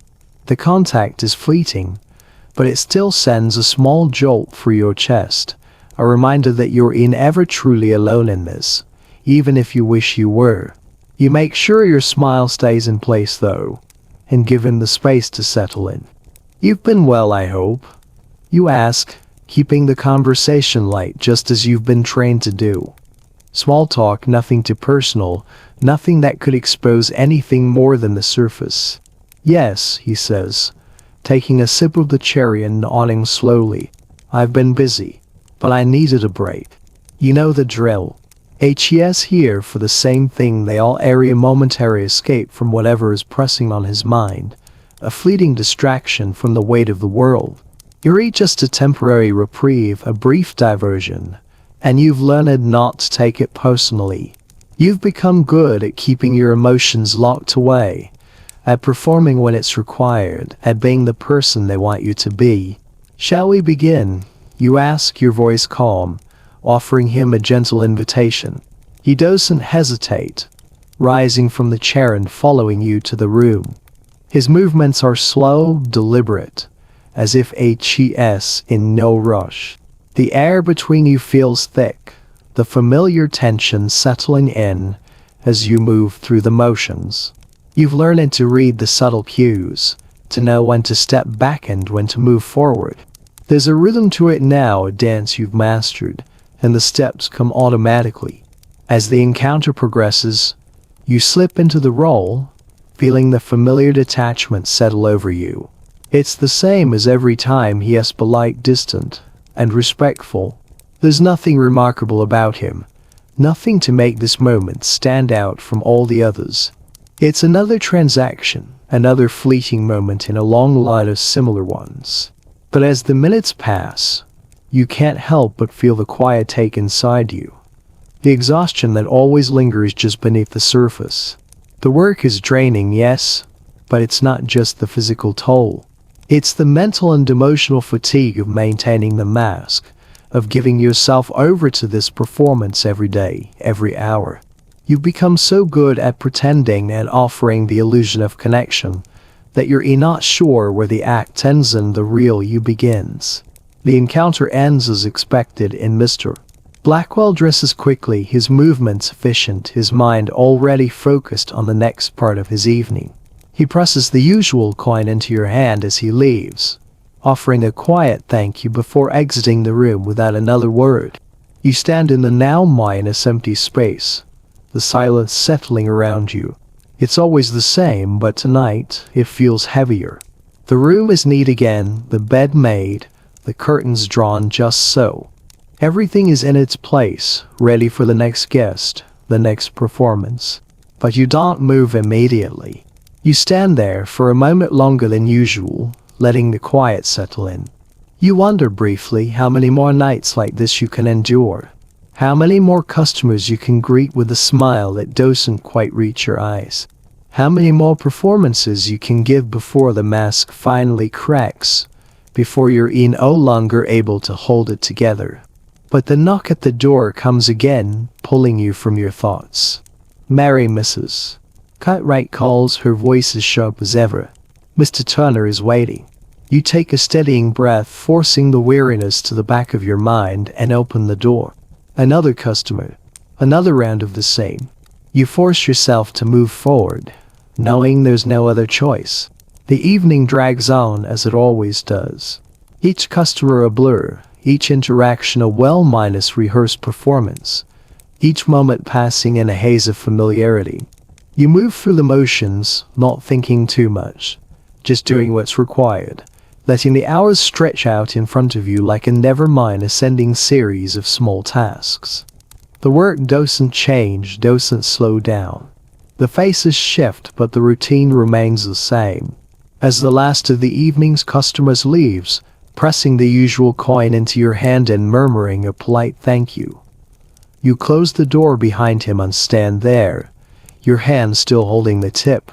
The contact is fleeting, but it still sends a small jolt through your chest, a reminder that you're never truly alone in this, even if you wish you were. You make sure your smile stays in place though, and give him the space to settle in. You've been well, I hope? You ask, keeping the conversation light just as you've been trained to do. Small talk, nothing too personal, nothing that could expose anything more than the surface. Yes, he says, taking a sip of the cherry and nodding slowly. I've been busy, but I needed a break. You know the drill. HES here for the same thing, they all area momentary escape from whatever is pressing on his mind, a fleeting distraction from the weight of the world. You're just a temporary reprieve, a brief diversion, and you've learned not to take it personally. You've become good at keeping your emotions locked away, at performing when it's required, at being the person they want you to be. Shall we begin? You ask, your voice calm, offering him a gentle invitation. He doesn't hesitate, rising from the chair and following you to the room. His movements are slow, deliberate, as if HES in no rush. The air between you feels thick, the familiar tension settling in as you move through the motions. You've learned to read the subtle cues, to know when to step back and when to move forward. There's a rhythm to it now, a dance you've mastered, and the steps come automatically. As the encounter progresses, you slip into the role, feeling the familiar detachment settle over you. It's the same as every time, he is polite, distant, and respectful. There's nothing remarkable about him, nothing to make this moment stand out from all the others. It's another transaction, another fleeting moment in a long line of similar ones. But as the minutes pass, you can't help but feel the quiet take inside you. The exhaustion that always lingers just beneath the surface. The work is draining, yes, but it's not just the physical toll. It's the mental and emotional fatigue of maintaining the mask, of giving yourself over to this performance every day, every hour. You've become so good at pretending and offering the illusion of connection that you're not sure where the act ends and the real you begins. The encounter ends as expected in Mr. Blackwell dresses quickly, his movements efficient, his mind already focused on the next part of his evening. He presses the usual coin into your hand as he leaves, offering a quiet thank you before exiting the room without another word. You stand in the now minus empty space, the silence settling around you. It's always the same, but tonight, it feels heavier. The room is neat again, the bed made, the curtains drawn just so. Everything is in its place, ready for the next guest, the next performance. But you don't move immediately. You stand there for a moment longer than usual, letting the quiet settle in. You wonder briefly how many more nights like this you can endure. How many more customers you can greet with a smile that doesn't quite reach your eyes. How many more performances you can give before the mask finally cracks, before you're no longer able to hold it together. But the knock at the door comes again, pulling you from your thoughts. Mary Mrs. Cartwright calls, her voice as sharp as ever. Mr. Turner is waiting. You take a steadying breath, forcing the weariness to the back of your mind, and open the door. Another customer. Another round of the same. You force yourself to move forward, knowing there's no other choice. The evening drags on as it always does. Each customer a blur, each interaction a well-rehearsed performance. Each moment passing in a haze of familiarity. You move through the motions, not thinking too much, just doing what's required, letting the hours stretch out in front of you like a never-mind ascending series of small tasks. The work doesn't change, doesn't slow down. The faces shift, but the routine remains the same. As the last of the evening's customers leaves, pressing the usual coin into your hand and murmuring a polite thank you. You close the door behind him and stand there, your hand still holding the tip,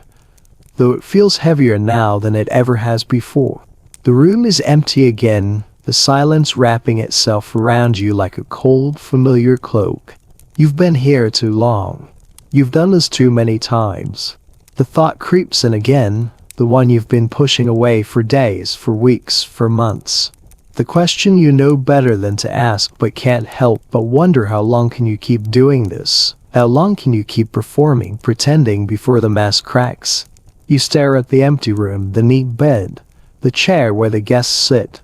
though it feels heavier now than it ever has before. The room is empty again, the silence wrapping itself around you like a cold, familiar cloak. You've been here too long. You've done this too many times. The thought creeps in again, the one you've been pushing away for days, for weeks, for months. The question you know better than to ask but can't help but wonder: how long can you keep doing this? How long can you keep performing, pretending before the mask cracks? You stare at the empty room, the neat bed, the chair where the guests sit,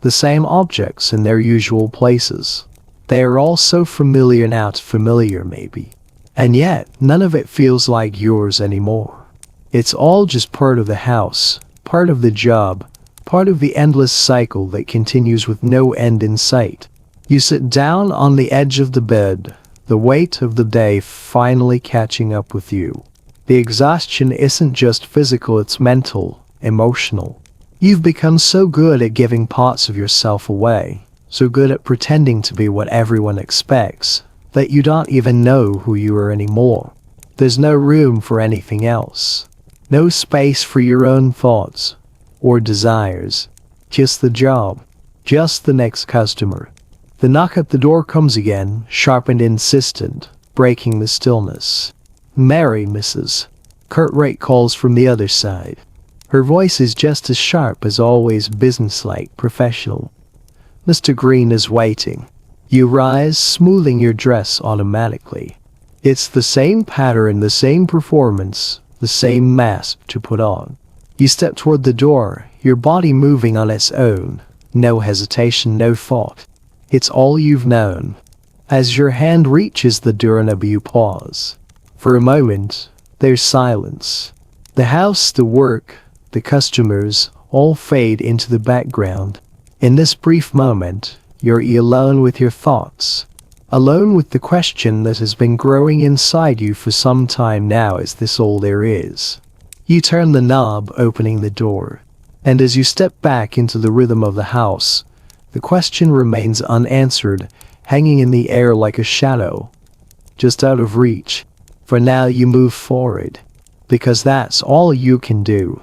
the same objects in their usual places. They are all so familiar now, familiar maybe. And yet, none of it feels like yours anymore. It's all just part of the house, part of the job, part of the endless cycle that continues with no end in sight. You sit down on the edge of the bed, the weight of the day finally catching up with you. The exhaustion isn't just physical, it's mental, emotional. You've become so good at giving parts of yourself away, so good at pretending to be what everyone expects, that you don't even know who you are anymore. There's no room for anything else. No space for your own thoughts or desires. Just the job. Just the next customer. The knock at the door comes again, sharp and insistent, breaking the stillness. Mary Mrs. Cartwright calls from the other side. Her voice is just as sharp as always, businesslike, professional. Mr. Green is waiting. You rise, smoothing your dress automatically. It's the same pattern, the same performance, the same mask to put on. You step toward the door, your body moving on its own. No hesitation, no thought. It's all you've known. As your hand reaches the doorknob, you pause. For a moment, there's silence. The house, the work, the customers, all fade into the background. In this brief moment, you're alone with your thoughts. Alone with the question that has been growing inside you for some time now: is this all there is? You turn the knob, opening the door. And as you step back into the rhythm of the house, the question remains unanswered, hanging in the air like a shadow, just out of reach. For now you move forward, because that's all you can do.